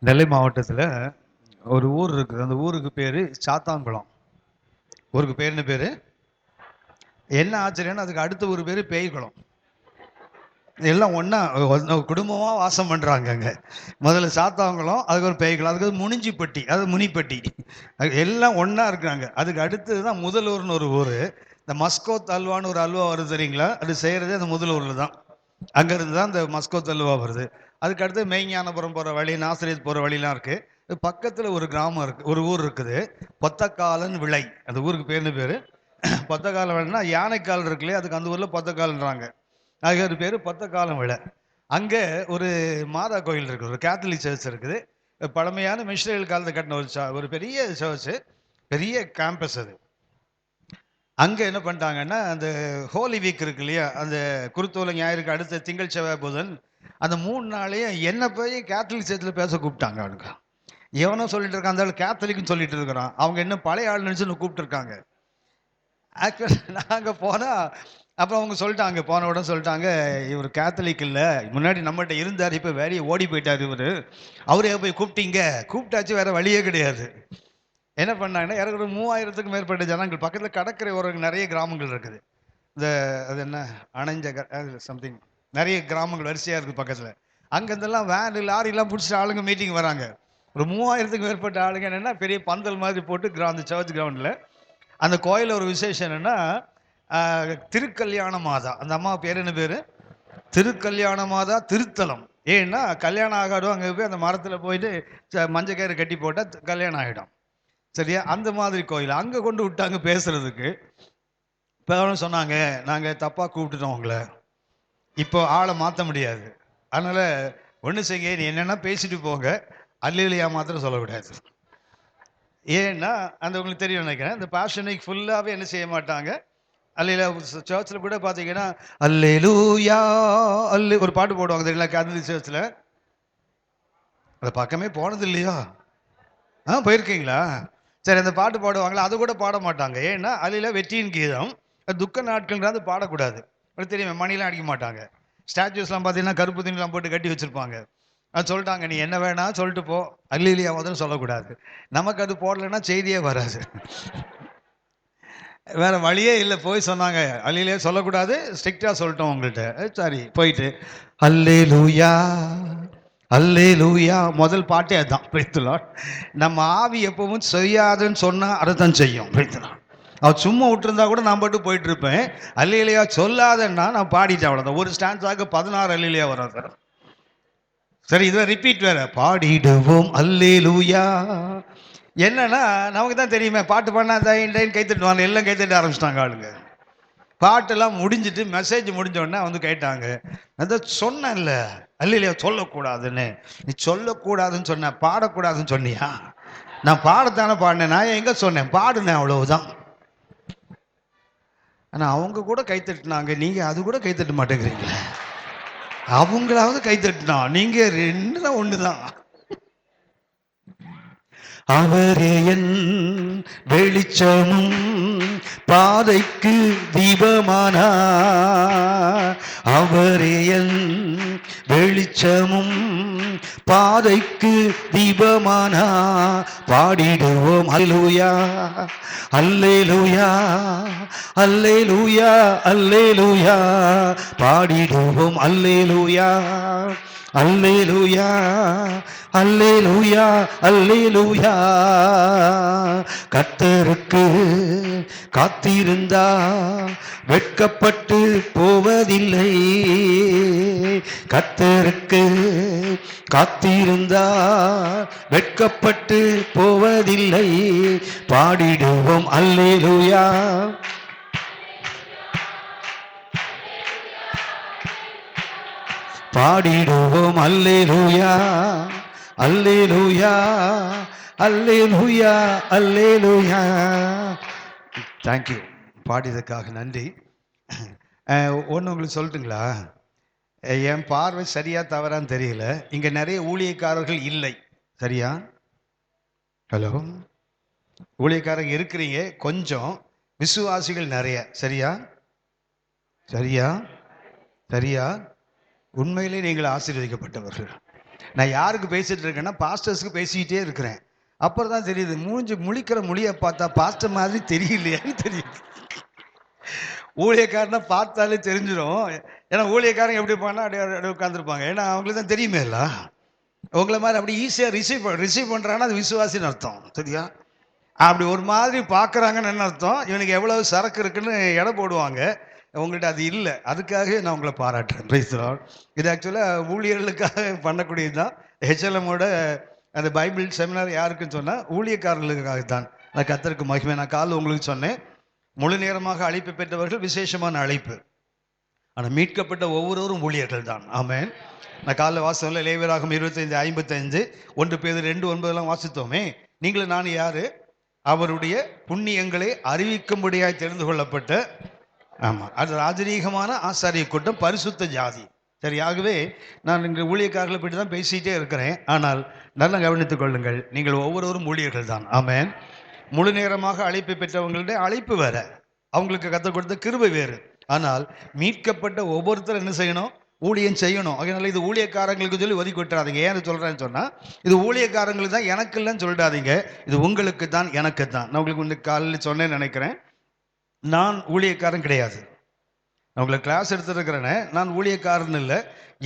நெல்லை மாவட்டத்தில் ஒரு ஊர் இருக்குது. அந்த ஊருக்கு பேர் சாத்தான்குளம். ஊருக்கு பேர் என்ன பேர்? என்ன ஆச்சரியம்னா அதுக்கு அடுத்த ஒரு பேர் பேய்குளம். எல்லாம் ஒன்றா குடும்பமாக வாசம் பண்ணுறாங்க அங்கே. முதல்ல சாத்தான்குளம், அதுக்கு ஒரு பேய்குளம், அதுக்கு முனிஞ்சிப்பட்டி, அது முனிப்பட்டி, எல்லாம் ஒன்றா இருக்கிறாங்க. அதுக்கு அடுத்தது தான் முதலூர்னு ஒரு ஊர். இந்த மஸ்கோத் அல்வான்னு ஒரு அல்வா வருது தெரியுங்களா? அது செய்கிறதே அந்த முதலூரில் தான். அங்கேருந்து தான் இந்த மஸ்கோத் அல்வா வருது. அதுக்கு அடுத்து மெய்ஞானபுரம் போகிற வழி, நாசரேத் போகிற வழிலாம் இருக்குது. பக்கத்தில் ஒரு கிராமம் இருக்குது, ஒரு ஊர் இருக்குது, பொத்தக்காலன் விளை. அந்த ஊருக்கு பேர் என்ன பேர்? பொத்தக்கால விளைனா யானைக்கால் இருக்கு இல்லையா, அதுக்கு அந்த ஊரில் பொத்தக்கால்ன்றாங்க. அதுக்கு ஒரு பேர் பொத்தக்காலம் விளை. அங்கே ஒரு மாதா கோயில் இருக்குது, ஒரு கேத்தலிக் சர்ச் இருக்குது. பழமையான மிஷினரிகள் காலத்தை கட்டின ஒரு பெரிய சர்ச்சு, பெரிய கேம்பஸ் அது. அங்கே என்ன பண்ணிட்டாங்கன்னா, அந்த ஹோலி வீக் இருக்கு இல்லையா, அந்த குருத்தோலை ஞாயிறுக்கு அடுத்த திங்கள் செவ்வாய் புதன், அந்த 3 நாளையும் என்ன போய் கேத்தலிக் சர்ச்சில் பேச கூப்பிட்டாங்க. அவனுக்கு எவனோ சொல்லிட்டு இருக்கான், அந்த ஆள் கேத்தலிக்னு சொல்லிட்டு இருக்கிறான். அவங்க என்ன பழைய ஆள் நினச்சுன்னு கூப்பிட்டுருக்காங்க. ஆக்சுவலி நாங்கள் போனால் அப்புறம் அவங்க சொல்லிட்டாங்க, போன உடனே சொல்லிட்டாங்க, இவர் கேத்தலிக் இல்லை, முன்னாடி நம்மகிட்ட இருந்தார், இப்போ வேலையை ஓடி போயிட்டார் இவர், அவரே போய் கூப்பிட்டீங்க. கூப்பிட்டாச்சு, வேற வழியே கிடையாது. என்ன பண்ணாங்கன்னா, ஏறக்குறைய 3000த்துக்கும் மேற்பட்ட ஜனங்கள். பக்கத்தில் கடற்கரை ஓரங்கள் நிறைய கிராமங்கள் இருக்குது. இந்த அது என்ன அணைஞ்ச சம்திங் நிறைய கிராமங்கள் வரிசையாக இருக்குது பக்கத்தில். அங்கேருந்தெல்லாம் வேன் லாரிலாம் பிடிச்சிட்டு ஆளுங்க மீட்டிங் வராங்க. ஒரு 3000த்துக்கும் மேற்பட்ட ஆளுங்க. என்னென்னா பெரிய பந்தல் மாதிரி போட்டு அந்த சர்ச் கிரவுண்டில். அந்த கோயிலில் ஒரு விசேஷம் என்னென்னா, திருக்கல்யாண மாதா. அந்த அம்மா பேர் என்ன பேர்? திருக்கல்யாண மாதா திருத்தலம். ஏன்னா கல்யாணம் ஆகாடும், அங்கே போய் அந்த மரத்தில் போயிட்டு மஞ்சள் கயிறு கட்டி போட்டால் கல்யாணம் ஆகிடும். சரியா? அந்த மாதிரி கோயில் அங்கே கொண்டு விட்டாங்க பேசுறதுக்கு. இப்போ சொன்னாங்க, நாங்கள் தப்பாக கூப்பிட்டுட்டோம் உங்களை, இப்போ ஆளை மாற்ற முடியாது, அதனால் ஒன்று செய்ய, நீ என்னென்னா பேசிட்டு போங்க, அல்லேலூயா மாத்திரம் சொல்லக்கூடாது. ஏன்னா அந்த உங்களுக்கு தெரியும் நினைக்கிறேன், இந்த பாஷனிக் ஃபுல்லாகவே என்ன செய்ய மாட்டாங்க, அல்லேலூயா. சர்ச்சில் கூட பார்த்தீங்கன்னா அல்லேலூயா ஒரு பாட்டு போடுவாங்க தெரியுங்களா, கேத்தலிக் சர்ச்சில். அந்த பக்கமே போனது இல்லையா? போயிருக்கீங்களா? சரி, அந்த பாட்டு பாடுவாங்களா, அது கூட பாட மாட்டாங்க. ஏன்னா அல்லேலூயா வெற்றியின் கீதம், துக்க நாட்கள்ன்றது பாடக்கூடாது. உங்களுக்கு தெரியுமே, மணிலாம் அடிக்க மாட்டாங்க. ஸ்டாச்சுஸ்லாம் பார்த்தீங்கன்னா கருப்பு துணிலாம் போட்டு கட்டி வச்சிருப்பாங்க. அது சொல்லிட்டாங்க, நீ என்ன வேணா சொல்லிட்டு போ, அல்லேலூயா முதல்ல சொல்லக்கூடாது. நமக்கு அது போடலைன்னா செய்தியே வராது. வேற வழியே இல்லை. போய் சொன்னாங்க, அல்லேலூயா சொல்லக்கூடாது, ஸ்ட்ரிக்டா சொல்லிட்டோம் உங்கள்கிட்ட. சரி, போயிட்டு அல்லேலூயா அல்லேலூயா முதல் பாட்டே அதுதான். பிரைத்துலாட். நம்ம ஆவி எப்பவும் செய்யாதுன்னு சொன்னா அர்த்தம் செய்யும். பிரைத்துலாட். அவன் சும்மா விட்டுருந்தா கூட நான் பாட்டு போயிட்டு இருப்பேன். அல்லேலூயா சொல்லாதன்னா நான் பாடிட்டேன், அவ்வளோதான். ஒரு ஸ்டான்ஸாக 16 அல்லேலூயா வரும் சார். சரி, இதுவே ரிப்பீட் வேற. பாடிடுவோம் அல்லேலூயா. என்னன்னா நமக்கு தான் தெரியுமே, பாட்டு பண்ணா தான் கை தட்டுவாங்க, எல்லாம் கை தட்ட ஆரம்பிச்சிட்டாங்க ஆளுங்க. பாட்டெல்லாம் முடிஞ்சிட்டு மெசேஜ் முடிஞ்ச உடனே வந்து கேட்டாங்க, அதான் சொன்னேன்ல அல்லேலூயா சொல்லக்கூடாதுன்னு. நீ சொல்லக்கூடாதுன்னு சொன்ன, பாடக்கூடாதுன்னு சொன்னியா? நான் பாடத்தானே பாடினேன், நான் எங்க சொன்னேன், பாடுனேன், அவ்வளவுதான். ஆனா அவங்க கூட கை தட்டினாங்க, நீங்க அது கூட கை தட்ட மாட்டேங்கிறீங்களே. அவங்களாவது கை தட்டினா, நீங்க ரெண்டுதான் ஒண்ணுதான். அவரே என் வெளிச்சமும் பாதைக்கு தீபமானா, அவரே என் வெளிச்சமும் பாதைக்கு தீபமானா. பாடிடுவோம் அல்லேலூயா அல்லேலூயா அல்லேலூயா அல்லேலூயா. பாடிடுவோம் அல்லேலூயா அல்லேலூயா அல்லேலூயா அல்லேலூயா. கர்த்தருக்கு காத்திருந்தா வெட்கப்பட்டு போவதில்லை. கர்த்தருக்கு காத்திருந்தா வெட்கப்பட்டு போவதில்லை. பாடிடுவோம் அல்லேலூயா பாடிடுவோம் அல்லேலூயா அல்லேலூயா அல்லேலூயா அல்லேலூயா. தேங்க்யூ, பாடியதுக்காக நன்றி. ஒன்று உங்களுக்கு சொல்லட்டுங்களா? என் பார்வை சரியா தவறான்னு தெரியல, இங்க நிறைய ஊழியக்காரர்கள் இல்லை. சரியா? ஹலோ, ஊழியக்காரங்க இருக்கிறீங்க கொஞ்சம், விசுவாசிகள் நிறைய. சரியா? சரியா? சரியா? உண்மையிலே நீங்கள் ஆசீர்வதிக்கப்பட்டவர்கள். நான் யாருக்கு பேசிட்டு இருக்கேன்னா பாஸ்டர்ஸ்க்கு பேசிக்கிட்டே இருக்கிறேன். அப்புறம் தான் தெரியுது, முழிக்கிற மொழியை பார்த்தா பாஸ்டர் மாதிரி தெரியலையான்னு தெரியுது. ஊழியக்காரனை பார்த்தாலே தெரிஞ்சிடும். ஏன்னா ஊழியக்காரங்க எப்படி பண்ணா அப்படியே உட்காந்துருப்பாங்க. ஏன்னா அவங்களுக்கு தான் தெரியுமே இல்ல. உங்களை மாதிரி அப்படி ஈஸியாக ரிசீவ் பண்ணுறாங்கன்னா அது விசுவாசின்னு அர்த்தம். சரியா? அப்படி ஒரு மாதிரி பார்க்குறாங்கன்னு என்ன அர்த்தம்? இவனுக்கு எவ்வளவு சரக்கு இருக்குன்னு எடை போடுவாங்க. உங்கள்கிட்ட அது இல்லை. அதுக்காக நான் உங்களை பாராட்டுறேன். Price the Lord. இது ஆக்சுவலாக ஊழியர்களுக்காக பண்ணக்கூடியது தான். ஹெச்எல்எம்மோட அந்த பைபிள் செமினார் யாருக்குன்னு சொன்னால் ஊழியக்காரர்களுக்காக தான். நான் கர்த்தருக்கு மகிமை. நான் காலைல உங்களுக்கு சொன்னேன், முழு நேரமாக அழைப்பு பெற்றவர்கள் விசேஷமான அழைப்பு. ஆனால் மீட்கப்பட்ட ஒவ்வொருவரும் ஊழியர்கள் தான். ஆமென். நான் காலைல வாசகம்ல லேவியராகமம் 25:55 1 பேதுரு 2:9 வாசித்தோமே. நீங்களும் நான் யாரு? அவருடைய புண்ணியங்களை அறிவிக்கும்படியாய் தெரிந்து கொள்ளப்பட்ட, ஆமா, அது ராஜரீகமான ஆசாரிய கூட்டம், பரிசுத்த ஜாதி. சரியாகவே நான் இங்கே ஊழியக்காரர்களை பற்றி தான் பேசிகிட்டே இருக்கிறேன். ஆனால் நல்லா கவனித்துக் கொள்ளுங்கள், நீங்கள் ஒவ்வொருவரும் ஊழியர்கள் தான். ஆமென். முழு நேரமாக அழைப்பு பெற்றவங்களுடைய அழைப்பு வேற, அவங்களுக்கு கற்றுக் கொடுத்த கிருபை வேறு. ஆனால் மீட்கப்பட்ட ஒவ்வொருத்தரும் என்ன செய்யணும்? ஊழியம் செய்யணும். அதனால இது ஊழியக்காரங்களுக்கு சொல்லி ஒதுக்கி விட்டுறாதீங்க. ஏன்னு சொல்றேன்னு சொன்னா, இது ஊழியக்காரங்களுக்கு தான், எனக்கு இல்லைன்னு சொல்லிடாதீங்க. இது உங்களுக்கு தான், எனக்கு தான். நான் உங்களுக்கு வந்து காலையில் சொன்னேன்னு நினைக்கிறேன், நான் ஊழியக்காரன் கிடையாது. நான் உங்களுக்கு கிளாஸ் எடுத்துருக்கிறேன்னு, நான் ஊழியக்காரன் இல்லை.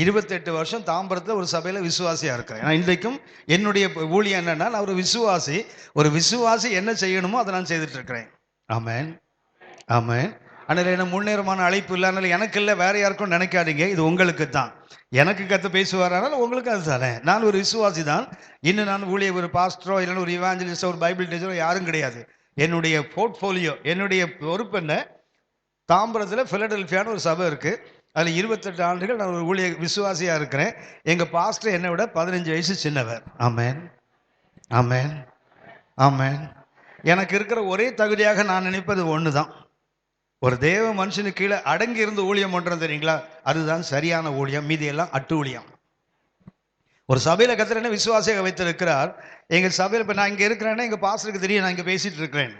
28 வருஷம் தாம்பரத்தில் ஒரு சபையில் விசுவாசியாக இருக்கிறேன். நான் இன்றைக்கும் என்னுடைய ஊழியம் என்னன்னா, நான் ஒரு விசுவாசி. ஒரு விசுவாசி என்ன செய்யணுமோ அதை நான் செய்துட்டு இருக்கிறேன். ஆமென், ஆமென். ஆனால் என்ன முன்னேறமான அழைப்பு இல்லை, அதனால எனக்கு இல்லை வேற யாருக்கும் நினைக்காதீங்க. இது உங்களுக்கு தான். எனக்கு கற்று பேசுவாரானால் உங்களுக்கு அது தானே. நான் ஒரு விசுவாசி தான். இன்னும் நான் ஒரு பாஸ்டரோ இல்லைன்னா ஒரு இவாஞ்சலிஸ்டோ ஒரு பைபிள் டீச்சரோ யாரும் கிடையாது. என்னுடைய போர்ட்ஃபோலியோ, என்னுடைய பொறுப்பு என்ன? தாம்பரத்தில் பிலடெல்பியான்னு ஒரு சபை இருக்கு. அதில் 28 ஆண்டுகள் நான் ஒரு விசுவாசியாக இருக்கிறேன். எங்கள் பாஸ்டர் என்னை விட 15 வயசு சின்னவர். ஆமென், ஆமென், ஆமென். எனக்கு இருக்கிற ஒரே தகுதியாக நான் நினைப்பது ஒன்று தான். ஒரு தேவ மனுஷனுக்கு கீழே அடங்கி இருந்து ஊழியம் பண்றோம் தெரியுங்களா? அதுதான் சரியான ஊழியம். மீதி எல்லாம் அட்டு ஊழியம். ஒரு சபையில கர்த்தர் என்ன விசுவாசியாக வைத்திருக்கிறார். எங்க சபையில் இப்ப நான் இங்க இருக்கிறேன்னா எங்க பாஸ்டருக்கு தெரியும் நான் இங்க பேசிட்டு இருக்கிறேன்.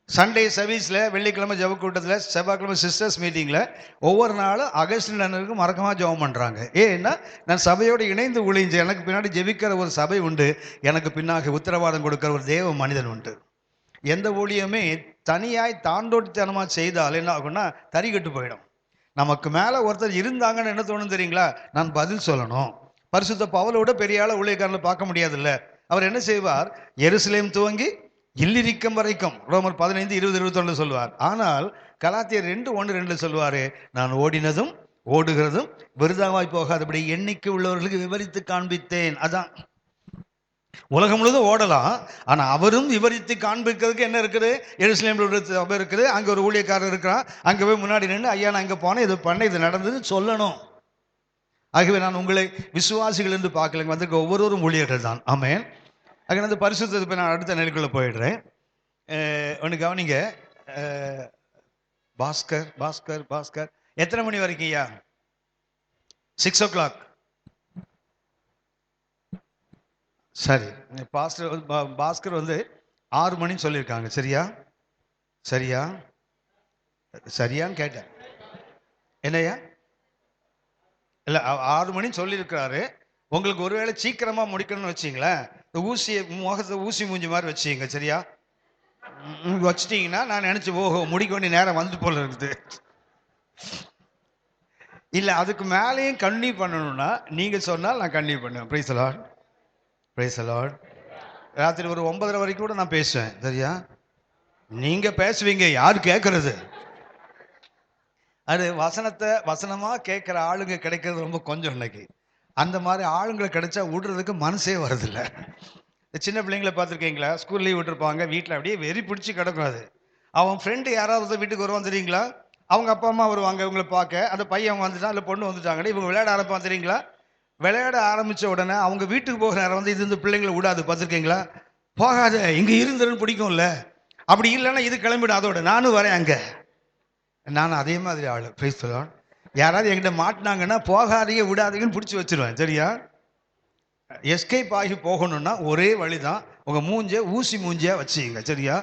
சண்டே சர்வீஸ்ல, வெள்ளிக்கிழமை ஜெப கூட்டத்தில், செவ்வாய்க்கிழமை சிஸ்டர்ஸ் மீட்டிங்ல ஒவ்வொரு நாளும் அகஸ்டின் அண்ணனுக்கு மறக்கமா ஜெபம் பண்றாங்க. ஏன்னா நான் சபையோடு இணைந்து ஊழியம். எனக்கு பின்னாடி ஜெபிக்கிற ஒரு சபை உண்டு. எனக்கு பின்னாக உத்தரவாதம் கொடுக்கிற ஒரு தேவ மனிதன் உண்டு. எந்த ஊழியமே தனியாய் தாண்டோட்டித்தனமா செய்தால் என்ன ஆகும்னா தறி கட்டு போயிடும். நமக்கு மேல ஒருத்தர் இருந்தாங்கன்னு என்ன தோணும் தெரியுங்களா? நான் பதில் சொல்லணும். பரிசுத்த பவுலோட பெரிய ஆள ஊழியக்காரனை பார்க்க முடியாதுல்ல. அவர் என்ன செய்வார்? எருசலேம் துவங்கி இல்லிரிக்கம் வரைக்கும், ரோமர் 15:20-21 சொல்லுவார். ஆனால் கலாத்தியர் 2:1-2 சொல்லுவாரு, நான் ஓடினதும் ஓடுகிறதும் விருதாவாய் போகாதபடி எண்ணிக்கை உள்ளவர்களுக்கு விவரித்து காண்பித்தேன். அதான் உலகம் முழுவதும் ஓடலாம். ஆனா அவரும் விவரித்து காண்பிக்கிறதுக்கு என்ன இருக்குது? எருசலேம்ல ஒரு சபை இருக்குது, அங்க ஒரு ஊழியக்காரர் இருக்கிறான். அங்க போய் முன்னாடி நின்று, ஐயா நான் இங்க போனேன், இது பண்ண, இது நடந்தது சொல்லணும். ஆகவே நான் உங்களை விசுவாசிகள் என்று பார்க்கல, வந்திருக்க ஒவ்வொருவரும் ஊழியர்கள் தான். ஆமென். ஆக அந்த பரிசுத்தத்தை நான் அடுத்த நிலைக்குள்ள போயிடுறேன். ஒன்று கவனிங்க. பாஸ்கர் பாஸ்கர் பாஸ்கர் எத்தனை மணி வரைக்கும் ஐயா? 6 o'clock. சரி, பாஸ்டர் பாஸ்கர் வந்து 6 மணின்னு சொல்லியிருக்காங்க. சரியா? சரியா? சரியான்னு கேட்டேன். என்னையா? இல்லை, 6 மணின்னு சொல்லியிருக்கிறாரு. உங்களுக்கு ஒருவேளை சீக்கிரமா முடிக்கணும்னு வச்சிங்களேன், ஊசியை முகத்தை ஊசி மூஞ்சி மாதிரி வச்சுங்க. சரியா? வச்சிட்டீங்கன்னா நான் நினைச்சு ஓஹோ முடிக்க வேண்டிய நேரம் வந்து போல இருக்குது. இல்லை, அதுக்கு மேலேயும் கண்டினியூ பண்ணணும்னா நீங்க சொன்னால் நான் கண்டினியூ பண்ணுவேன். Price the Lord, price the Lord. ராத்திரி ஒரு 9:30 வரைக்கும் கூட நான் பேசுவேன். சரியா? நீங்க பேசுவீங்க, யாரு கேட்கறது? அது வசனமா கேட்கிற ஆளுங்க கிடைக்கிறது ரொம்ப கொஞ்சம் இன்னைக்கு. அந்த மாதிரி ஆளுங்களை கிடைச்சா விடுறதுக்கு மனசே வருதில்ல. சின்ன பிள்ளைங்களை பார்த்துருக்கீங்களா? ஸ்கூல் லீவ் விட்டுருப்பாங்க, வீட்டில் அப்படியே வெறி பிடிச்சி கிடக்கும். அது அவன் ஃப்ரெண்டு யாராவது வீட்டுக்கு வருவான் தெரியுங்களா? அவங்க அப்பா அம்மா வருவாங்க இவங்களை பார்க்க. அந்த பையன் வந்துட்டான், இல்லை பொண்ணு வந்துட்டாங்கன்னு இவங்க விளையாட ஆரம்பிப்பான் தெரியுங்களா? விளையாட ஆரம்பித்த உடனே அவங்க வீட்டுக்கு போகிற நேரம் வந்து இது இந்த பிள்ளைங்களை விடாது. பார்த்துருக்கீங்களா? போகாத, இங்கே இருந்துன்னு பிடிக்கும்ல. அப்படி இல்லைன்னா இது கிளம்பிடும். அதோட நானும் வரேன் அங்கே. நானும் அதே மாதிரி ஆளு. Price the Lord. யாராவது என்கிட்ட மாட்டினாங்கன்னா போகாதீங்க விடாதீங்கன்னு பிடிச்சி வச்சிருவேன். சரியா? எஸ்கேப் ஆகி போகணும்னா ஒரே வழிதான், உங்க மூஞ்ச ஊசி மூஞ்சியா வச்சுங்க. சரியா?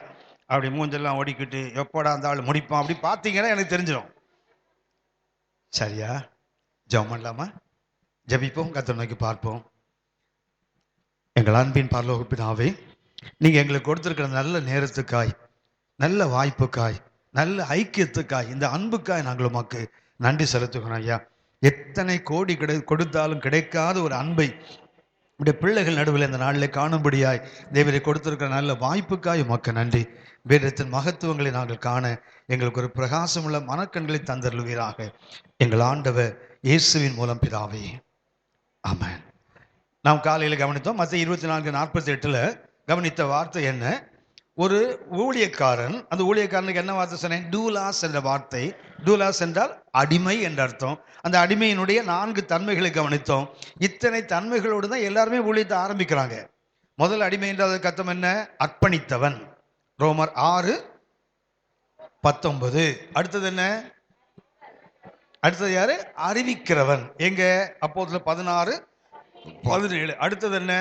அப்படி மூஞ்செல்லாம் ஓடிக்கிட்டு எப்படா அந்த ஆள் முடிப்பான் அப்படி பார்த்தீங்கன்னா எனக்கு தெரிஞ்சிடும். சரியா? ஜெபம் பண்ணலாமா? ஜெபிப்போம், கர்த்தரை நோக்கி பார்ப்போம். எங்கள் அன்பின் பரலோக பிதாவே, நீங்க எங்களுக்கு கொடுத்திருக்கிற நல்ல நேரத்துக்காய், நல்ல வாய்ப்புக்காய், நல்ல ஐக்கியத்துக்காய், இந்த அன்புக்காய் நாங்கள் உமக்கு நன்றி செலுத்துகிறோம் ஐயா. எத்தனை கோடி கொடுத்தாலும் கிடைக்காத ஒரு அன்பை உடைய பிள்ளைகள் நடுவில் இந்த நாளில் காணும்படியாய் தேவரை கொடுத்திருக்கிற நல்ல வாய்ப்புக்காய் உமக்கு நன்றி. வேதத்தின் மகத்துவங்களை நாங்கள் காண எங்களுக்கு ஒரு பிரகாசமுள்ள மனக்கண்களை தந்தருளுவீராக. எங்கள் ஆண்டவர் இயேசுவின் மூலம் பிதாவே, ஆமென். நாம் காலையில் கவனித்தோம். மத்திய 24:48 கவனித்த வார்த்தை என்ன? ஒரு ஊழியக்காரன், அந்த ஊழியக்காரனுக்கு என்ன வார்த்தை சொன்னேன்? டூலாஸ் என்ற வார்த்தை. டூலாஸ் என்றால் அடிமை என்ற அர்த்தம். அந்த அடிமையினுடைய 4 தன்மைகளை கவனித்தோம். இத்தனை தன்மைகளோடு தான் எல்லாருமே ஊழியத்தை ஆரம்பிக்கிறாங்க. முதல் அடிமை என்றதுக்கு அர்த்தம் என்ன? அர்ப்பணித்தவன். ரோமர் 6:19. அடுத்தது என்ன? அடுத்தது யாரு? அறிவிக்கிறவன். எங்க? அப்போஸ்தலர் 16:17. அடுத்தது என்ன?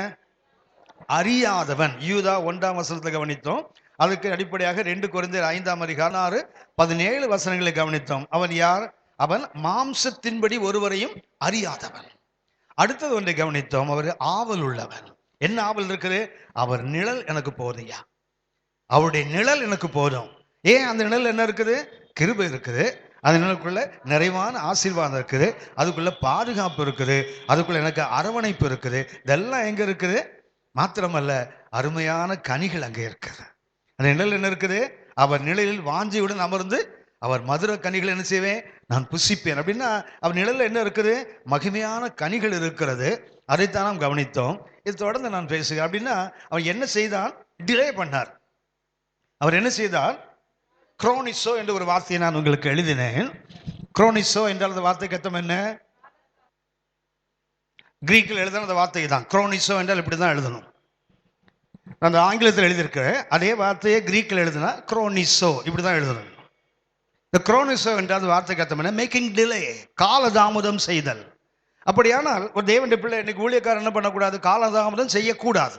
அறியாதவன். யூதா 1ஆம் வசனத்தை கவனித்தோம். அதுக்கு அடிப்படையாக 2 கொரிந்தியர் 5ஆம் அதிகாரம் 6-17 கவனித்தோம். அவன் யார்? அவன் மாம்சத்தின்படி ஒருவரையும் அறியாதவன். அடுத்தது ஒன்றை கவனித்தோம். அவர் ஆவல் உள்ளவன். என்ன ஆவல் இருக்குது? அவர் நிழல் எனக்கு போதையா, அவருடைய நிழல் எனக்கு போதும். ஏன்? அந்த நிழல் என்ன இருக்குது? கிருபை இருக்குது. அந்த நிழலுக்குள்ள நிறைவான ஆசீர்வாதம் இருக்குது, அதுக்குள்ள பாதுகாப்பு இருக்குது, அதுக்குள்ள எனக்கு அரவணைப்பு இருக்குது. இதெல்லாம் எங்க இருக்குது? மாத்திரமல்ல, அருமையான கனிகள் அங்கே இருக்குது. அந்த நிழல் என்ன இருக்குது? அவர் நிழலில் வாஞ்சியுடன் அமர்ந்து அவர் மதுர கனிகள் என்ன செய்வேன்? நான் புசிப்பேன். அப்படின்னா அவர் நிழல்ல என்ன இருக்குது? மகிமையான கனிகள் இருக்கிறது. அதைத்தான் நாம் கவனித்தோம். இது தொடர்ந்து நான் பேசுகிறேன். அப்படின்னா அவன் என்ன செய்தான்? டிலே பண்ணார். அவர் என்ன செய்தார்? குரோனிசோ என்ற ஒரு வார்த்தையை நான் உங்களுக்கு எழுதினேன். குரோனிசோ என்றால் அந்த வார்த்தைக்கு அர்த்தம் என்ன? கிரீக்கில் எழுதின அந்த வார்த்தை தான். குரோனிசோ என்றால் இப்படி தான் எழுதணும். அந்த ஆங்கிலத்தில் எழுதியிருக்கிற அதே வார்த்தையை கிரீக்கில் எழுதினா குரோனிசோ இப்படி தான் எழுதணும். இந்த குரோனிசோ என்றால் வார்த்தைக்கு அர்த்தம் என்ன? மேக்கிங் டிலே, காலதாமதம் செய்தல். அப்படியானால் ஒரு தேவனுடைய பிள்ளை இன்னைக்கு ஊழியக்காரர் என்ன பண்ணக்கூடாது? காலதாமதம் செய்யக்கூடாது.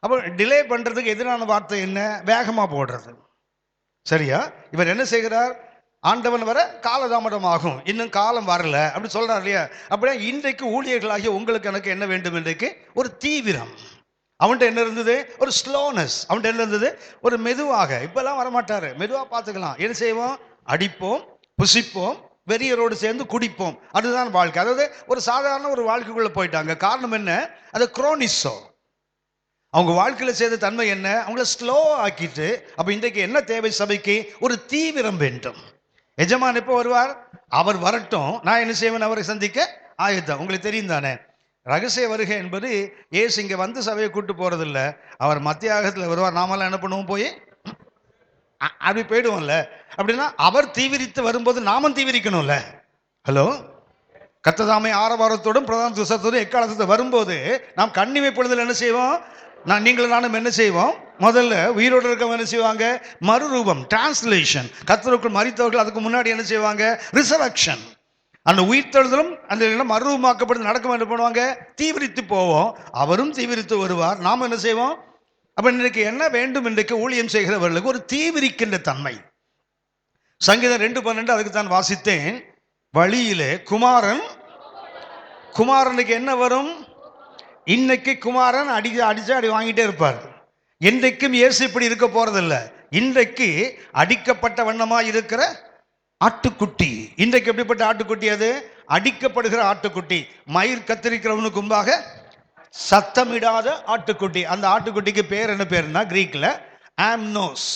அப்போ டிலே பண்றதுக்கு எதிரான வார்த்தை என்ன? வேகமா போடுறது. சரியா? இவர் என்ன செய்கிறார்? ஆண்டவன் வர காலதாமதம் ஆகும், இன்னும் காலம் வரல அப்படி சொல்றார் இல்லையா? அப்படியே இன்றைக்கு ஊழியர்களாகிய உங்களுக்கு எனக்கு என்ன வேண்டும்? இன்றைக்கு ஒரு தீவிரம். அவன்கிட்ட என்ன இருந்தது? ஒரு ஸ்லோனஸ். அவன்கிட்ட என்ன இருந்தது? ஒரு மெதுவாக. இப்பெல்லாம் வரமாட்டாரு, மெதுவா பார்த்துக்கலாம். என்ன செய்வோம்? அடிப்போம், புசிப்போம், வெறியரோடு சேர்ந்து குடிப்போம். அதுதான் வாழ்க்கை. அதாவது ஒரு சாதாரண ஒரு வாழ்க்கைக்குள்ள போயிட்டாங்க. காரணம் என்ன? அது குரோனிசோ. அவங்க வாழ்க்கையில செய்த தன்மை என்ன? அவங்கள ஸ்லோ ஆக்கிட்டு. அப்ப இன்றைக்கு என்ன தேவை சபைக்கு? ஒரு தீவிரம் வேண்டும். எஜமான் எப்போ வருவார்? அவர் வரட்டும், நான் என்ன செய்வேன்? அவரை சந்திக்க ஆயத்தம். உங்களுக்கு தெரியும் தானே, ரகசிய வருகை என்பது ஏசு இங்க வந்து சபையை கூட்டு போறதில்ல. அவர் மத்தியாகத்தில் வருவார். நாமெல்லாம் என்ன பண்ணுவோம்? போய் அப்படி போயிடுவோம்ல. அப்படின்னா அவர் தீவிரித்து வரும்போது நாமும் தீவிரிக்கணும்ல. ஹலோ, கர்த்ததாமே ஆரவாரத்தோடும் பிரதான துசத்தோடும் எக்காலத்தை வரும்போது நாம் கண்ணிமைப்படுதல் என்ன செய்வோம்? நீங்களும் நானும் என்ன செய்வோம்? முதல்ல உயிரோடு இருக்கவங்க என்ன செய்வாங்க? மறுரூபம், டிரான்ஸ்லேஷன். கர்த்தருக்குள் மரித்தவர்கள் அதுக்கு முன்னாடி என்ன செய்வாங்க? ரிசரக்ஷன். அந்த உயிர்த்தெழுதலும் அந்த மறுரூபமாக்கப்படுது நடக்கும். என்ன பண்ணுவாங்க? தீவிரித்து போவோம். அவரும் தீவிரித்து வருவார், நாம் என்ன செய்வோம்? அப்ப இன்றைக்கு என்ன வேண்டும்? இன்றைக்கு ஊழியம் செய்கிறவர்களுக்கு ஒரு தீவிரிக்கின்ற தன்மை. சங்கீதம் 2:12 அதுக்கு தான் வாசித்தேன். வழியிலே குமாரனுக்கு என்ன வரும்? இன்னைக்கு குமாரன் அடிச்சா அடி வாங்கிட்டே இருப்பார். இன்றைக்கும் இயேசு இப்படி இருக்க போறதில்லை. இன்றைக்கு அடிக்கப்பட்ட வண்ணமா இருக்கிற ஆட்டுக்குட்டி. இன்றைக்கு எப்படிப்பட்ட ஆட்டுக்குட்டி? அது அடிக்கப்படுகிற ஆட்டுக்குட்டி. மயிர் கத்திரிக்கிறவனுக்கு முன்பாக சத்தமிடாத ஆட்டுக்குட்டி. அந்த ஆட்டுக்குட்டிக்கு பேர் என்ன பேருன்னா கிரீக்ல ஆம்னோஸ்.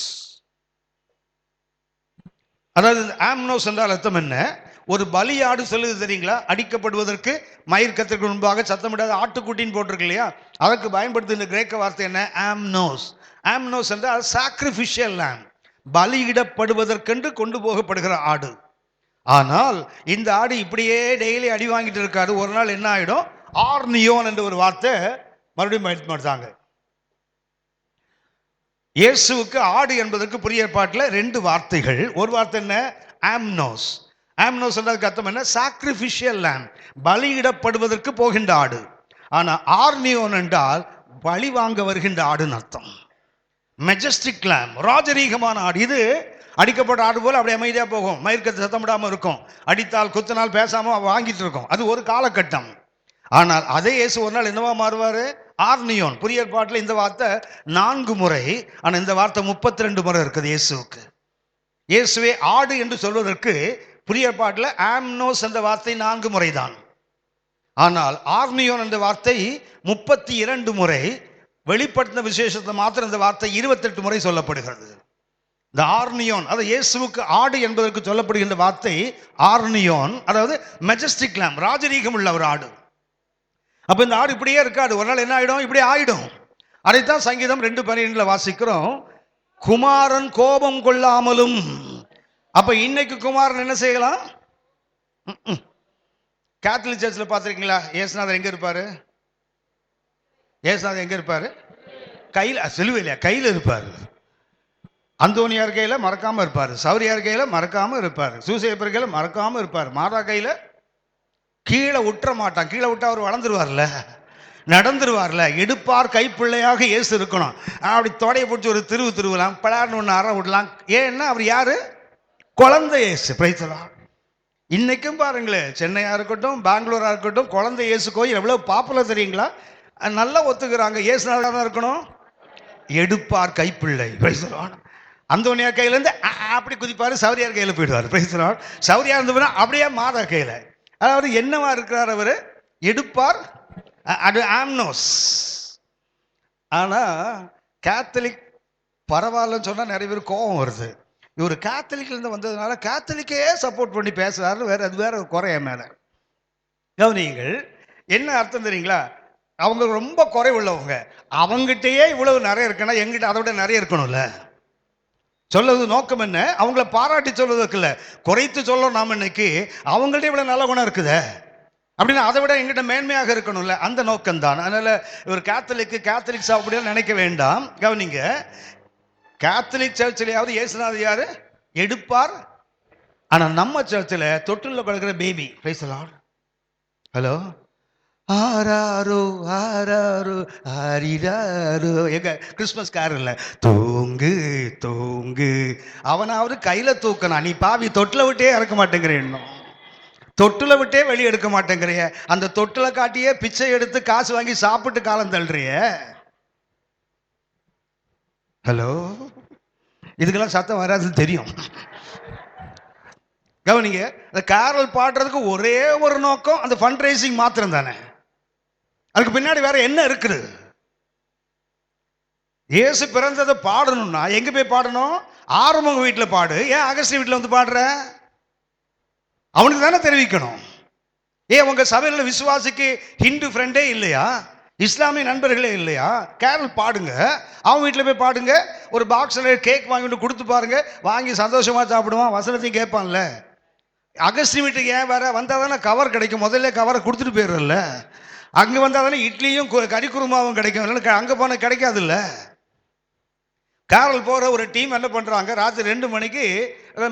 அதாவது ஆம்னோஸ் என்றால் அர்த்தம் என்ன? ஒரு பலியாடு சொல்லுது தெரியுங்களா? அடிக்கப்படுவதற்கு மயிர் கத்திற்கு முன்பாக சத்தமிடாத ஆட்டுக்குட்டின்னு போட்டிருக்கு இல்லையா? அதற்கு பயன்படுத்துகிற கிரேக்க வார்த்தை என்ன? ஆம்னோஸ். ஆம்னோஸ் என்றால் சாக்ரிஃபிஷியல் லேம், பலியிடப்படுவதற்கென்று கொண்டு போகப்படுகிற ஆடு. ஆனால் இந்த ஆடு இப்படியே டெய்லி அடி வாங்கிட்டு இருக்காது. ஒரு நாள் என்ன ஆயிடும்? ஆர்னியோன் என்ற ஒரு வார்த்தை மறுபடியும் பயன்படுத்தாங்க. இயேசுவுக்கு ஆடு என்பதற்கு புதிய ஏற்பாட்டில் 2 வார்த்தைகள். ஒரு வார்த்தை என்ன? ஆம்னோஸ். ஆம்னோஸ் என்றதுக்கு அர்த்தம் என்ன? சாக்ரிஃபிஷியல் லேம், பலியிடப்படுவதற்கு போகின்ற ஆடு. ஆனா ஆர்னியோன் என்றால் பலி வாங்க வருகின்ற ஆடுன்னு அர்த்தம். மெஜஸ்டிக் லேம், ராஜரீகமான ஆடு. இது அடிக்கப்பட்ட ஆடு போல அப்படியே அமைதியா போகும், மயிர்கத்து சத்தமிடாம இருக்கும், அடித்தால் குத்தினால் பேசாம வாங்கிட்டு இருக்கும். அது ஒரு காலகட்டம். ஆனால் அதே இயேசு ஒரு நாள் என்னவா மாறுவாரு? ஆர்னியோன். புதிய ஏற்பாட்டில் இந்த வார்த்தை 4 முறை, ஆனா இந்த வார்த்தை 32 முறை இருக்குது இயேசுவுக்கு. இயேசுவே ஆடு என்று சொல்வதற்கு புதிய ஏற்பாட்டில் ஆம்னோஸ் என்ற வார்த்தை 4 முறை தான். ஆனால் ஆர்னியோன் என்ற வார்த்தை 32 முறை, வெளிப்படுத்தின விசேஷத்தை மாத்திரம் இந்த வார்த்தை 28 முறை சொல்லப்படுகிறது. இந்த ஆர்னியோன், அதாவது இயேசுவுக்கு ஆடு என்பதற்கு சொல்லப்படுகின்ற வார்த்தை ஆர்னியோன், அதாவது மெஜஸ்டிக் லாம், ராஜரீகம் உள்ள ஒரு ஆடு. அப்ப இந்த ஆடு இப்படியே இருக்காது, ஒரு நாள் என்ன ஆயிடும், இப்படி ஆயிடும். அதைத்தான் சங்கீதம் 2:12 வாசிக்கிறோம், குமாரன் கோபம் கொள்ளாமலும். அப்ப இன்னைக்கு குமாரன் என்ன செய்யலாம்? கேத்தலிக் சர்ச்சில் பார்த்துருக்கீங்களா? இயேசுநாதர் எங்க இருப்பாரு? இயேசுநாதர் எங்க இருப்பாரு? கையில், சிலுவையில கையில் இருப்பாரு. அந்தோனியார் கையில மறக்காம இருப்பாரு, சௌரியார் கையில மறக்காம இருப்பாரு, சூசையப்பர் கையில மறக்காம இருப்பாரு, மாதா கையில கீழே விட்டுற மாட்டான். கீழே விட்டா அவர் வளர்ந்துருவார்ல, நடந்துருவார்ல. எடுப்பார் கைப்பிள்ளையாக இயேசு இருக்கணும். அப்படி தொடைய பிடிச்சி ஒரு திருவிழாம் பலார்னு ஒன்று அற விடலாம். ஏன்னா அவர் யாரு? குழந்தை இயேசு. பிரைத்தலாம். இன்னைக்கும் பாருங்களேன், சென்னையா இருக்கட்டும், பெங்களூரா இருக்கட்டும், குழந்தை இயேசு கோயில் எவ்வளவு பாப்புலர் தெரியுங்களா? நல்லா ஒத்துக்கிறாங்க. இயேசுநாதர் தான் இருக்கணும், எடுப்பார் கைப்பிள்ளை. பிரைத்தலாம். அந்தோனியா கையில இருந்து அப்படி குதிப்பாரு, சௌரியார் கையில போயிடுவார். பிரைத்தலாம். சௌரியார் இருந்து அப்படியே மாதா கையில. அதாவது என்னவா இருக்கிறார் அவரு? எடுப்பார், அது ஆம்னோஸ். ஆனா கேத்தலிக் பரவாயில்லன்னு சொன்னா நிறைய பேர் கோபம் வருது. இவர் கேத்தலிக்ல இருந்து வந்ததுனால கேத்தலிக்கே சப்போர்ட் பண்ணி பேசுறாரு, வேற அது வேற குறைய மேல. கவனிங்கள், என்ன அர்த்தம் தெரியுங்களா? அவங்க ரொம்ப குறை உள்ளவங்க, அவங்ககிட்டயே இவ்வளவு நிறைய இருக்குன்னா எங்கிட்ட அதை விட நிறைய இருக்கணும்ல. சொல்லுவது நோக்கம் என்ன? அவங்கள பாராட்டி சொல்வதற்கு இல்ல, குறைத்து சொல்ல. நாம் இன்னைக்கு அவங்கள்ட்ட இவ்வளவு நல்ல குணம் இருக்குத அப்படின்னா அதை விட எங்கிட்ட மேன்மையாக இருக்கணும்ல, அந்த நோக்கம் தான். அதனால இவர் கேத்தலிக்ஸ் அப்படியே நினைக்க வேண்டாம். கவனிங்க, கேத்தலிக் சர்ச்சிலேயாவது இயேசுநாதர் யாரு? எடுப்பார். ஆனா நம்ம சர்ச்சில் தொட்டில் கிடக்கிற பேபி. பேசலாம். ஹலோ, ஆராரோ ஆராரோ ஆரிராரோ. எங்க கிறிஸ்மஸ் காரில் தூங்கு தூங்கு, அவனாவது கையில தூக்கணும். நீ பாவி தொட்டில விட்டே இறக்க மாட்டேங்கிறேன், இன்னும் தொட்டில விட்டே வெளியே எடுக்க மாட்டேங்கிறிய. அந்த தொட்டில காட்டியே பிச்சை எடுத்து காசு வாங்கி சாப்பிட்டு காலம் தள்ளுறிய. ஹலோ, இதுக்கெல்லாம் சத்தம் வராதுன்னு தெரியும். கவனிங்க, அந்த கேரல் பாடுறதுக்கு ஒரே ஒரு நோக்கம், அந்த ஃபண்ட் ரைசிங் மாத்திரம் தானே. அதுக்கு பின்னாடி வேற என்ன இருக்குது? இயேசு பிறந்ததை பாடணும்னா எங்க போய் பாடணும்? ஆறுமுக வீட்டில் பாடு. ஏன் அகஸ்டின் வீட்டில் வந்து பாடுற? அவனுக்கு தானே தெரிவிக்கணும். ஏன் உங்க சபையில விசுவாசிக்கு ஹிந்து ஃப்ரெண்டே இல்லையா? இஸ்லாமிய நண்பர்களே இல்லையா? கேரல் பாடுங்க, அவன் வீட்டில் போய் பாடுங்க. ஒரு பாக்ஸில் கேக் வாங்கிட்டு கொடுத்து பாருங்க, வாங்கி சந்தோஷமா சாப்பிடுவான், வசனத்தையும் கேட்பான்ல. அகஸ்டின் வீட்டுக்கு ஏன் வேற வந்தால் தானே கவர் கிடைக்கும். முதல்ல கவரை கொடுத்துட்டு போயிடுறல. அங்கே வந்தால் தானே இட்லியும் கறி குருமாவும் கிடைக்கும். அங்கே போனால் கிடைக்காது இல்லை. கேரல் போகிற ஒரு டீம் என்ன பண்ணுறாங்க, ராத்திரி 2 மணிக்கு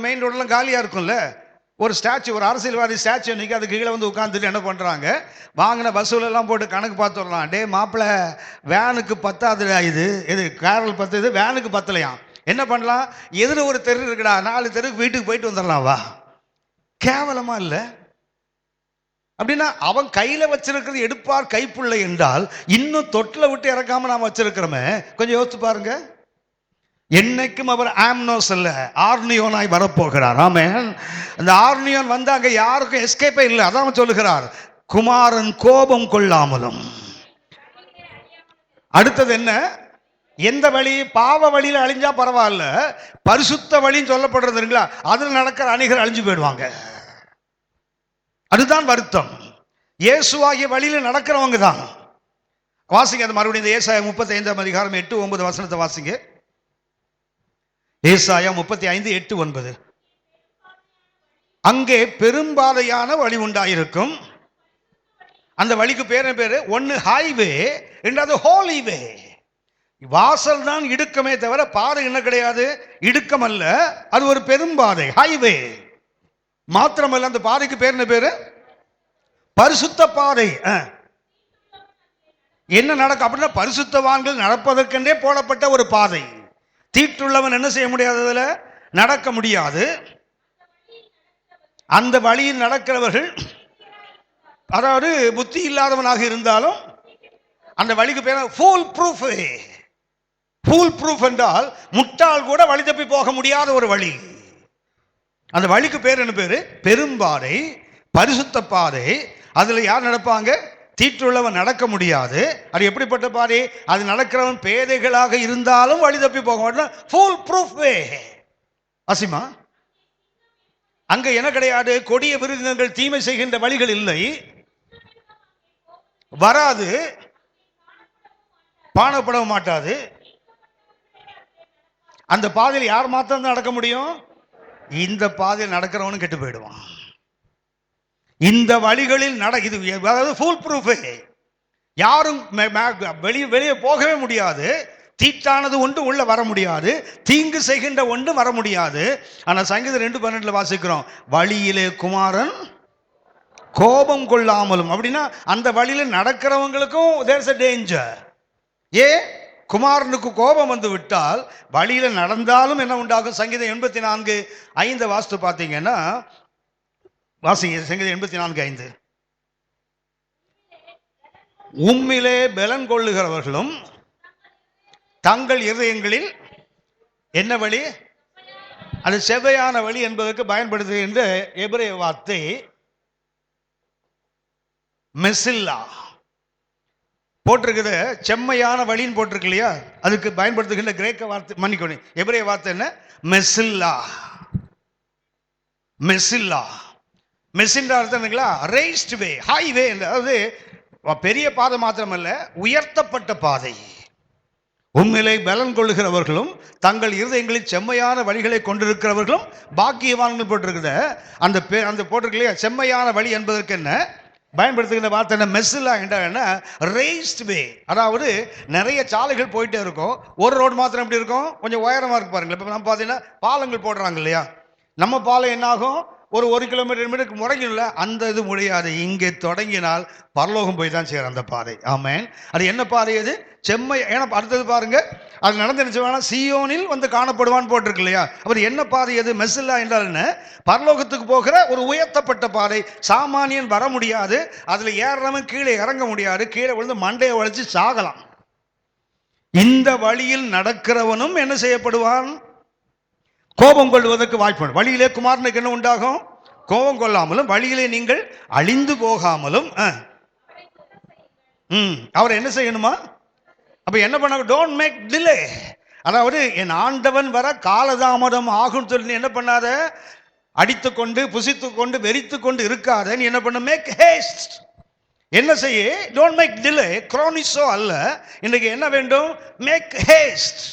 மெயின் ரோடெலாம் காலியாக இருக்கும்ல, ஒரு ஸ்டாச்சு, ஒரு அரசியல்வாதி ஸ்டாச்சு அன்றைக்கி அதுக்கு கீழே வந்து உட்காந்துட்டு என்ன பண்ணுறாங்க, வாங்கின பஸ்ஸுலெல்லாம் போட்டு கணக்கு பார்த்துடலாம். டே மாப்பிள்ளை, வேனுக்கு பத்தாதுடா, இது கேரல் பத்துது, வேனுக்கு பத்தலையாம். என்ன பண்ணலாம், எதிர ஒரு தெரு இருக்குடா, 4 தெருக்கு வீட்டுக்கு போயிட்டு வந்துடலாம் வா. கேவலமா இல்லை? அப்படின்னா அவன் கையில வச்சிருக்கிறது எடுப்பார் கைப்புள்ளை என்றால், இன்னும் தொட்டில விட்டு இறக்காம நாம் வச்சிருக்கிறோமே, கொஞ்சம் யோசித்து பாருங்க. என்னைக்கும் அவர் ஆம்னோஸ் அல்ல, ஆர்னியோனாய் வரப்போகிறார். ஆமென். அந்த ஆர்னியோன் வந்து அங்க யாருக்கும் எஸ்கேப்பே இல்லை. அதான் சொல்லுகிறார், குமாரன் கோபம் கொள்ளாமலும். அடுத்தது என்ன? எந்த வழி? பாவ வழியில அழிஞ்சா பரவாயில்ல, பரிசுத்த வழின்னு சொல்லப்படுறதுங்களா, அதுல நடக்கிற அணிகள் அழிஞ்சு போயிடுவாங்க. அதுதான் வருத்தம். இயேசுவாகிய வழியில நடக்கிறவங்க தான். வாசிங்க அது மறுபடியும், இந்த ஏசாயா 35 அதிகாரம் 8-9 வசனத்தை வாசிங்க. ஏசாயா 35, 8, 9. அங்கே பெரும்பாதையான வழி உண்டாயிருக்கும். அந்த வழிக்கு பேரு ஒன்னு ஹைவே, இரண்டாவது ஹோலிவே. வாசல் தான் இடுக்கமே தவிர பாதை என்ன கிடையாது, இடுக்கம் அல்ல. அது ஒரு பெரும்பாதை, ஹைவே. மாத்திரமல்ல, அந்த பாதைக்கு பேரு பரிசுத்த பாதை. என்ன நடக்கும் அப்படின்னா, பரிசுத்தவான்கள் நடப்பதற்கென்றே போடப்பட்ட ஒரு பாதை. தீட்டுள்ளவன் என்ன செய்ய முடியாது, அதுல நடக்க முடியாது. அந்த வழியில் நடக்கிறவர்கள், அதாவது புத்தி இல்லாதவனாக இருந்தாலும் அந்த வழிக்கு பேர் ஃபூல் ப்ரூஃப். ஃபூல் ப்ரூஃப் என்றால் முட்டாள் கூட வழி தப்பி போக முடியாத ஒரு வழி. அந்த வழிக்கு பேர் என்ன பேரு? பெரும்பாதை, பரிசுத்த பாதை. அதுல யார் நடப்பாங்க? தீட்டுள்ளவன் நடக்க முடியாது. அது எப்படிப்பட்ட பாதை? அது நடக்கிறவன் பேதைகளாக இருந்தாலும் வழி தப்பி போக மாட்டான். ஃபுல் ப்ரூஃப் வே. அசிமா அங்க என்ன கிடையாது? கொடிய மிருகங்கள் தீமை செய்கின்ற வழிகள் இல்லை, வராது, பானப்பட மாட்டாது. அந்த பாதையில் யார் மாத்திரம் தான் நடக்க முடியும்? இந்த பாதையில் நடக்கிறவனும் கெட்டு போயிடுவான். இந்த வழிகளில் இது அதாவது ஃபுல் ப்ரூஃப். யாரும் வெளியே போகவே முடியாது. தீட்டானது ஒன்று உள்ள வர முடியாது, தீங்கு செய்கின்ற ஒன்று வர முடியாது. ஆனா சங்கீதம் 2:12 வாசிக்கிறோம், வழியிலே குமாரன் கோபம் கொள்ளாமலும். அப்படின்னா அந்த வழியில நடக்கிறவங்களுக்கும் there's a danger. குமாரனுக்கு கோபம் வந்து விட்டால் வழியில நடந்தாலும் என்ன உண்டாகும்? சங்கீதம் 84:5 வாசித்து பார்த்தீங்கன்னா, வாசிங்க சங்கீதம் 84:5. உம்மிலே பலன் கொள்ளுகிறவர்களும் தங்கள் இருதயங்களில் என்ன வழி? அது செவ்வையான வழி என்பதற்கு பயன்படுத்துகின்ற எபிரேய வார்த்தை மெசில்லா போட்டிருக்குது. செம்மையான வழின்னு போட்டிருக்கு இல்லையா? அதுக்கு பயன்படுத்துகின்ற கிரேக்க வார்த்தை, மன்னிக்கணும், எபிரேய வார்த்தை என்ன? மெசில்லா. மெசில்லா மெசின்ற அர்த்தம் என்னங்களா? ரைஸ்ட் வே, ஹைவே. அதாவது பெரிய பாதை மாத்திரமல்ல, உயர்த்தப்பட்ட பாதை. உண்மையிலே பலன் கொள்ளுகிறவர்களும் தங்கள் இருதயங்களில் செம்மையான வழிகளை கொண்டிருக்கிறவர்களும் பாக்கியவான்கள் போட்டிருக்குது. அந்த போட்டிருக்கு இல்லையா? செம்மையான வழி என்பதற்கு என்ன பயன்படுத்துகிற வார்த்தை என்ன? மெஸ்ஸில்லா என்றால் என்ன? ரைஸ்ட் வே. அதாவது நிறைய சாலைகள் போயிட்டே இருக்கும், ஒரு ரோடு மாத்திரம் எப்படி இருக்கும்? கொஞ்சம் உயரமா இருக்கு பாருங்க. இப்போ நம்ம பார்த்தீங்கன்னா பாலங்கள் போடுறாங்க இல்லையா? நம்ம பாலம் என்ன ஆகும்? ஒரு கிலோமீட்டருக்கு முறையில்ல, அந்த இது முடியாது. இங்கே தொடங்கினால் பரலோகம் போய் தான் சேரும் அந்த பாதை. ஆமேன். அது என்ன பாதை? அது செம்மை. ஏன்னா அடுத்தது பாருங்க, அது நடந்து நினைச்சவானா சீயோனில் வந்து காணப்படுவான்னு போட்டிருக்கு இல்லையா? அவர் என்ன பாதை அது? மெஸ்ஸில்லா என்றால் என்ன? பரலோகத்துக்கு போகிற ஒரு உயர்த்தப்பட்ட பாதை. சாமானியன் வர முடியாது, அதுல ஏறவன் கீழே இறங்க முடியாது, கீழே விழுந்து மண்டையை வளைச்சு சாகலாம். இந்த வழியில் நடக்கிறவனும் என்ன செய்யப்படுவான்? கோபம் கொள்வதற்கு வாய்ப்பு. வழியிலே குமாரனுக்கு என்ன உண்டாகும்? கோபம் கொள்ளாமலும் வழியிலே நீங்கள் அழிந்து போகாமலும். அவர் என்ன செய்யணுமா? அப்ப என்ன பண்ண? Don't make delay. அதாவது என் ஆண்டவன் வர காலதாமதம் ஆகும் சொல்லி என்ன பண்ணாத? அடித்துக்கொண்டு புசித்துக்கொண்டு வெறித்துக்கொண்டு இருக்காத. நீ என்ன பண்ண? மேக் ஹேஸ்ட். என்ன செய்ய? Don't make delay. குரோனிசோ அல்ல. இன்னைக்கு என்ன வேண்டும்? மேக் ஹேஸ்ட்.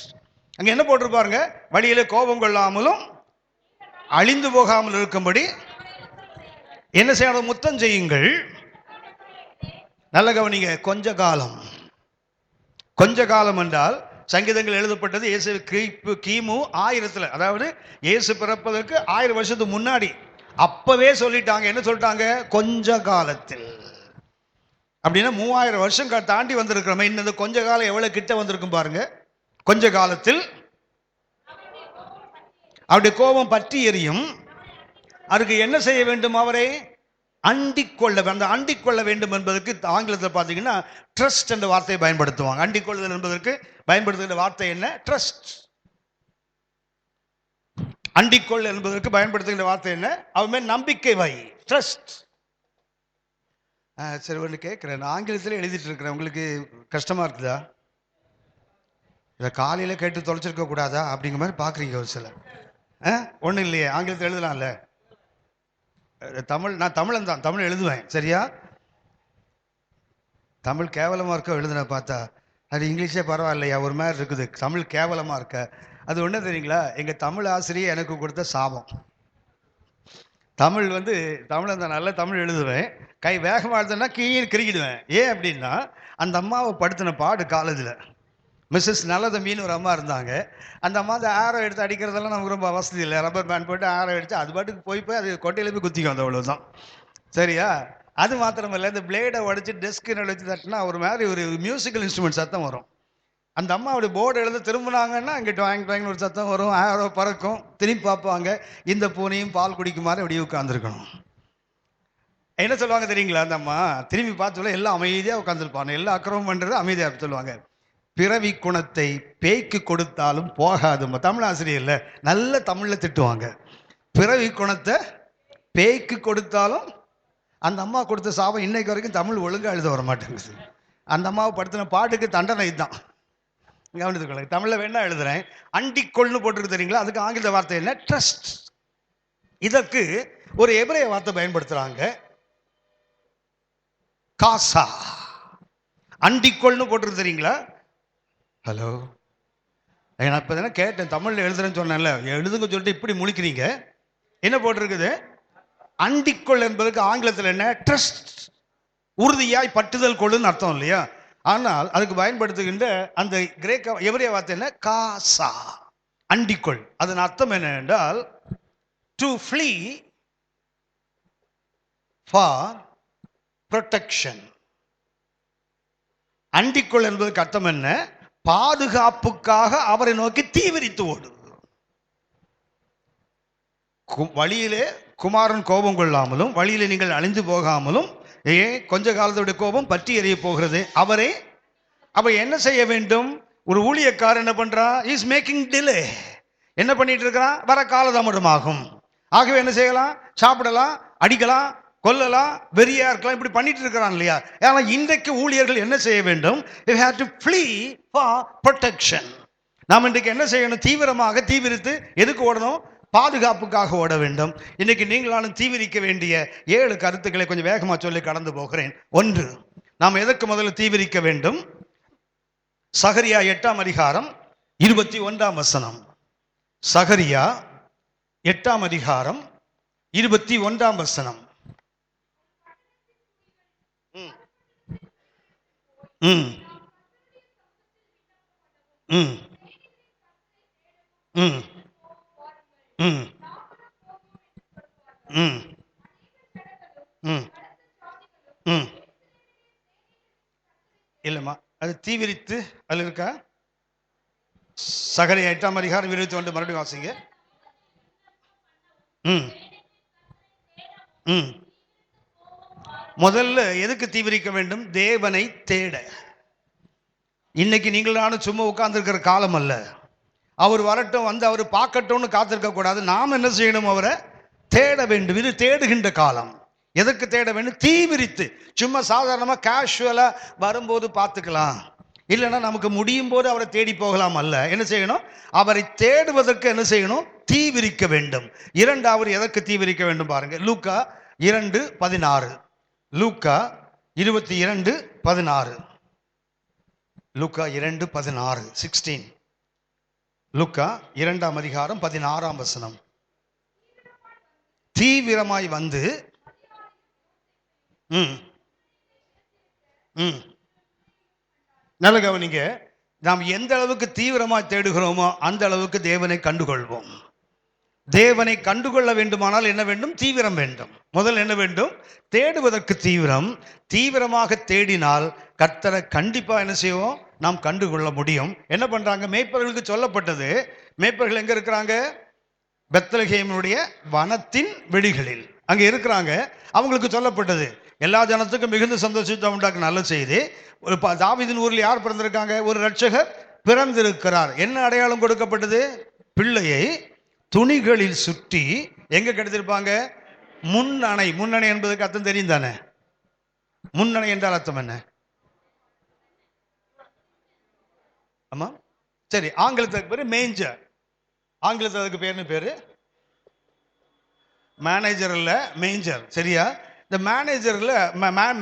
அங்க என்ன போட்டிருப்பாருங்க? வழியில கோபம் கொள்ளாமலும் அழிந்து போகாமல் இருக்கும்படி என்ன செய்யணும்? முத்தம் செய்யுங்கள். நல்ல கவனிங்க. கொஞ்ச காலம். கொஞ்ச காலம் என்றால் சங்கீதங்கள் எழுதப்பட்டது இயேசு கிமு 1000, அதாவது இயேசு பிறப்பதற்கு 1000 வருஷத்துக்கு முன்னாடி. அப்பவே சொல்லிட்டாங்க. என்ன சொல்லிட்டாங்க? கொஞ்ச காலத்தில். அப்படின்னா 3000 வருஷம் தாண்டி வந்திருக்கிறோம். இன்னும் கொஞ்ச காலம் எவ்வளவு கிட்ட வந்திருக்கும் பாருங்க. கொஞ்ச காலத்தில் அவருடைய கோபம் பற்றி எரியும். அதுக்கு என்ன செய்ய வேண்டும்? அவரை அண்டிக்கொள்ள. அந்த அண்டிக்கொள்ள வேண்டும் என்பதற்கு ஆங்கிலத்தில் பார்த்தீங்கன்னா ட்ரஸ்ட் என்ற வார்த்தையை பயன்படுத்துவாங்க. அண்டிக்கொள்ளுதல் என்பதற்கு பயன்படுத்துகிற வார்த்தை என்ன? ட்ரஸ்ட். அண்டிக்கொள் என்பதற்கு பயன்படுத்துகிற வார்த்தை என்ன? அவன் நம்பிக்கை வை. ட்ரஸ்ட். சரி, ஒன்று கேட்குறேன். நான் ஆங்கிலத்தில் எழுதிட்டு இருக்கிறேன், உங்களுக்கு கஷ்டமா இருக்குதா? இதை காலையில் கேட்டு தொலைச்சிருக்க கூடாதா அப்படிங்கிற மாதிரி பார்க்குறீங்க ஒரு சில. ஒன்றும் இல்லையே, ஆங்கிலத்தில் எழுதலாம்ல. நான் தமிழன் தான், தமிழ் எழுதுவேன். சரியா? தமிழ் கேவலமாக இருக்க எழுதுன பார்த்தா அது இங்கிலீஷே பரவாயில்லையா ஒரு மாதிரி இருக்குது. தமிழ் கேவலமாக இருக்க. அது ஒன்று தெரியுங்களா? எங்கள் தமிழ் ஆசிரியர் எனக்கு கொடுத்த சாபம். தமிழ் தமிழ் அந்த நல்ல தமிழ் எழுதுவேன், கை வேகமாக எழுதுனா கீழே கிரிக்கிடுவேன். ஏன் அப்படின்னா அந்த அம்மாவை படுத்தின பாடு காலேஜில். மிஸ்ஸஸ் நல்லதம்பின்னு ஒரு அம்மா இருந்தாங்க. அந்த அம்மா அந்த ஆரோ எடுத்து அடிக்கிறதெல்லாம் நமக்கு ரொம்ப வசதி இல்லை. ரப்பர் பேண்ட் போட்டு ஆரோ அடித்து அது பாட்டுக்கு போய் அது கொட்டையில போய் குத்திக்கும். அந்த அவ்வளோதான். சரியா? அது மாத்திரமில்லை, இந்த பிளேடை உடச்சி டெஸ்க்கு வச்சு தட்டினா ஒரு மாதிரி ஒரு மியூசிக்கல் இன்ஸ்ட்ருமெண்ட் சத்தம் வரும். அந்த அம்மா அப்படி போர்டு எழுத திரும்பினாங்கன்னா இங்கே டாங் டாங்னு ஒரு சத்தம் வரும், ஆரோ பறக்கும். திரும்பி பார்ப்பாங்க, இந்த பூனையும் பால் குடிக்குமாறு அப்படியே உட்காந்துருக்கணும். என்ன சொல்லுவாங்க தெரியுங்களா? அந்த அம்மா திரும்பி பார்த்து எல்லாம் அமைதியா உட்காந்துருப்பாங்க, எல்லாம் அக்கிரமம் பண்றது அமைதியா சொல்லுவாங்க. பிறவி குணத்தை பேய்க்கு கொடுத்தாலும் போகாது. தமிழ் ஆசிரியர்ல நல்ல தமிழ்ல திட்டுவாங்க. பிறவி குணத்தை பேய்க்கு கொடுத்தாலும். அந்த அம்மா கொடுத்த சாபம் இன்னைக்கு வரைக்கும் தமிழ் ஒழுங்கா எழுத வர மாட்டேங்குது. அந்த அம்மாவை படுத்தின பாட்டுக்கு தண்டனை இதுதான். கவனித்துக்கொள்ளுங்க. தமிழ்ல வேணா எழுதுறேன். அண்டிக்கொள்னு போட்டுருக்கு தெரியுங்களா? அதுக்கு ஆங்கில வார்த்தை என்ன? ட்ரஸ்ட். இதற்கு ஒரு எபிரேய வார்த்தை பயன்படுத்துறாங்க, காசா. அண்டிக்கொள்னு போட்டுருக்கு தெரியுங்களா? ஹலோ, நான் இப்ப தானே கேட்டேன், தமிழ்ல எழுதுறேன்னு சொன்னேன்ல, எழுதுங்க சொல்லிட்டு இப்படி முழிக்கிறீங்க. என்ன போட்டிருக்குது? அண்டிக்கொள் என்பதுக்கு ஆங்கிலத்தில் என்ன? ட்ரஸ்ட். உறுதியாய் பட்டுதல் கொள்ளுன்னு அர்த்தம் இல்லையா? ஆனால் அதுக்கு பயன்படுத்துகின்ற அந்த கிரேக்க எபிரேய வார்த்தை என்ன? காசா, அண்டிக்கொள். அதன் அர்த்தம் என்ன என்றால் டு ஃப்ளீ ஃபார் ப்ரொடெக்ஷன். அண்டிக்கொள் என்பதற்கு அர்த்தம் என்ன? பாதுகாப்புக்காக அவரை நோக்கி தீவிரித்து ஓடு. வழியிலே குமாரன் கோபம் கொள்ளாமலும் வழியிலே நீங்கள் அழிந்து போகாமலும் கொஞ்ச காலத்துடைய கோபம் பற்றி எறிய போகிறது. அவரை அப்ப என்ன செய்ய வேண்டும்? ஒரு ஊழியக்காரர் என்ன பண்றான்? Is making delay. என்ன பண்ணிட்டு இருக்கிறான்? வர காலதாமதமாகும். ஆகவே என்ன செய்யலாம்? சாப்பிடலாம், அடிக்கலாம், கொல்லலாம், வெறியா இருக்கலாம், இப்படி பண்ணிட்டு இருக்கிறான் இல்லையா? ஆனா இன்றைக்கு ஊழியர்கள் என்ன செய்ய வேண்டும்? You have to flee for protection. நாம் இன்றைக்கு என்ன செய்யணும்? தீவிரமாக தீவிரித்து எதுக்கு ஓடணும்? பாதுகாப்புக்காக ஓட வேண்டும். இன்னைக்கு நீங்களாலும் தீவிரிக்க வேண்டிய 7 கருத்துக்களை கொஞ்சம் வேகமா சொல்லி கடந்து போகிறேன். 1, நாம் எதற்கு முதல்ல தீவிரிக்க வேண்டும்? சகரியா 8ஆம் அதிகாரம் 21ஆம் வசனம். சகரியா 8ஆம் அதிகாரம் 21ஆம் வசனம். ம் ம் ம் ம் ம் ம் ம் இல்லைம்மா, அது தீவிரித்து அதில் இருக்கா? சகரியா 8ஆம் அதிகாரம் 21 மறுபடியும் வாசிங்க. ம் ம் முதல்ல எதுக்கு தீவிரிக்க வேண்டும்? தேவனை தேட. இன்னைக்கு நீங்கள் நானும் சும்மா உட்கார்ந்து இருக்கிற காலம் அல்ல. அவர் வரட்டும், வந்து அவர் பார்க்கட்டும்னு காத்திருக்க கூடாது. நாம் என்ன செய்யணும்? அவரை தேட வேண்டும். இது தேடுகின்ற காலம். எதற்கு தேட வேண்டும்? தீவிரித்து. சும்மா சாதாரணமா கேஷுவலா வரும்போது பார்த்துக்கலாம், இல்லைன்னா நமக்கு முடியும் போது அவரை தேடி போகலாம் அல்ல. என்ன செய்யணும்? அவரை தேடுவதற்கு என்ன செய்யணும்? தீவிரிக்க வேண்டும். 2வது எதற்கு தீவிரிக்க வேண்டும் பாருங்க. லூக்கா 2:16. லூக்கா 22:16. லூக்கா 2:16 16. லூக்கா 2ஆம் அதிகாரம் 16ஆம் வசனம். தீவிரமாய் வந்து நல்ல கவனிங்க. நாம் எந்த அளவுக்கு தீவிரமாய் தேடுகிறோமோ அந்த அளவுக்கு தேவனை கண்டுகொள்வோம். தேவனை கண்டுகொள்ள வேண்டுமானால் என்ன வேண்டும்? தீவிரம் வேண்டும். முதல் என்ன வேண்டும்? தேடுவதற்கு தீவிரம். தீவிரமாக தேடினால் கர்த்தரை கண்டிப்பா என்ன செய்வோம்? நாம் கண்டுகொள்ள முடியும். என்ன பண்றாங்க? மேய்ப்பர்களுக்கு சொல்லப்பட்டது. மேய்ப்பர்கள் எங்க இருக்கிறாங்க? பெத்லகேமுடைய வனத்தின் வெளிகளில் அங்க இருக்கிறாங்க. அவங்களுக்கு சொல்லப்பட்டது, எல்லா ஜனத்துக்கும் மிகுந்த சந்தோஷத்தை உண்டாக்க நல்ல செய்தி. ஒரு தாவீதின் ஊரில் யார் பிறந்திருக்காங்க? ஒரு இரட்சகர் பிறந்திருக்கிறார். என்ன அடையாளம் கொடுக்கப்பட்டது? பிள்ளையை துணிகளில் சுற்றி எங்க கிடைத்திருப்பாங்க? முன்னணை. முன்னணை என்பதற்கு அர்த்தம் தெரியும் தானே? முன்னணை என்றால் அர்த்தம் என்ன? ஆமா, சரி. ஆங்கிலத்துக்கு பேரு மேஞ்சர். ஆங்கிலத்தில் அதுக்கு பேரு மேனேஜர் இல்ல, மேஞ்சர். சரியா? இந்த மேனேஜர்ல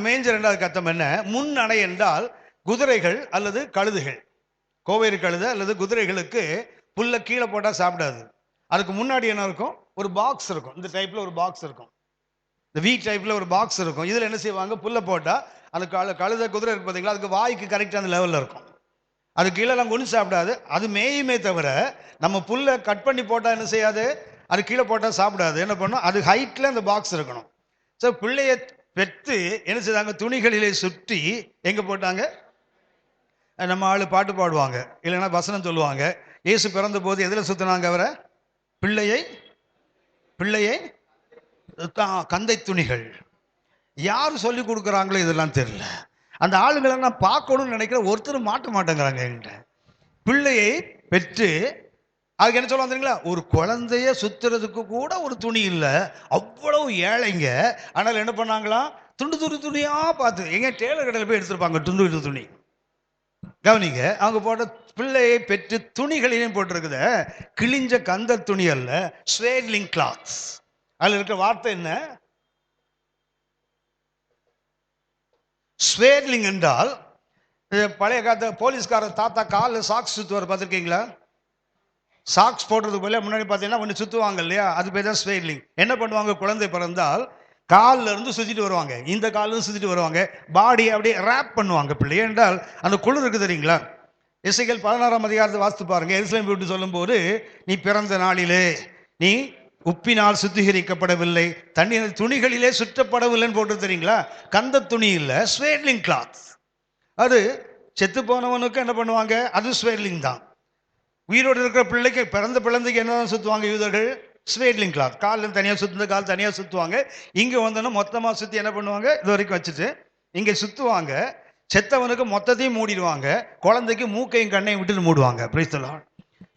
மேஞ்சர் என்றால் அதுக்கு அர்த்தம் என்ன? முன்னணை என்றால் குதிரைகள் அல்லது கழுதுகள், கோவேறு கழுதை அல்லது குதிரைகளுக்கு புல்ல கீழே போட்டா சாப்பிடாது. அதுக்கு முன்னாடி என்ன இருக்கும்? ஒரு பாக்ஸ் இருக்கும். இந்த டைப்ல ஒரு பாக்ஸ் இருக்கும். இந்த வி டைப்ல ஒரு பாக்ஸ் இருக்கும். இதுல என்ன செய்வாங்க? புல்ல போட்டா அந்த கழுதை குதிரை இருக்கு பார்த்தீங்களா, அதுக்கு வாய்க்கு கரெக்டாக அந்த லெவலில் இருக்கும். அது கீழே எல்லாம் கொண்டு சாப்பிடாது. அது மேயுமே தவிர நம்ம புல்ல கட் பண்ணி போட்டால் என்ன செய்யாது? அது கீழே போட்டால் சாப்பிடாது. என்ன பண்ணும்? அது ஹைட்ல அந்த பாக்ஸ் இருக்கணும். ஸோ பிள்ளைய பெற்று என்ன செய்தாங்க? துணிகளிலே சுற்றி எங்க போட்டாங்க? நம்ம ஆளு பாட்டு பாடுவாங்க, இல்லைன்னா வசனம் சொல்லுவாங்க. இயேசு பிறந்த போது எதில் சுத்தினாங்க அவரை? பிள்ளையை கந்தை துணிகள். யார் சொல்லி கொடுக்குறாங்களோ இதெல்லாம் தெரியல. அந்த ஆளுங்களை நான் பார்க்கணும்னு நினைக்கிற ஒருத்தர் மாட்ட மாட்டேங்கிறாங்க என்கிட்ட. பிள்ளையை பெற்று அதுக்கு என்ன சொல்லுவாங்க தெரியுங்களா? ஒரு குழந்தைய சுத்துறதுக்கு கூட ஒரு துணி இல்லை, அவ்வளவு ஏழைங்க. ஆனால் என்ன பண்ணாங்களாம், துண்டு துண்டு துணியா பார்த்து எங்க டேலர் கடையில் போய் எடுத்திருப்பாங்க துண்டு துண்டு துணி. கவனிங்க, அவங்க போட்ட பிள்ளையை பெற்று துணிகளையும் போட்டிருக்குத கிழிஞ்ச கந்த துணி அல்ல, ஸ்வேட்லிங் கிளாத்ஸ். அதுல இருக்க வார்த்தை என்ன? ஸ்வேட்லிங் என்றால் பழைய காலத்து போலீஸ்கார தாத்தா காலில் சாக்ஸ் சுத்துவார், பார்த்துருக்கீங்களா? சாக்ஸ் போடுறதுக்கு போல முன்னாடி பார்த்தீங்கன்னா கொஞ்சம் சுற்றுவாங்க இல்லையா, அது பேர் தான் ஸ்வேட்லிங். என்ன பண்ணுவாங்க, குழந்தை பிறந்தால் காலில் இருந்து சுற்றிட்டு வருவாங்க, இந்த காலில் சுற்றிட்டு வருவாங்க, பாடி அப்படியே ரேப் பண்ணுவாங்க பிள்ளை. என்றால் அந்த குளிர் இருக்குது தெரியுங்களா? எசேக்கியேல் 16ஆம் அதிகாரத்தை வாசித்து பாருங்க. எருசலேம் விட்டு சொல்லும்போது, நீ பிறந்த நாளிலே நீ உப்பினால் சுத்திகரிக்கப்படவில்லை, தண்ணீர் துணிகளிலே சுற்றப்படவில்லைன்னு போட்டு தெரியுங்களா? கந்த துணி இல்லை, ஸ்வேட்லிங் கிளாத். அது செத்து போனவனுக்கு என்ன பண்ணுவாங்க, அது ஸ்வேட்லிங் தான். உயிரோடு இருக்கிற பிள்ளைக்கு, பிறந்த பிள்ளைக்கு என்னதான் சுற்றுவாங்க யூதர்கள்? ஸ்வேட்லிங் கிளாத். காலில் தனியாக சுற்றுந்த கால் தனியாக சுற்றுவாங்க. இங்கே வந்தோன்னா மொத்தமாக சுற்றி என்ன பண்ணுவாங்க, இது வரைக்கும் வச்சுட்டு இங்கே சுற்றுவாங்க. செத்தவனுக்கு மொத்தத்தையும் மூடிடுவாங்க, குழந்தைக்கு மூக்கையும் கண்ணையும் விட்டுட்டு மூடுவாங்க. Price the Lord.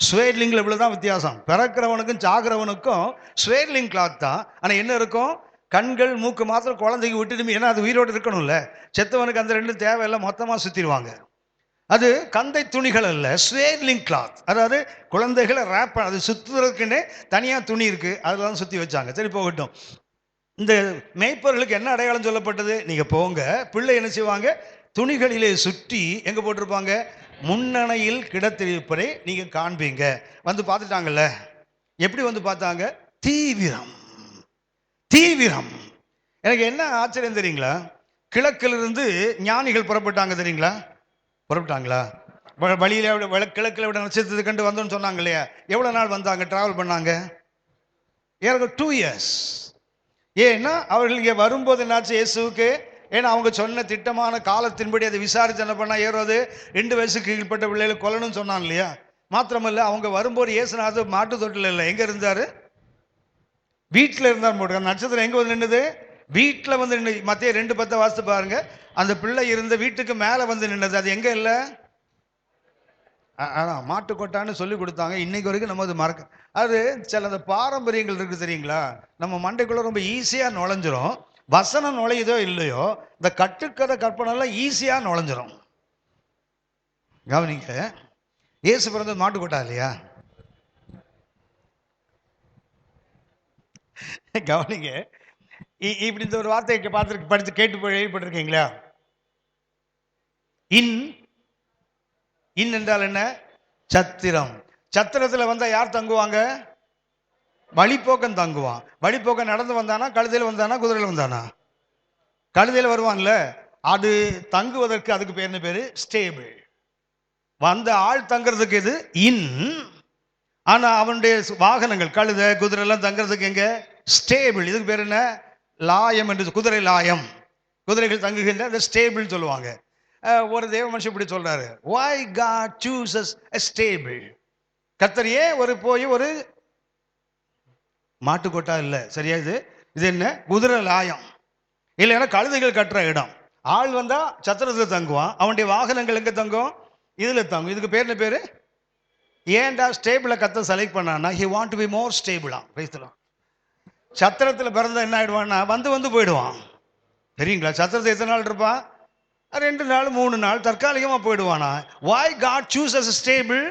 ஸ்வேட்லிங்கில் இவ்வளோதான் வித்தியாசம். பிறக்கிறவனுக்கும் சாகிறவனுக்கும் ஸ்வேட்லிங் கிளாத் தான். ஆனால் என்ன இருக்கும், கண்கள் மூக்கு மாத்திரம் குழந்தைக்கு விட்டுட்டு, ஏன்னா அது உயிரோடு இருக்கணும்ல. செத்தவனுக்கு அந்த ரெண்டும் தேவையில்லை, மொத்தமாக சுற்றிடுவாங்க. அது கந்தை துணிகள் அல்ல, ஸ்வேட்லிங் கிளாத். அதாவது குழந்தைகளை ரேப், அது சுற்றுறதுக்குன்னே தனியாக துணி இருக்கு, அதில் தான் சுற்றி வச்சாங்க. சரி, போகட்டும். இந்த மேய்ப்பர்களுக்கு என்ன அடையாளம் சொல்லப்பட்டது? நீங்கள் போங்க, பிள்ளை என்ன செய்வாங்க, துணிகளிலே சுற்றி எங்கே போட்டிருப்பாங்க, முன்னணையில் கிடத்திருப்பதை நீங்கள் காண்பீங்க. வந்து பார்த்துட்டாங்கல்ல. எப்படி வந்து பார்த்தாங்க? தீவிரம், தீவிரம். எனக்கு என்ன ஆச்சரியம் தெரியுங்களா? கிழக்கிலிருந்து ஞானிகள் புறப்பட்டாங்க தெரியுங்களா? புறப்பட்டாங்களா? வழியில கிழக்கில் விட நட்சத்திரத்தை கண்டு வந்தோன்னு சொன்னாங்க இல்லையா? எவ்வளோ நாள் வந்தாங்க, டிராவல் பண்ணாங்க? 2 years. ஏன்னா அவர்கள் இங்கே வரும்போது என்னாச்சு இயேசுவுக்கு, ஏன்னா அவங்க சொன்ன திட்டமான காலத்தின்படி அதை விசாரித்து என்ன பண்ணா, ஏறுவது 2 வயசுக்கு கீழ்பட்ட பிள்ளைகளை கொல்லணும்னு சொன்னான் இல்லையா? மாத்திரமல்ல, அவங்க வரும்போது இயேசுநாதர் மாட்டு தொட்டில் இல்லை, எங்க இருந்தாரு? வீட்டில் இருந்தார். போட்டு நட்சத்திரம் எங்க வந்து நின்றுது? வீட்டில் வந்து நின்று. மத்திய 2:10 வாசித்து பாருங்க. அந்த பிள்ளை இருந்த வீட்டுக்கு மேலே வந்து நின்னது. அது எங்க இல்லை? மாட்டுக்கொட்டான்னு சொல்லி கொடுத்தாங்க. இன்னைக்கு வரைக்கும் நம்ம அது மறக்க, அது சில அந்த பாரம்பரியங்கள் இருக்கு தெரியுங்களா, நம்ம மண்டைக்குள்ள ரொம்ப ஈஸியா நுழைஞ்சிரும். வசனம் நுழையுதோ இல்லையோ, இந்த கட்டுக்கதை கற்பனைலாம் ஈஸியா நுழைஞ்சிரும். கவனிங்க, இயேசு பிறந்தது மாட்டுக்கொட்டா இல்லையா? கவனிங்க, இப்படி இந்த ஒரு வார்த்தையை பார்த்து படித்து கேட்டு கேள்விப்பட்டிருக்கீங்களா? இன் என்றால் என்ன? சத்திரம். சத்திரத்தில் வந்தா யார் தங்குவாங்க? வழிப்போக்கன் தங்குவான். வழிப்போக்கன் நடந்து வந்தானா, கழுதையில் வந்தானா, குதிரையில் வந்தானா? கழுதையில் வருவான்ல, அது தங்குவதற்கு அதுக்கு பேர் என்ன பேரு? ஸ்டேபிள். வந்த ஆள் தங்குறதுக்கு இது இன். ஆனா அவனுடைய வாகனங்கள் கழுதை குதிரை எல்லாம் தங்குறதுக்கு எங்க? ஸ்டேபிள். இதுக்கு பேர் என்ன? லாயம் என்று. குதிரை லாயம், குதிரைகள் தங்குகின்ற அந்த ஸ்டேபிள் சொல்லுவாங்க. ஒரு தேவ மனுஷன் இப்படி சொல்றாரு, why God chooses a stable. கர்த்தர் ஏன் போய் ஒரு மாட்டுக்கொட்டா இல்லை, சரியா? இது என்ன? குதிரை லாயம். இல்லைன்னா கழுதைகள் கட்டுற இடம். ஆள் வந்தா சத்திரத்தில் தங்குவான், அவனுடைய வாகனங்கள் எங்க தங்கும்? இதுல தங்கும். இதுக்கு பேர் என்ன பேரு? ஏன்டா ஸ்டேபிளை கர்த்தர் செலக்ட் பண்ணான்னா, he want to be more stable. சத்திரத்தில் பிறந்த என்ன ஆயிடுவான்னா, வந்து போயிடுவான். தெரியுங்களா? சத்திரத்தை எத்தனை நாள் இருப்பான்? 2 நாள் 3 நாள் தற்காலிகமாக போயிடுவானா? Why God chooses a stable?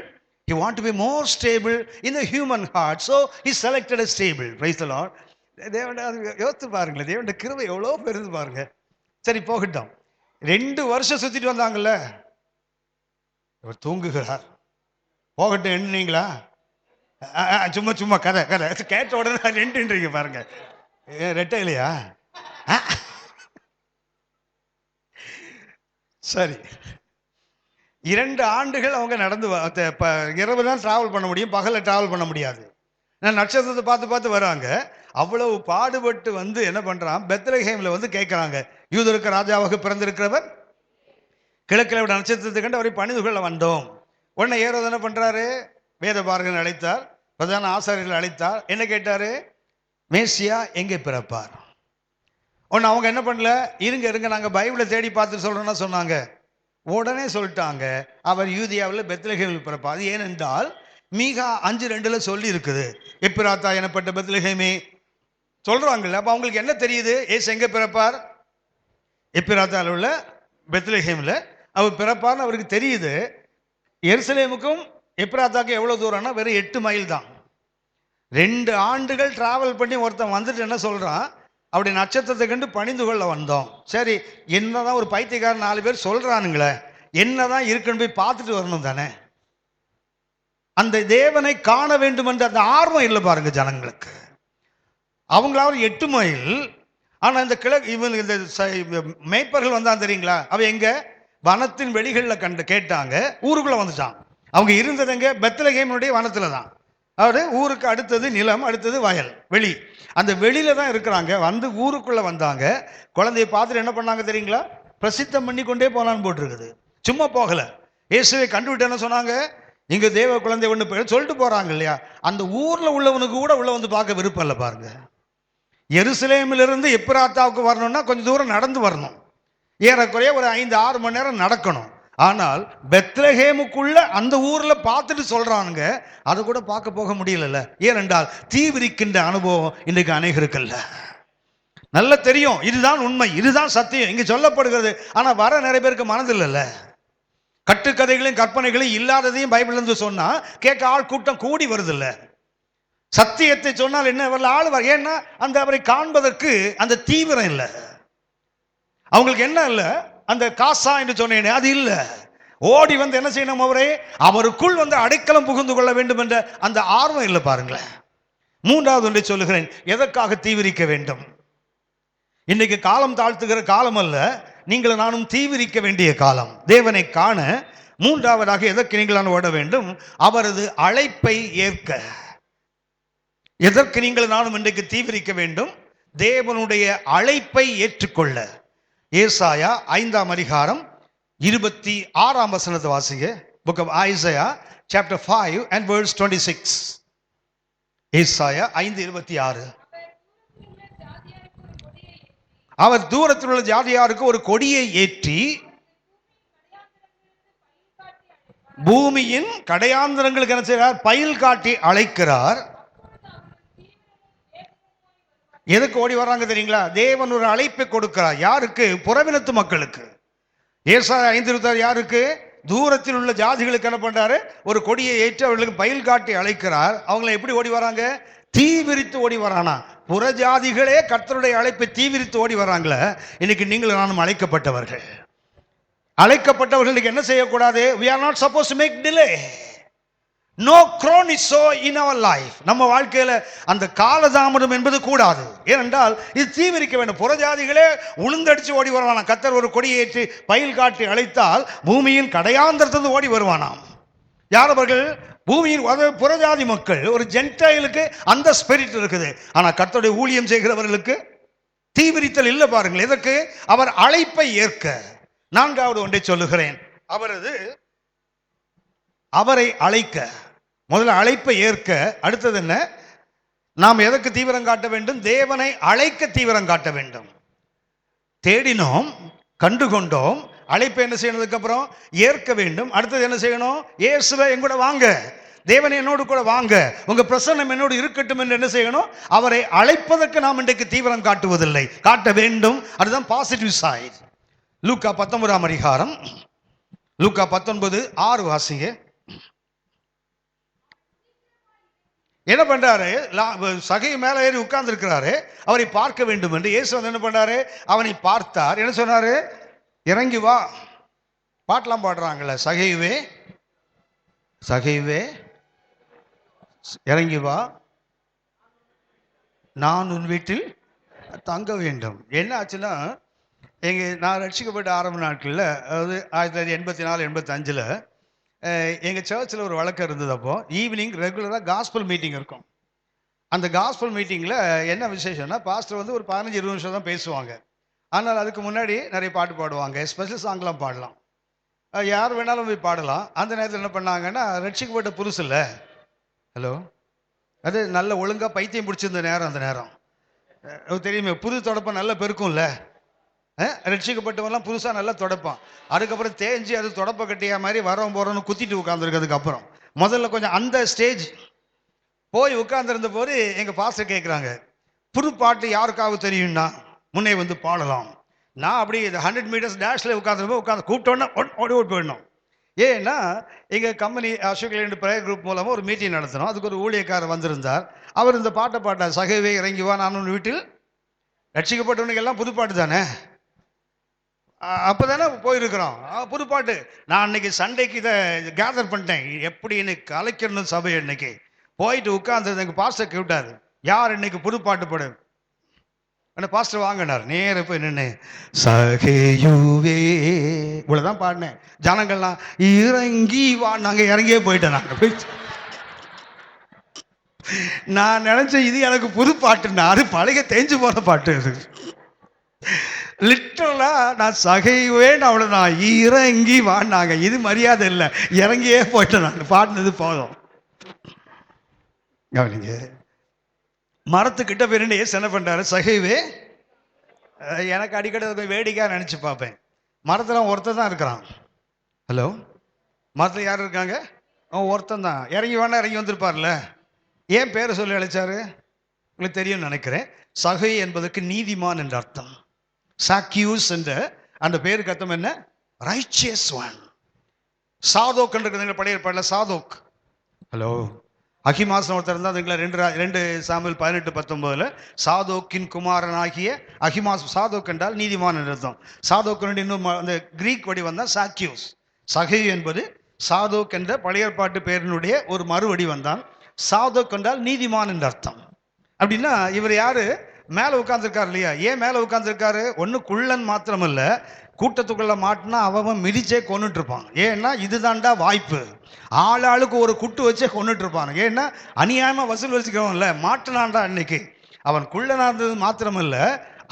He want to be more stable in the human heart, so he selected a stable. Praise the Lord. தேவன் யோசித்து பாருங்களேன், தேவனுடைய கிருபை எவ்வளோ பெருது பாருங்க. சரி, போகட்டும். 2 வருஷம் சுத்திட்டு வந்தாங்கல்ல, இவர் தூங்குகிறார். போகட்டும் எண்ணிங்களா? சும்மா கதை கேட்ட உடனே 2ன்றீங்க பாருங்க. ரெட்டை இல்லையா? சரி, 2 ஆண்டுகள் அவங்க நடந்து இரவு தான் டிராவல் பண்ண முடியும், பகல டிராவல் பண்ண முடியாது. நான் நட்சத்திரத்தை பார்த்து வராங்க. அவ்வளவு பாடுபட்டு வந்து என்ன பண்றான், பெத்லகேம்ல வந்து கேட்கிறாங்க, யூதருக்கு ராஜாவாக பிறந்திருக்கிறவர் கிழக்கில் விட நட்சத்திரத்தை கண்டு அவரை பணிதுகொள்ள வந்தோம். உடனே ஏரோது என்ன பண்றாரு, வேத பாரகன் அழைத்தார், பிரதான ஆசாரியர்கள் அழைத்தார். என்ன கேட்டாரு? மேசியா எங்கே பிறப்பார்? ஒன்று அவங்க என்ன பண்ணல, இருங்க இருங்க நாங்கள் பைபிளை தேடி பார்த்து சொல்கிறோன்னா சொன்னாங்க. உடனே சொல்லிட்டாங்க, அவர் யூதியாவில் பெத்லகேமில் பிறப்பார். அது ஏனென்றால் மீகா 5:2 சொல்லி இருக்குது, எப்பிராத்தா எனப்பட்ட பெத்லகேமே சொல்றாங்கல்ல. அப்போ அவங்களுக்கு என்ன தெரியுது, ஏசு எங்கே பிறப்பார்? எப்பிராத்தாவில் உள்ள பெத்லகேமில் அவர் பிறப்பார்னு அவருக்கு தெரியுது. எருசலேமுக்கும் எப்பிராத்தாவுக்கும் எவ்வளோ தூரம்னா வெறும் 8 மைல் தான். 2 ஆண்டுகள் டிராவல் பண்ணி ஒருத்தன் வந்துட்டு என்ன சொல்கிறான், அப்படி நட்சத்திரத்தை கண்டு பணிந்து கொள்ள வந்தோம். சரி, என்னதான் ஒரு பைத்தியக்காரன் 4 பேர் சொல்கிறானுங்களே, என்னதான் இருக்குன்னு போய் பார்த்துட்டு வரணும் தானே. அந்த தேவனை காண வேண்டும் என்ற அந்த ஆர்வம் இல்லை பாருங்க ஜனங்களுக்கு. அவங்களாவது 8 மைல். ஆனால் இந்த இவங்க இந்த மேய்ப்பர்கள் வந்தான் தெரியுங்களா, அவ எங்க வனத்தின் வெளிகளில் கேட்டாங்க, ஊருக்குள்ள வந்துட்டான். அவங்க இருந்தது எங்க, பெத்லகேமுடைய வனத்துல தான். அதாவது ஊருக்கு அடுத்தது நிலம், அடுத்தது வயல், வெளி. அந்த வெளியில தான் இருக்கிறாங்க. வந்து ஊருக்குள்ள வந்தாங்க. குழந்தைய பார்த்துட்டு என்ன பண்ணாங்க தெரியுங்களா, பிரசித்தம் பண்ணி கொண்டே போனான்னு போட்டிருக்குது. சும்மா போகல, இயேசுவை கண்டுவிட்டு என்ன சொன்னாங்க, இங்க தேவ குழந்தை ஒன்று சொல்லிட்டு போறாங்க இல்லையா. அந்த ஊர்ல உள்ளவனுக்கு கூட உள்ள வந்து பார்க்க விருப்பம் இல்லை பாருங்க. எருசலேமிலிருந்து எப்பிராத்தாவுக்கு வரணும்னா கொஞ்சம் தூரம் நடந்து வரணும், ஏறக்குறைய ஒரு 5-6 மணி நேரம் நடக்கணும். ஆனால் பெத்லகேமுக்குள்ள அந்த ஊர்ல பார்த்துட்டு சொல்றானுங்க, அதை கூட பார்க்க போக முடியல. ஏனென்றால் தீவிரிக்கின்ற அனுபவம் இன்றைக்கு அநேகருக்குல்ல. நல்ல தெரியும், இதுதான் உண்மை, இதுதான் சத்தியம் இங்க சொல்லப்படுகிறது. ஆனா வர நிறைய பேருக்கு மனதில்ல. கட்டுக்கதைகளையும் கற்பனைகளையும் இல்லாததையும் பைபிள் இருந்து சொன்னா கேட்க ஆள் கூட்டம் கூடி வருது இல்ல. சத்தியத்தை சொன்னால் என்ன வரல ஆள் வர. ஏன்னா அந்த அவரை காண்பதற்கு அந்த தீவிரம் இல்லை அவங்களுக்கு. என்ன இல்லை, அந்த காசா என்று சொன்னேனே அது இல்லை. ஓடி வந்து என்ன செய்யணும், அவருக்குள் வந்து அடைக்கலம் புகுந்து கொள்ள வேண்டும் என்ற அந்த ஆர்வம் இல்லை பாருங்களேன். 3வது ஒன்றை சொல்லுகிறேன், எதற்காக தீவிரிக்க வேண்டும்? இன்னைக்கு காலம் தாழ்த்துகிற காலம் அல்ல, நீங்கள் நானும் தீவிரிக்க வேண்டிய காலம். தேவனை காண 3வதாக எதற்கு நீங்கள் ஓட வேண்டும்? அவரது அழைப்பை ஏற்க. எதற்கு நீங்கள் நானும் இன்றைக்கு தீவிரிக்க வேண்டும்? தேவனுடைய அழைப்பை ஏற்றுக்கொள்ள. ஏசாயா 5ஆம் அதிகாரம் 26ஆம் வசனத்தை வாசிங்க. Book of Isaiah chapter 5 and verse 26. ஏசாயா 5:26. அவர் தூரத்தில் உள்ள ஜாதியாருக்கு ஒரு கொடியை ஏற்றி பூமியின் கடையாந்தரங்களுக்கு என்ன செய்கிறார்? பயில் காட்டி அழைக்கிறார். எதுக்கு ஓடி வர்றாங்க தெரியுங்களா? தேவன் ஒரு அழைப்பை கொடுக்கிறார். யாருக்கு? புறவினத்து மக்களுக்கு. ஏசாயா 5:26 யாருக்கு? தூரத்தில் உள்ள ஜாதிகளுக்கு என்ன பண்றாரு? ஒரு கொடியை ஏற்றி அவர்களுக்கு பயில் காட்டி அழைக்கிறார். அவங்கள எப்படி ஓடி வராங்க? தீவிரித்து ஓடி வரானா. புறஜாதிகளே கர்த்தருடைய அழைப்பை தீவிரித்து ஓடி வராங்களே. இன்னைக்கு நீங்கள் நானும் அழைக்கப்பட்டவர்கள். அழைக்கப்பட்டவர்களுக்கு என்ன செய்யக்கூடாது? we are not supposed to make delay. no chronicso in our life. நம்ம வாழ்க்கையில அந்த காலதாமதம் என்பது கூடாது. ஏனென்றால் இது தீவிரிக்க வேண்டும். புறஜாதிகளே உளுந்தடிச்சு ஓடி வருவானா. கர்த்தர் ஒரு கொடியை ஏற்றி பயில் காட்டி அழைத்தால் பூமியின் கடையாந்திரத்திலிருந்து ஓடி வருவானாம். யார் அவர்கள்? பூமியின் புறஜாதி மக்கள். ஒரு ஜென்டைலுக்கு அந்த ஸ்பிரிட் இருக்குது. ஆனா கர்த்தருடைய ஊழியம் செய்கிறவர்களுக்கு தீவிரித்தல் இல்லை பாருங்கள். எதற்கு? அவர் அழைப்பை ஏற்க. 4வது ஒன்றை சொல்லுகிறேன், அவரை அழைக்க. முதல்ல அழைப்பை ஏற்க. அடுத்தது என்ன? நாம் எதற்கு தீவிரம் காட்ட வேண்டும்? தேவனை அழைக்க தீவிரம் காட்ட வேண்டும். தேடினோம், கண்டுகொண்டோம், அழைப்பை என்ன செய்யறதுக்கு அப்புறம் ஏற்க வேண்டும். அடுத்தது என்ன செய்யணும்? இயேசுவே எங்கூட வாங்க, தேவனை என்னோடு கூட வாங்க, உங்க பிரசன்னம் என்னோடு இருக்கட்டும் என்று என்ன செய்யணும்? அவரை அழைப்பதற்கு நாம் இன்றைக்கு தீவிரம் காட்டுவதில்லை, காட்ட வேண்டும். அதுதான் பாசிட்டிவ் சைடு. லூக்கா 19ஆம் அதிகாரம், லூக்கா 19:6 வாசிங்க. என்ன பண்றாரு? சகை மேல ஏறி உட்கார்ந்து இருக்கிறாரு. அவரை பார்க்க வேண்டும் என்று இயேசு என்ன பண்றாரு? அவனை பார்த்தார். என்ன சொன்னாரு? இறங்கி வா. பாட்டெல்லாம் பாடுறாங்கல்ல, சகைவே சகைவே இறங்கி வா, நான் உன் வீட்டில் தங்க வேண்டும். என்ன ஆச்சுன்னா, நான் ரட்சிக்கப்பட்ட ஆரம்ப நாட்களில், அதாவது 1984-85 எங்கள் சர்ச்சில் ஒரு வழக்கம் இருந்தது. அப்போ ஈவினிங் ரெகுலராக காஸ்பல் மீட்டிங் இருக்கும். அந்த காஸ்பல் மீட்டிங்கில் என்ன விசேஷம்னா, பாஸ்டர் வந்து ஒரு 15-20 நிமிஷம் தான் பேசுவாங்க. ஆனால் அதுக்கு முன்னாடி நிறைய பாட்டு பாடுவாங்க. ஸ்பெஷல் சாங்லாம் பாடலாம், யார் வேணாலும் போய் பாடலாம். அந்த நேரத்தில் என்ன பண்ணாங்கன்னா, ரட்சிக்கப்பட்ட புதுசு இல்லை, ஹலோ, அது நல்ல ஒழுங்காக பைத்தியம் பிடிச்சிருந்த நேரம். அந்த நேரம் தெரியுமே, புது தொடப்பம் நல்லா பெருக்கும்ல. ரட்சிக்கப்பட்டவெல்லாம் புதுசாக நல்லா தொடப்பான். அதுக்கப்புறம் தேஞ்சு அது தொடப்ப கட்டியா மாதிரி வரோம் போகிறோன்னு குத்திட்டு உட்காந்துருக்கிறதுக்கு அப்புறம் முதல்ல கொஞ்சம் அந்த ஸ்டேஜ் போய் உட்கார்ந்துருந்த போது எங்கள் பாஸ்டர் கேட்குறாங்க, புது பாட்டு யாருக்காவது தெரியும்னா முன்னே வந்து பாடலாம். நான் அப்படி 100 மீட்டர்ஸ் டேஷில் உட்காந்து கூப்பிட்டோன்னா ஓடி போயிடணும். ஏன்னா எங்கள் company Ashok land prayer group மூலமாக ஒரு மீட்டிங் நடத்தினோம். அதுக்கு ஒரு ஊழியக்காரர் வந்திருந்தார். அவர் இந்த பாட்டை பாட்டார், சகைவே இறங்கி வா நான் உன் வீட்டில். ரட்சிக்கப்பட்டவனுக்கு எல்லாம் புது பாட்டு தானே, அப்போ தானே போயிருக்கிறோம். புது பாட்டு. நான் அன்னைக்கு சண்டேக்கு இதை கேதர் பண்ணிட்டேன், எப்படி இன்னைக்கு கலைக்கணும் சபை. இன்னைக்கு போயிட்டு உட்கார்ந்து எங்கள் பாஸ்டர் கேட்டார், யார் இன்னைக்கு புது பாட்டு பாடு. ஆனால் பாஸ்டர் வாங்கினார். நேர போய் நின்று சகையுவே இவ்வளோதான் பாடினேன். ஜனங்கள்லாம் இறங்கி வா, நாங்கள் இறங்கியே போயிட்டேன். நாங்கள் நான் நினைச்சேன் இது எனக்கு புது பாட்டுன்னா, அது பழைய தேஞ்சு போன பாட்டு. அது லிட்டரலா நான் சகைவேன் அவ்வளவுதான், இறங்கி வாடினாங்க. இது மரியாதை இல்லை, இறங்கியே போயிட்டேன். நான் பாடினது போதும். கவனிங்க, மரத்துக்கிட்ட போய் என்ன பண்றாரு சகைவே. எனக்கு அடிக்கடி வேடிக்கையா நினைச்சு பார்ப்பேன், மரத்துல ஒருத்தர் தான் இருக்கிறான். ஹலோ, மரத்துல யார் இருக்காங்க? அவன் ஒருத்தன் தான். இறங்கி வேணா இறங்கி வந்திருப்பார்ல. ஏன் பேரை சொல்லி அழைச்சாரு உங்களுக்கு தெரியும் நினைக்கிறேன். சகை என்பதற்கு நீதிமான் என்ற அர்த்தம். சாக்கியூஸ் என்ற அந்த பேருக்கு அர்த்தம் என்ன? Righteous one. சாதோக் என்று பழைய ஏற்பாடுல சாதோக். ஹலோ, அகிமாசன் ஒருத்தர் இருந்தால் 2 சாமுவேல் 18:19 சாதோக்கின் குமாரன் ஆகிய அகிமாஸ். சாதோக் என்றால் நீதிமான் என்ற அர்த்தம். சாதோக்கினுடைய இன்னும் அந்த கிரீக் வடி வந்தால் சாக்கியூஸ். சகை என்பது சாதோக் என்ற பழைய ஏற்பாட்டு பேரினுடைய ஒரு மறுவடி வந்தான். சாதோக் என்றால் நீதிமான் என்ற அர்த்தம். அப்படின்னா இவர் யாரு? மேல உட்கார்ந்துருக்காரு இல்லையா? ஏன் மேல உட்கார்ந்துருக்காரு? ஒண்ணு குள்ளன் மாத்திரமல்ல, கூட்டத்துக்குள்ள மாட்டினா அவன் மிதிச்சே கொன்னுட்டு இருப்பான். ஏன்னா இதுதான்டா வாய்ப்பு. ஆளுக்கு ஒரு குட்டு வச்சே கொன்னுட்டு இருப்பான். ஏன்னா அநியாயமா வசூல் வச்சுக்கிறவன்ல மாட்டினான்டா. அன்னைக்கு அவன் குள்ளனா இருந்தது மாத்திரமல்ல,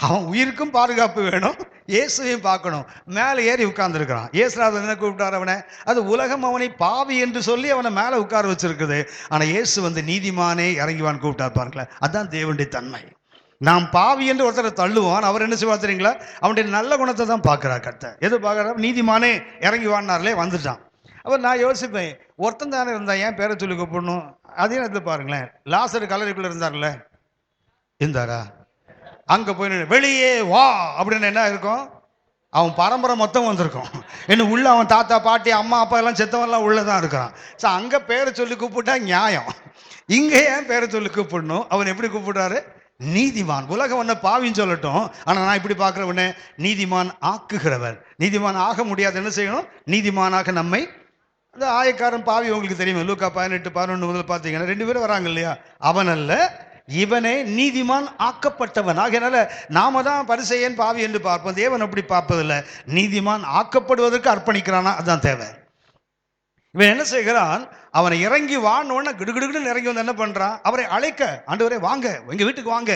அவன் உயிருக்கும் பாதுகாப்பு வேணும், இயேசுவையும் பார்க்கணும். மேலே ஏறி உட்கார்ந்துருக்கிறான். இயேசுநாதர் என்ன கூப்பிட்டார் அவனை? அது உலகம் அவனை பாவி என்று சொல்லி அவனை மேலே உட்கார வச்சிருக்குது. ஆனால் இயேசு வந்து நீதிமானே இறங்கிவான் கூப்பிட்டார். பாருங்களேன், அதுதான் தேவனுடைய தன்மை. நாம் பாவி என்று ஒருத்தரை தள்ளுவான், அவர் என்ன செய்வா தெரியுங்களா? அவனுடைய நல்ல குணத்தை தான் பார்க்கிறார் கர்த்தர். எது பார்க்குறாரு? நீதிமானே இறங்கி வானார்லே வந்துட்டான். அவர் நான் யோசிப்பேன், ஒருத்தன் தானே இருந்தான், ஏன் பேரை சொல்லி கூப்பிடணும்? அதே நேரத்தில் பாருங்களேன், லாசர் கல்லறைக்குள்ள இருந்தார்ல, இருந்தாரா? அங்க போய் வெளியே வா அப்படின்னு என்ன இருக்கும்? அவன் பரம்பரை மொத்தம் வந்திருக்கும். என்ன உள்ள அவன் தாத்தா பாட்டி அம்மா அப்பா எல்லாம் செத்தவன்லாம் உள்ளதான் இருக்கிறான். ஸோ அங்க பேரை சொல்லி கூப்பிட்டா நியாயம். இங்க ஏன் பேரை சொல்லி கூப்பிடணும்? அவன் எப்படி கூப்பிடுறாரு? நீதிமான். உலகம் ஒன்ன பாவின்னு சொல்லட்டும், ஆனா நான் இப்படி பார்க்கிறவனே நீதிமான் ஆக்குகிறவர். நீதிமான் ஆக முடியாது, என்ன செய்யணும்? நீதிமானாக நம்மை. அந்த ஆயக்காரன் பாவி உங்களுக்கு தெரியுமா? லூக்கா 18:11 முதல் பார்த்தீங்கன்னா 2 பேரும் வராங்க இல்லையா? அவன் அல்ல, இவனே நீதிமான் ஆக்கப்பட்டவன். ஆகையினால நாம தான் பரிசேயன் பாவி என்று பார்ப்போம். தேவன் அப்படி பார்ப்பதில்லை. நீதிமான் ஆக்கப்படுவதற்கு அர்ப்பணிக்கிறானா, அதுதான் தேவை. இவன் என்ன செய்கிறான்? அவனை இறங்கி வான்னு கிடுகிடுன்னு இறங்கி வந்து என்ன பண்றான்? அவரை அழைக்க, ஆண்டவரே வாங்க, எங்க வீட்டுக்கு வாங்க.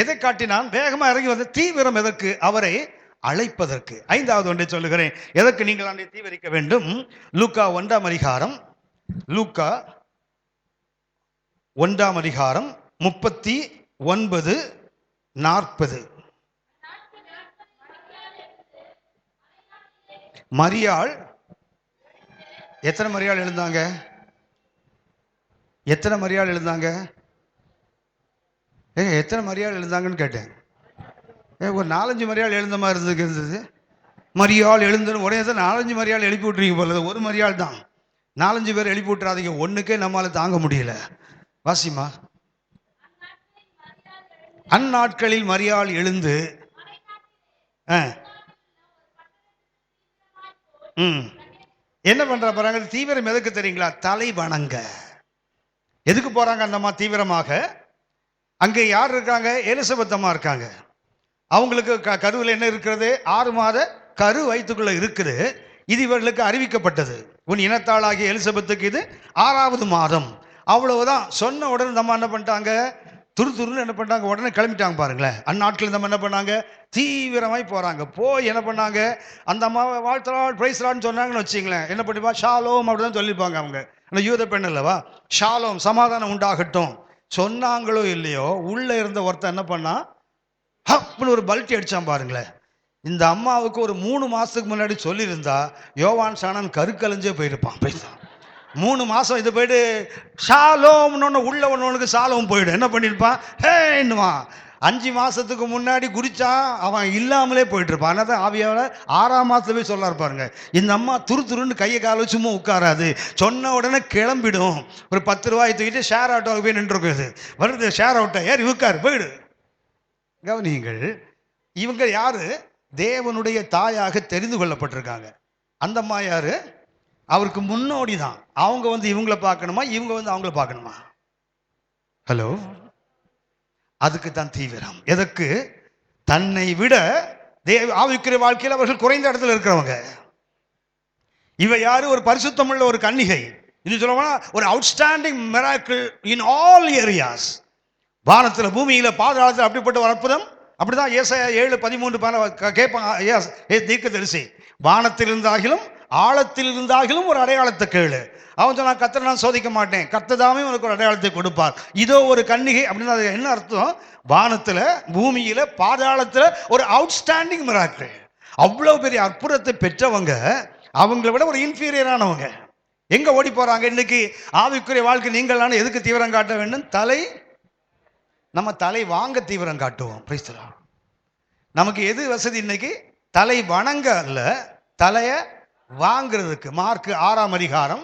எதை காட்டினான்? வேகமா இறங்கி வந்து தீவிரம் எதற்கு? அவரை அழைப்பதற்கு. 5வது ஒன்றை சொல்லுகிறேன், எதற்கு நீங்கள் அன்றை தீவிரிக்க வேண்டும்? லூக்கா 1ஆம் அதிகாரம், லூக்கா 1ஆம் அதிகாரம் 39:40. மரியாள், எத்தனை மரியாள் எழுந்தாங்க? எத்தனை மரியாள் எழுந்தாங்க? எத்தனை மரியாள் எழுந்தாங்கன்னு கேட்டேன். ஒரு 4-5 மரியாள் எழுந்த மாதிரி இருந்தது. மரியாள் எழுந்தன்னு உடனே 4-5 மரியாள் எழுப்பி விட்டுறீங்க போல. ஒரு மரியாள் தான், 4-5 பேர் எழுப்பி விட்டுறாதீங்க, ஒண்ணுக்கே நம்மளால தாங்க முடியல. வாசிமா. அந்நாட்களில் மரியாள் எழுந்து என்ன பண்ற போறாங்க? தீவிரம் எதுக்கு தெரியுங்களா? தலை வணங்க. எதுக்கு போறாங்க அந்த அம்மா தீவிரமாக? அங்கே யார் இருக்காங்க? எலிசபெத் அம்மா இருக்காங்க. அவங்களுக்கு கருவில் என்ன இருக்கிறது? 6 மாத கரு வயிற்றுக்குள்ள இருக்குது. இது இவர்களுக்கு அறிவிக்கப்பட்டது. உன் இனத்தாளாகிய எலிசபெத்துக்கு இது 6வது மாதம். அவ்வளவுதான். சொன்ன உடனே நம்ம என்ன பண்ணிட்டாங்க? துருன்னு என்ன பண்ணாங்க? உடனே கிளம்பிட்டாங்க. பாருங்களேன், அந்நாட்கள் நம்ம என்ன பண்ணாங்க? தீவிரமாய் போறாங்க. போய் என்ன பண்ணாங்க? அந்த அம்மாவை வாழ்த்தலால் பிரைஸ்லான்னு சொன்னாங்கன்னு வச்சிங்களேன், என்ன பண்ணிப்பா? ஷாலோம் அப்படிதான் சொல்லிப்பாங்க. அவங்க அந்த யூத பெண் அல்லவா? ஷாலோம், சமாதானம் உண்டாகட்டும் சொன்னாங்களோ இல்லையோ, உள்ள இருந்த ஒருத்தன் என்ன பண்ணா? அப்படின்னு ஒரு பல்ட்டி அடிச்சான் பாருங்களேன். இந்த அம்மாவுக்கு ஒரு 3 மாசத்துக்கு முன்னாடி சொல்லியிருந்தா யோவான் சாணன் கருக்கலைஞ்சே போயிருப்பான். 3 மாசம் இது போயிட்டு ஷாலோம்னு உள்ள ஒன்னொன்னுக்கு சாலோம் போயிடும். என்ன பண்ணியிருப்பான்? ஹேன்னுவான். 5 மாசத்துக்கு முன்னாடி குறிச்சான், அவன் இல்லாமலே போயிட்டு இருப்பான். ஆனால் தான் ஆவியாவில் 6ஆம் மாசத்துல போய் சொல்ல இருப்பாருங்க, இந்த அம்மா துரு துருன்னு கையை கால சும்மா உட்காராது, சொன்ன உடனே கிளம்பிடும். ஒரு 10 ரூபாய் தூக்கிட்டு ஷேர் ஆட்டோவுக்கு போய் நின்றுருக்கும். இது வருது ஷேர் ஆட்டோ, ஏறி உட்காரு போயிடு. கவனியுங்கள், இவங்க யாரு? தேவனுடைய தாயாக தெரிந்து கொள்ளப்பட்டிருக்காங்க. அந்த அம்மா யாரு? அவருக்கு முன்னோடி தான். அவங்க வந்து இவங்கள பார்க்கணுமா, இவங்க வந்து அவங்கள பார்க்கணுமா? ஹலோ, அதுக்கு தான் தீவிரம். எதற்கு? தன்னை விட ஆவிக்குரிய வாழ்க்கையில் அவர்கள் குறைந்த இடத்துல இருக்கிறவங்க. இவ யாரு? ஒரு பரிசுத்தமுள்ள ஒரு கன்னிகை. இது சொல்லுவாங்க ஒரு outstanding miracle in all areas. வானத்துல பூமியில பாதாளத்தில் அப்படிப்பட்ட ஒரு அற்புதம். அப்படிதான் ஏசாயா 7:13 கேட்பாங்க தீர்க்கதரிசி, வானத்தில் இருந்தாகிலும் ஆழத்தில் இருந்தாகிலும் ஒரு அடையாளத்தை கேளு. அவன் சொன்னா, கர்த்தரை நான் சோதிக்க மாட்டேன், கர்த்ததாமே உனக்கு ஒரு அடையாளத்தை கொடுப்பார். இதோ ஒரு கன்னிகை அப்படின்னா அது என்ன அர்த்தம்? வானத்துல பூமியில பாதாளத்துல ஒரு அவுட்ஸ்டாண்டிங் மிராக்கிள். அவ்வளவு பெரிய அற்புதத்தை பெற்றவங்க அவங்களை விட ஒரு இன்ஃபீரியரானவங்க எங்க ஓடி போறாங்க? இன்னைக்கு ஆவிக்குரிய வாழ்க்கை நீங்களான எதுக்கு தீவிரம் காட்ட வேண்டும்? நம்ம தலை வாங்க தீவிரம் காட்டுவோம். Price the Lord. நமக்கு எது வசதி இன்னைக்கு? தலை வணங்க அல்ல, தலைய வாங்கிறதுக்கு. மார்க்கு 6ஆம் அதிகாரம்,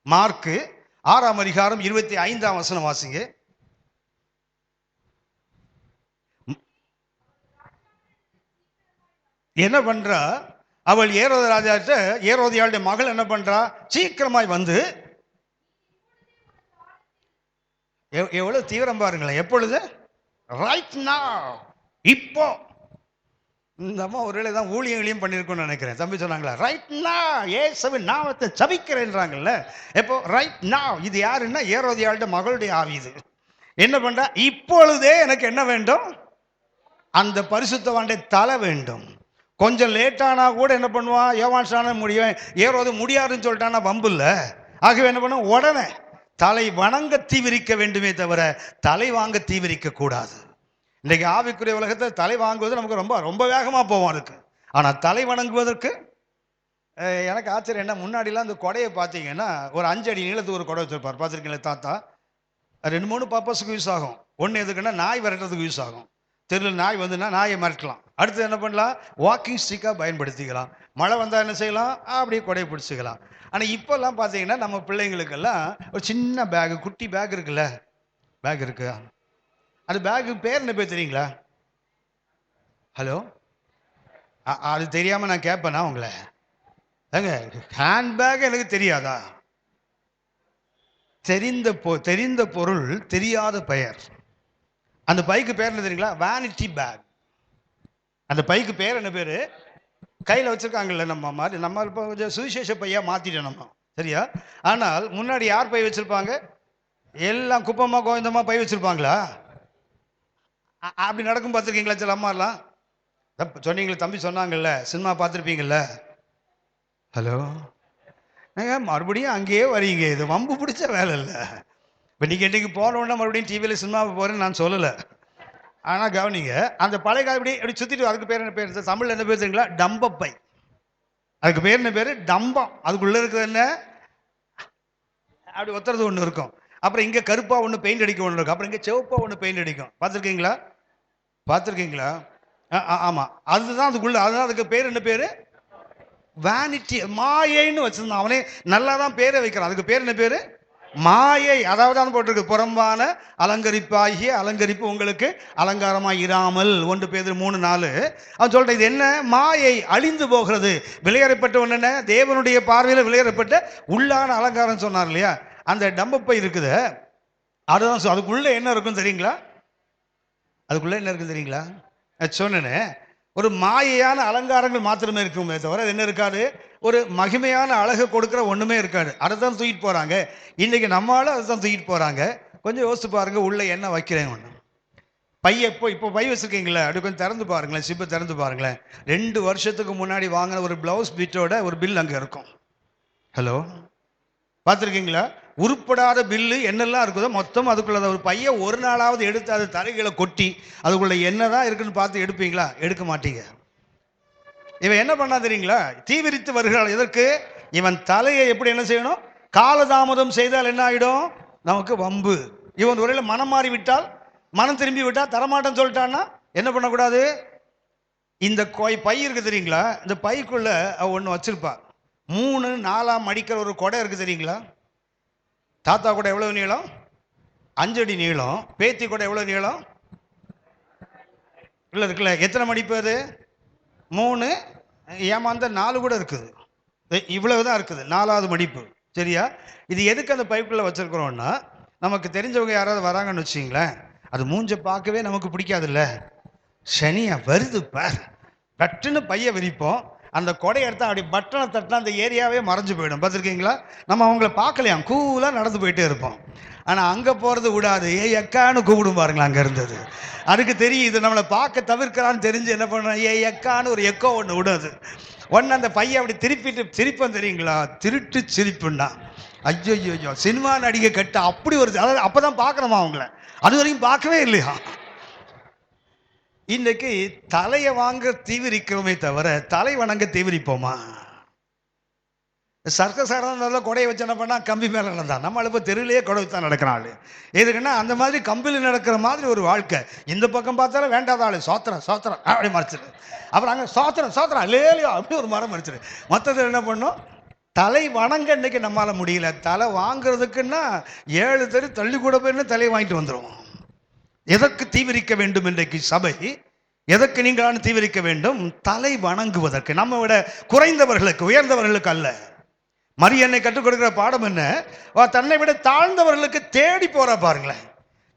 மார்க்கு 6ஆம் அதிகாரம் 25ஆம் வசனம் வாசிங்க. என்ன பண்றா அவள்? ஏரோது ராஜாட்ட, ஏரோதியாளுடைய மகள் என்ன பண்றா? சீக்கிரமாய் வந்து, எவ்வளவு தீவிரம் பாருங்களேன். எப்பொழுது? ரைட் நவ், இப்போ. இந்த அம்மா ஒருவேளை தான் ஊழியம் பண்ணியிருக்கோம்னு நினைக்கிறேன். தம்பி சொன்னாங்களா? ரைட் நவ், இயேசுவின் நாமத்தை ஜபிக்கிறேன்றாங்கல்ல. எப்போ? Right now. இது யாருன்னா ஏரோதியாளுடைய மகளுடைய ஆவி. இது என்ன பண்றா? இப்பொழுதே எனக்கு என்ன வேண்டும்? அந்த பரிசுத்தவானுடைய தலை வேண்டும். கொஞ்சம் லேட்டானா கூட என்ன பண்ணுவான்? யோவான் ஸ்நானம் முடியும், ஏரோது முடியாதுன்னு சொல்லிட்டானா வம்பு இல்லை. ஆகவே என்ன பண்ணும்? உடனே தலை வணங்க தீவிரிக்க வேண்டுமே தவிர தலை வாங்க தீவிரிக்க கூடாது. இன்றைக்கு ஆவிக்குரிய உலகத்தை தலை வாங்குவது நமக்கு ரொம்ப ரொம்ப வேகமாக போவோம் அதுக்கு. ஆனால் தலை வணங்குவதற்கு எனக்கு ஆச்சரியம் என்ன, முன்னாடிலாம் அந்த கொடையை பார்த்தீங்கன்னா ஒரு 5 அடி நீளத்துக்கு ஒரு கொடை வச்சிருப்பார். பார்த்துருக்கீங்களா தாத்தா? 2-3 பர்பஸுக்கு யூஸ் ஆகும். ஒன்று எதுக்குன்னா நாய் விரட்டுறதுக்கு யூஸ் ஆகும். தெருவில் நாய் வந்துன்னா நாயை மிரட்டலாம். அடுத்து என்ன பண்ணலாம்? வாக்கிங் ஸ்டிக்காக பயன்படுத்திக்கலாம். மழை வந்தால் என்ன செய்யலாம்? அப்படியே கொடையை பிடிச்சிக்கலாம். ஆனால் இப்போல்லாம் பார்த்தீங்கன்னா நம்ம பிள்ளைங்களுக்கெல்லாம் ஒரு சின்ன பேகு, குட்டி பேக் இருக்குல்ல, பேக் இருக்கு. அந்த பேக்கு பேர் என்ன பேர் தெரியுங்களா? ஹலோ, அது தெரியாமல் நான் கேட்பேனா உங்களை? ஏங்க, ஹேண்ட் பேக் எனக்கு தெரியாதா? தெரிந்த பொருள் தெரியாத பெயர். அந்த பைக்கு பேர் என்ன தெரியுங்களா? Vanity back. அந்த பைக்கு பேர் என்ன பேரு? கையில் வச்சிருக்காங்கல்ல நம்ம மாதிரி. நம்ம இப்போ கொஞ்சம் சுவிசேஷ பையா மாத்திட்டோம் நம்ம, சரியா? ஆனால் முன்னாடி யார் பை வச்சிருப்பாங்க? எல்லாம் குப்பமா கோவிந்தமா பை வச்சிருப்பாங்களா? அப்படி நடக்கும் பார்த்துருக்கீங்களா? சில அம்மாலாம் சொன்னீங்களே, தம்பி சொன்னாங்கல்ல, சினிமா பார்த்துருப்பீங்கல்ல. ஹலோ, மறுபடியும் அங்கேயே வரீங்க. இது வம்பு பிடிச்ச வேலை இல்லை. இப்போ நீங்கள் இன்றைக்கு போனோன்னா மறுபடியும் டிவியில் சினிமாவுக்கு போகிறேன்னு நான் சொல்லலை. ஆனால் கவனிங்க, அந்த பழைய கால இப்படி சுற்றிட்டு, அதுக்கு பேர் என்ன பேர்? தமிழில் என்ன பேர் தெரியுங்களா? டம்பப்பை. அதுக்கு பேர் என்ன பேர்? டம்பம். அதுக்குள்ளே இருக்கிறது என்ன? அப்படி ஒத்துறது ஒன்று இருக்கும். அப்புறம் இங்கே கருப்பாக ஒன்று பெயிண்ட் அடிக்க ஒன்று இருக்கும். அப்புறம் இங்கே சிவப்பாக ஒன்று பெயிண்ட் அடிக்கும். பார்த்துருக்கீங்களா? ஆமாம், அதுதான் அதுக்குள்ள. அதுதான் அதுக்கு பேர் என்ன பேர்? வேனிட்டி, மாயைன்னு வச்சிருந்தான். அவனே நல்லா தான் பேரை வைக்கிறான். அதுக்கு பேர் என்ன பேர்? மாயை. அதாவது தான் போட்டிருக்கு, புறம்பான அலங்கரிப்பாகிய அலங்கரிப்பு உங்களுக்கு அலங்காரமாய் இராமல். 1 பேதுரு 3:4. அவன் சொல்ற இது என்ன? மாயை, அழிந்து போகிறது. விலையேறப்பட்ட ஒன்று என்ன? தேவனுடைய பார்வையில் விலையேறப்பட்ட உள்ளான அலங்காரம் சொன்னார் இல்லையா? அந்த டம்பப்பை இருக்குது. அதுதான். அதுக்குள்ள என்ன இருக்கும் தெரியுங்களா? சொன்னேனே, ஒரு மாயையான அலங்காரங்கள் மாத்திரமே இருக்குமே தவிர என்ன இருக்காது? ஒரு மகிமையான அழகு கொடுக்குற ஒண்ணுமே இருக்காது. அதை தான் தூக்கிட்டு போறாங்க இன்னைக்கு. நம்மளால அதை தான் தூக்கிட்டு போறாங்க. கொஞ்சம் யோசிச்சு பாருங்க, உள்ள என்ன வைக்கிறேன் ஒன்று. பைய இப்போ பை வச்சிருக்கீங்களா? அப்படி கொஞ்சம் திறந்து பாருங்களேன், சிப்பை திறந்து பாருங்களேன். 2 வருஷத்துக்கு முன்னாடி வாங்கின ஒரு பிளவுஸ் பிட்டோட ஒரு பில் அங்கே இருக்கும். ஹலோ, பார்த்துருக்கீங்களா? உருப்படாத பில்லு என்னெல்லாம் இருக்குதோ மொத்தம் அதுக்குள்ள ஒரு பையன் ஒரு நாளாவது எடுத்து அது தலைகளை கொட்டி அதுக்குள்ள என்னதான் இருக்குன்னு பார்த்து எடுப்பீங்களா? எடுக்க மாட்டீங்க. இவன் என்ன பண்ணா தெரியுங்களா? தீவிரித்து வருகிறாள். எதற்கு? இவன் தலையை எப்படி என்ன செய்யணும்? காலதாமதம் செய்தால் என்ன ஆகிடும்? நமக்கு வம்பு. இவன் ஒருவேளை மனம் மாறி விட்டால், மனம் திரும்பி விட்டால், தரமாட்டம் சொல்லிட்டான்னா என்ன பண்ணக்கூடாது? இந்த பை இருக்கு தெரியுங்களா? இந்த பைக்குள்ள ஒன்று வச்சிருப்பா. 3-4 மடிக்கிற ஒரு கொடை இருக்கு தெரியுங்களா? தாத்தா கூட எவ்வளவு நீளம்? 5 அடி நீளம். பேத்தி கூட எவ்வளவு நீளம்? இல்லை இருக்குல்ல, எத்தனை மடிப்பு அது? 3, ஏமாந்த 4 கூட இருக்குது. இவ்வளவுதான் இருக்குது, 4வது மடிப்பு. சரியா? இது எதுக்கு அந்த பைப்புக்குள்ள வச்சிருக்கிறோம்னா, நமக்கு தெரிஞ்சவங்க யாராவது வராங்கன்னு வச்சுங்களேன், அது மூஞ்ச பார்க்கவே நமக்கு பிடிக்காதுல்ல. சனியா வருது பார், பட்டுன்னு பைய விரிப்போம். அந்த கொடையை எடுத்தா அப்படி பட்டனை தட்டினா அந்த ஏரியாவே மறைஞ்சு போயிடும். பார்த்துருக்கீங்களா? நம்ம அவங்கள பார்க்கலையாம், கூலாக நடந்து போயிட்டே இருப்போம். ஆனால் அங்கே போகிறது விடாது. எக்கான்னு கூப்பிடும் பாருங்களா, அங்கே இருந்தது. அதுக்கு தெரியும் இது நம்மளை பார்க்க தவிர்க்கிறான்னு தெரிஞ்சு என்ன பண்ணுறோம், எக்கான்னு ஒரு எக்கோ ஒன்று விடாது. ஒன்று அந்த பையன் அப்படி திருப்பிட்டு சிரிப்போம் தெரியுங்களா? திருட்டு சிரிப்புன்னா ஐயோ சினிமா நடிகை கட்ட அப்படி ஒரு, அதாவது அப்போ தான் பார்க்கணுமா அவங்கள, அது வரைக்கும் பார்க்கவே இல்லையா? இன்னைக்கு தலையை வாங்க தீவிரிக்கிறோமே தவிர தலை வணங்க தீவிரிப்போமா? சர்க்கஸ் ஆடுறதுனால கொடையை வச்சு என்ன பண்ணா, கம்பி மேலே நடந்தான். நம்ம இப்போ தெருவிலேயே கொடை வச்சு தான் நடக்கிறாள். எதுக்குன்னா அந்த மாதிரி கம்பியில் நடக்கிற மாதிரி ஒரு வாழ்க்கை. இந்த பக்கம் பார்த்தாலும் வேண்டாத ஆளு சோத்திரம் சோத்திரம் அப்படி மறைச்சிடு. அப்புறம் அங்கே சோத்திரம் சோத்திரம் லேலியோ அப்படி ஒரு மரம் மறைச்சிடு. மொத்தத்தில் என்ன பண்ணும்? தலை வணங்க இன்னைக்கு நம்மளால முடியல. தலை வாங்குறதுக்குன்னா 7 தெரு தள்ளி கூட போயின்னு தலையை வாங்கிட்டு வந்துடுவோம். எதற்கு தீவிரிக்க வேண்டும் இன்றைக்கு சபை? எதற்கு நீங்கள் தீவிரிக்க வேண்டும்? தலை வணங்குவதற்கு. நம்ம விட குறைந்தவர்களுக்கு, உயர்ந்தவர்களுக்கு அல்ல. மரியன்னை கற்றுக் கொடுக்கிற பாடம் என்ன? தன்னை விட தாழ்ந்தவர்களுக்கு தேடி போற பாருங்களேன்.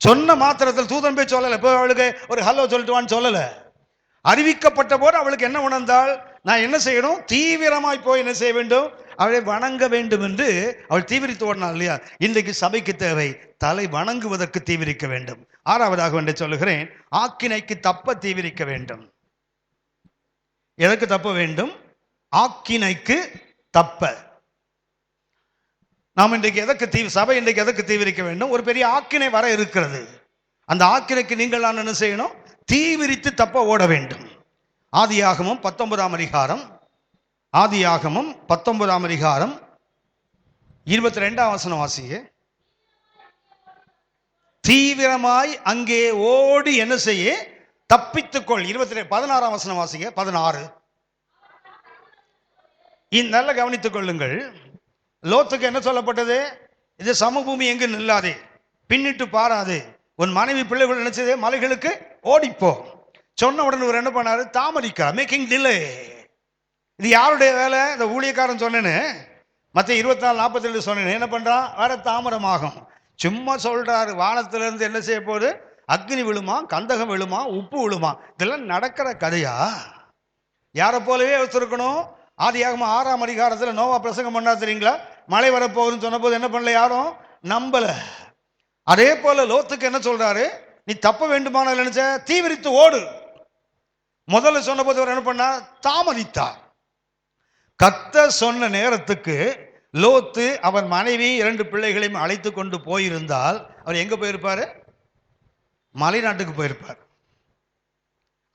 சொன்ன மாத்திரத்தில் தூதன் போய் சொல்லலை, இப்போ அவளுக்கு ஒரு ஹலோ சொல்லிட்டு வான்னு சொல்லலை. அறிவிக்கப்பட்ட போது அவளுக்கு என்ன உணர்ந்தாள்? நான் என்ன செய்யணும்? தீவிரமாய் போய் என்ன செய்ய வேண்டும்? அவளை வணங்க வேண்டும் என்று அவள் தீவிரித்து ஓடினாள் இல்லையா? இன்றைக்கு சபைக்கு தேவை தலை வணங்குவதற்கு தீவிரிக்க வேண்டும். 6வதாக என்று சொல்லுகிறேன், ஆக்கினைக்கு தப்ப தீவிரிக்க வேண்டும். எதற்கு தப்ப வேண்டும்? ஆக்கினைக்கு தப்ப. நாம் இன்றைக்கு எதற்கு சபை இன்றைக்கு எதற்கு தீவிரிக்க வேண்டும்? ஒரு பெரிய ஆக்கினை வர இருக்கிறது. அந்த ஆக்கினைக்கு நீங்கள் என்ன செய்யணும்? தீவிரித்து தப்ப ஓட வேண்டும். ஆதியாகமம் 19ஆம் அதிகாரம், ஆதியாகமம் 19ஆம் அதிகாரம் 22ஆம் வசனம் வாசிங்க. தீவிரமாய் அங்கே ஓடி என்ன செய்ய? தப்பித்துக்கொள். 16ஆம் வசனம் வாசிங்க. 16. நல்ல கவனித்துக் கொள்ளுங்கள். லோத்துக்கு என்ன சொல்லப்பட்டது? இது சமபூமி எங்கு நில்லாதே, பின்னிட்டு பாராது, உன் மனைவி பிள்ளைகள் நினைச்சதே மலைகளுக்கு ஓடிப்போ. சொன்ன உடனே ஒரு என்ன பண்ணாரு? தாமதிக்கிறார், மேக்கிங் டிலே. இது யாருடைய வேலை? இந்த ஊழியக்காரன் சொன்னேன்னு மத்திய 24:42 சொன்னேன்னு என்ன பண்றான்? வேற தாமதமாகும். சும்மா சொல்றாரு. வானத்திலிருந்து என்ன செய்ய போகுது? அக்னி விழுமா, கந்தகம் விழுமா, உப்பு விழுமா. இதெல்லாம் நடக்கிற கதையா? யாரை போலவே வச்சிருக்கணும். ஆதியாகமம் 6ஆம் அதிகாரத்தில் நோவா பிரசங்கம் பண்ணா தெரியுங்களா? மழை வரப்போகுதுன்னு சொன்ன போது என்ன பண்ணல? யாரும் நம்பல. அதே போல லோத்துக்கு என்ன சொல்றாரு? நீ தப்ப வேண்டுமான நினைச்ச, தீவிரித்து ஓடு. முதல்ல சொன்ன போது அவர் என்ன பண்ணா? தாமதித்தார். கர்த்தர் சொன்ன நேரத்துக்கு லோத்து அவன் மனைவி 2 பிள்ளைகளையும் அழைத்து கொண்டு போயிருந்தால் அவர் எங்க போயிருப்பாரு? மலைநாட்டுக்கு போயிருப்பார்.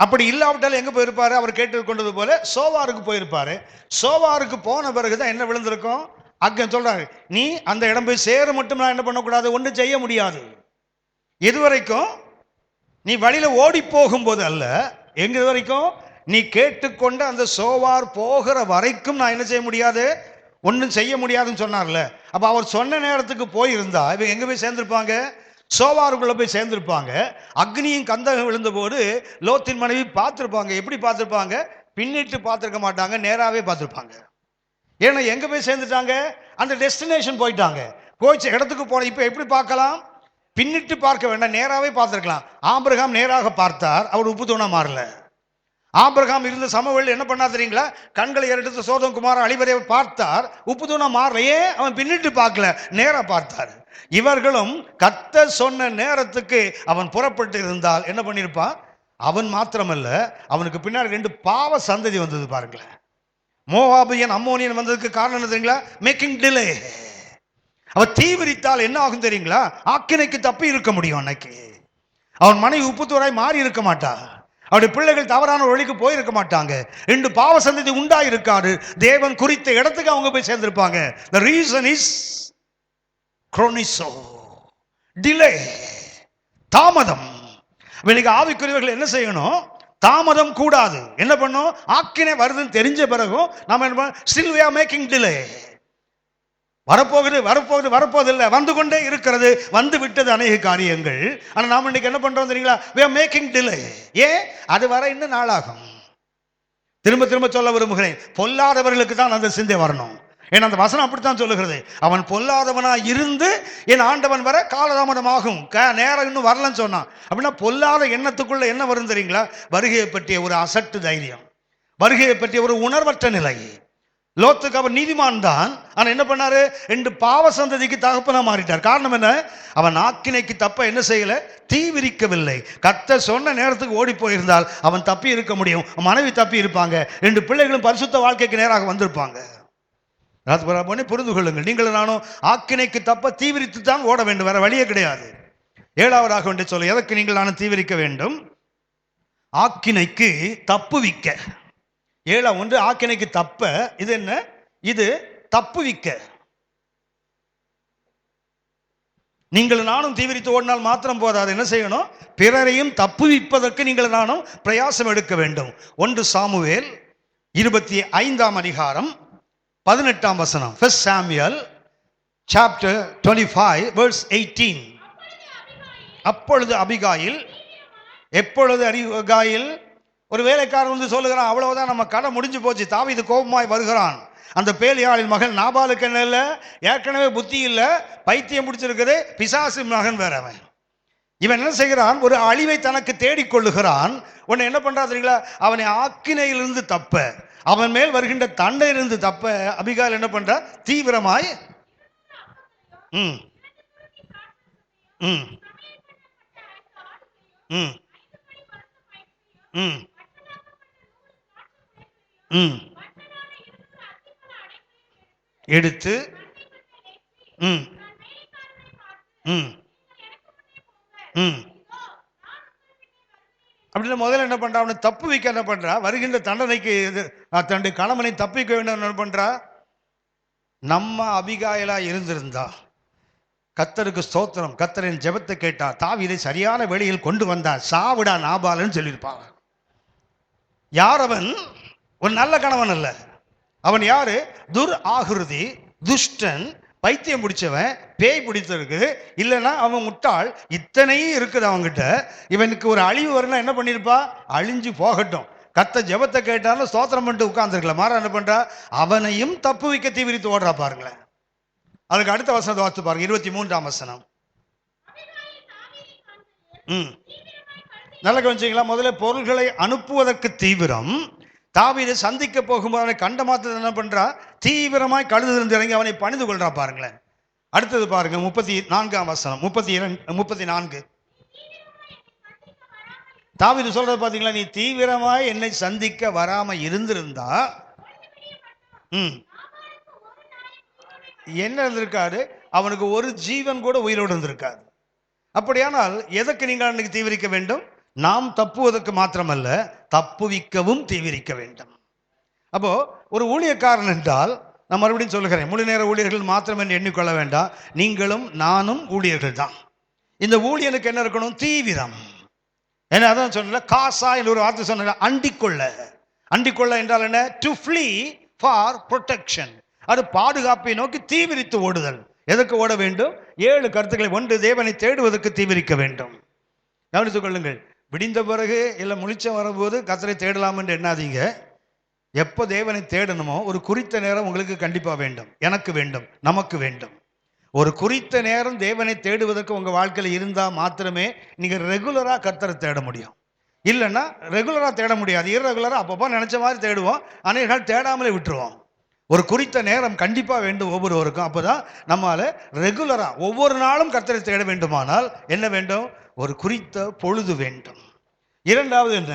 அப்படி இல்லாவிட்டால் எங்க போயிருப்பாரு? அவர் கேட்டுக்கொண்டது போல சோவாருக்கு போயிருப்பாரு. சோவாருக்கு போன பிறகுதான் என்ன விழுந்திருக்கும்? அங்க சொல்றாரு, நீ அந்த இடம் போய் சேர மட்டும் நான் என்ன பண்ணக்கூடாது, ஒன்றும் செய்ய முடியாது. எதுவரைக்கும்? நீ வழியில ஓடி போகும்போது அல்ல, எங்க வரைக்கும்? நீ கேட்டுக்கொண்ட அந்த சோவார் போகிற வரைக்கும் நான் என்ன செய்ய முடியாது, ஒன்றும் செய்ய முடியாதுன்னு சொன்னார்ல. அப்ப அவர் சொன்ன நேரத்துக்கு போயிருந்தா இவங்க எங்க போய் சேர்ந்திருப்பாங்க? சோவாருக்குள்ள போய் சேர்ந்திருப்பாங்க. அக்னியும் கந்தகம் விழுந்த போது லோத்தின் மனைவி பார்த்திருப்பாங்க. எப்படி பார்த்திருப்பாங்க? பின்னிட்டு பார்த்திருக்க மாட்டாங்க, நேராவே பார்த்திருப்பாங்க. ஏன்னா எங்க போய் சேர்ந்துட்டாங்க? அந்த டெஸ்டினேஷன் போயிட்டாங்க. போயிச்ச இடத்துக்கு போன. இப்ப எப்படி பார்க்கலாம்? பின்னிட்டு பார்க்க வேண்டாம், நேராவே பார்த்திருக்கலாம். ஆபிரகாம் நேராக பார்த்தார், அவர் உப்பு தூணா மாறல. ஆபிரகாம் இருந்த சமவெளியில் என்ன பண்ணா தெரியுங்களா? கண்களை எடுத்து சோதம் குமார அழிவரை பார்த்தார், உப்பு தூணா மாறலையே. அவன் பின்னிட்டு பார்க்கல, நேரா பார்த்தார். இவர்களும் கர்த்தர் சொன்ன நேரத்துக்கு அவன் புறப்பட்டு இருந்தால் என்ன பண்ணிருப்பான்? அவன் மாத்திரமல்ல, அவனுக்கு பின்னாடி 2 பாவ சந்ததி வந்தது பாருங்களேன். மோவாபியன், அம்மோனியன் வந்ததுக்கு காரணம் என்ன தெரியுங்களா? Making delay. அவன் தீவிரித்தால் என்ன ஆகும் தெரியுங்களா? ஆக்கினைக்கு தப்பி இருக்க முடியும். அன்னைக்கு அவன் மனைவி உப்புத்தூராய் மாறி இருக்க மாட்டா, அவருடைய பிள்ளைகள் தவறான வழிக்கு போயிருக்க மாட்டாங்க, 2 பாவ சந்ததி உண்டாயிருக்காரு. தேவன் குறித்த இடத்துக்கு அவங்க போய் சேர்ந்திருப்பாங்க. The reason is chronoso, delay, தாமதம். இன்னைக்கு ஆவிக்குரியவர்கள் என்ன செய்யணும்? தாமதம் கூடாது. என்ன பண்ணும்? ஆக்கினை வருதுன்னு தெரிஞ்ச பிறகும் நாம என்ன பண்ணோம்? Still we are making delay. வரப்போகுது வரப்போகுது வரப்போகுது இல்லை, வந்து கொண்டே இருக்கிறது, வந்து விட்டது அநேக காரியங்கள். ஆனால் நாம் இன்னைக்கு என்ன பண்றோம் தெரியுங்களா? we are making delay. ஏன்? அது வர இன்னும் நாளாகும். திரும்ப திரும்ப சொல்ல விரும்புகிறேன், பொல்லாதவர்களுக்கு தான் அந்த சிந்தை வரணும். ஏன்னா அந்த வசனம் அப்படித்தான் சொல்லுகிறது. அவன் பொல்லாதவனா இருந்து என் ஆண்டவன் வர காலதாமதமாகும், நேரம் இன்னும் வரலன்னு சொன்னான். அப்படின்னா பொல்லாத எண்ணத்துக்குள்ள என்ன வரும் தெரியுங்களா? வருகையை பற்றிய ஒரு அசட்டு தைரியம், வருகையை பற்றிய ஒரு உணர்வற்ற நிலை. லோத்துக்கு அவர் நீதிமான் தான், ஆனா என்ன பண்ணாரு? 2 பாவ சந்ததிக்கு தகப்பனா மாறிட்டார். காரணம் என்ன? அவன் ஆக்கினைக்கு தப்ப என்ன செய்யல? தீவிரிக்கவில்லை. கர்த்தர் சொன்ன நேரத்துக்கு ஓடி போயிருந்தால் அவன் தப்பி இருக்க முடியும், மனைவி தப்பி இருப்பாங்க, 2 பிள்ளைகளும் பரிசுத்த வாழ்க்கைக்கு நேராக வந்திருப்பாங்க. புரிந்து கொள்ளுங்கள், நீங்களும் நானும் ஆக்கினைக்கு தப்ப தீவிரித்து தான் ஓட வேண்டும், வேற வழியே கிடையாது. 7வதாக ஒன்று சொல்ல, எதற்கு நீங்கள் நானும் தீவிரிக்க வேண்டும்? ஆக்கினைக்கு தப்புவிக்க. 7 ஆக்கினைக்கு தப்ப. இது என்ன? இது தப்புவிக்க. நீங்கள் நானும் தீவிரித்து ஓடினால் மாத்திரம் போதாது, என்ன செய்யணும்? பிறரையும் தப்புவிப்பதற்கு நீங்கள் நானும் பிரயாசம் எடுக்க வேண்டும். 1 சாமுவேல் 25ஆம் அதிகாரம் 18ஆம் வசனம். 1 Samuel chapter 25 verse 18. அப்பொழுது அபிகாயில், எப்பொழுது அபிகாயில் ஒரு வேலைக்காரன் வந்து சொல்லுகிறான், அவ்வளவுதான், நம்ம கதை முடிஞ்சு போச்சு, தாவீது கோபமாய் வருகிறான். அந்த பேலியாளின் மகன் நாபாலுக்கு என்ன இல்லை? ஏற்கனவே புத்தி இல்லை, பைத்தியம் முடிச்சிருக்குது, பிசாசு மகன் வேற. அவன் இவன் என்ன செய்கிறான்? ஒரு அழிவை தனக்கு தேடிக்கொள்ளுகிறான். உன்னை என்ன பண்றா தெரியுங்களா? அவனை ஆக்கினையிலிருந்து தப்ப, அவன் மேல் வருகின்ற தண்டையிலிருந்து தப்ப அபிகாயில் என்ன பண்றா? தீவிரமாய் ம் ம் ம் ம் எடுத்து அப்படின்னு முதல்ல என்ன பண்றா? அவனை தப்பு வைக்க என்ன பண்றா? வருகின்ற தண்டனைக்கு தன்னுடைய கணவனை தப்பிக்க வேண்டும் என்ன பண்றா? நம்ம அபிகாயிலா இருந்திருந்தா, கர்த்தருக்கு ஸ்தோத்திரம், கர்த்தரின் ஜெபத்தை கேட்டா, தாவீதை சரியான வேளையில் கொண்டு வந்தார், சாவிடா நாபால்னு சொல்லியிருப்பாங்க. யார் அவன்? ஒரு நல்ல கணவன் அல்ல. அவன் யாரு? ஆகிருதி, துஷ்டன், பைத்தியம் பிடிச்சவன், பேய் பிடித்திருக்கு, இல்லைன்னா அவன் முட்டாள். இத்தனையும் இருக்குது அவங்கிட்ட. இவனுக்கு ஒரு அழிவு வரும்னா என்ன பண்ணிருப்பா? அழிஞ்சு போகட்டும், கர்த்தர் ஜெபத்தை கேட்டாலும் ஸ்தோத்திரம் பண்ணிட்டு உட்கார்ந்துருக்கல. மாறா என்ன பண்றா? அவனையும் தப்பு வைக்க தீவிரித்து ஓடுறா. பாருங்களேன், அதுக்கு அடுத்த வசனத்தை வாசித்து பாருங்க. 23ஆம் வசனம். நல்ல கவனிச்சீங்களா? முதல்ல பொருள்களை அனுப்புவதற்கு தீவிரம். தாவீதை சந்திக்க போகும்போது அவனை கண்ட மாத்திரம் என்ன பண்றா? தீவிரமாய் கழுதிலிருந்து இறங்கி அவனை பணிந்து கொள்றா. பாருங்களேன், அடுத்தது பாருங்க, 34ஆம் வசனம். 34. தாவீது சொல்றது பாத்தீங்களா? நீ தீவிரமாய் என்னை சந்திக்க வராம இருந்திருந்தா என்ன இருந்திருக்காரு? அவனுக்கு ஒரு ஜீவன் கூட உயிரோடு இருந்திருக்காது. அப்படியானால் எதற்கு நீங்கள் அன்னைக்கு தீவிரிக்க வேண்டும்? நாம் தப்புவதற்கு மாத்திரமல்ல, தப்புவிக்கவும் தீவிரிக்க வேண்டும். அப்போ ஒரு ஊழியக்காரன் என்றால், நான் மறுபடியும் சொல்லுகிறேன், முழு நேர ஊழியர்கள் மாத்திரம் என்று எண்ணிக்கொள்ள வேண்டாம். நீங்களும் நானும் ஊழியர்கள் தான். இந்த ஊழியனுக்கு என்ன இருக்கணும்? தீவிரம். ஏன்னா அதான் சொன்ன காசா என்று ஒரு வார்த்தை சொன்ன, அண்டிக்கொள்ள. அண்டிக்கொள்ள என்றால் என்ன? To flea for protection. அது பாதுகாப்பை நோக்கி தீவிரித்து ஓடுதல். எதற்கு ஓட வேண்டும்? 7 கருத்துக்களை. 1, தேவனை தேடுவதற்கு தீவிரிக்க வேண்டும். கவனித்துக் கொள்ளுங்கள். விடிந்த பிறகு இல்லை முழிச்சம் வரும்போது கர்த்தரை தேடலாம் என்று எண்ணாதீங்க. எப்போ தேவனை தேடணுமோ ஒரு குறித்த நேரம் உங்களுக்கு கண்டிப்பாக வேண்டும், எனக்கு வேண்டும், நமக்கு வேண்டும். ஒரு குறித்த நேரம் தேவனை தேடுவதற்கு உங்கள் வாழ்க்கையில் இருந்தால் மாத்திரமே நீங்கள் ரெகுலராக கர்த்தரை தேட முடியும். இல்லைன்னா ரெகுலராக தேட முடியாது. இர்ரெகுலராக அப்பப்போ நினச்ச மாதிரி தேடுவோம், அநேக நாள் தேடாமலே விட்டுருவோம். ஒரு குறித்த நேரம் கண்டிப்பாக வேண்டும் ஒவ்வொருவருக்கும். அப்போதான் நம்மால ரெகுலராக ஒவ்வொரு நாளும் கர்த்தரை தேட வேண்டுமானால் என்ன வேண்டும்? ஒரு குறித்த பொழுது வேண்டும். இரண்டாவது என்ன?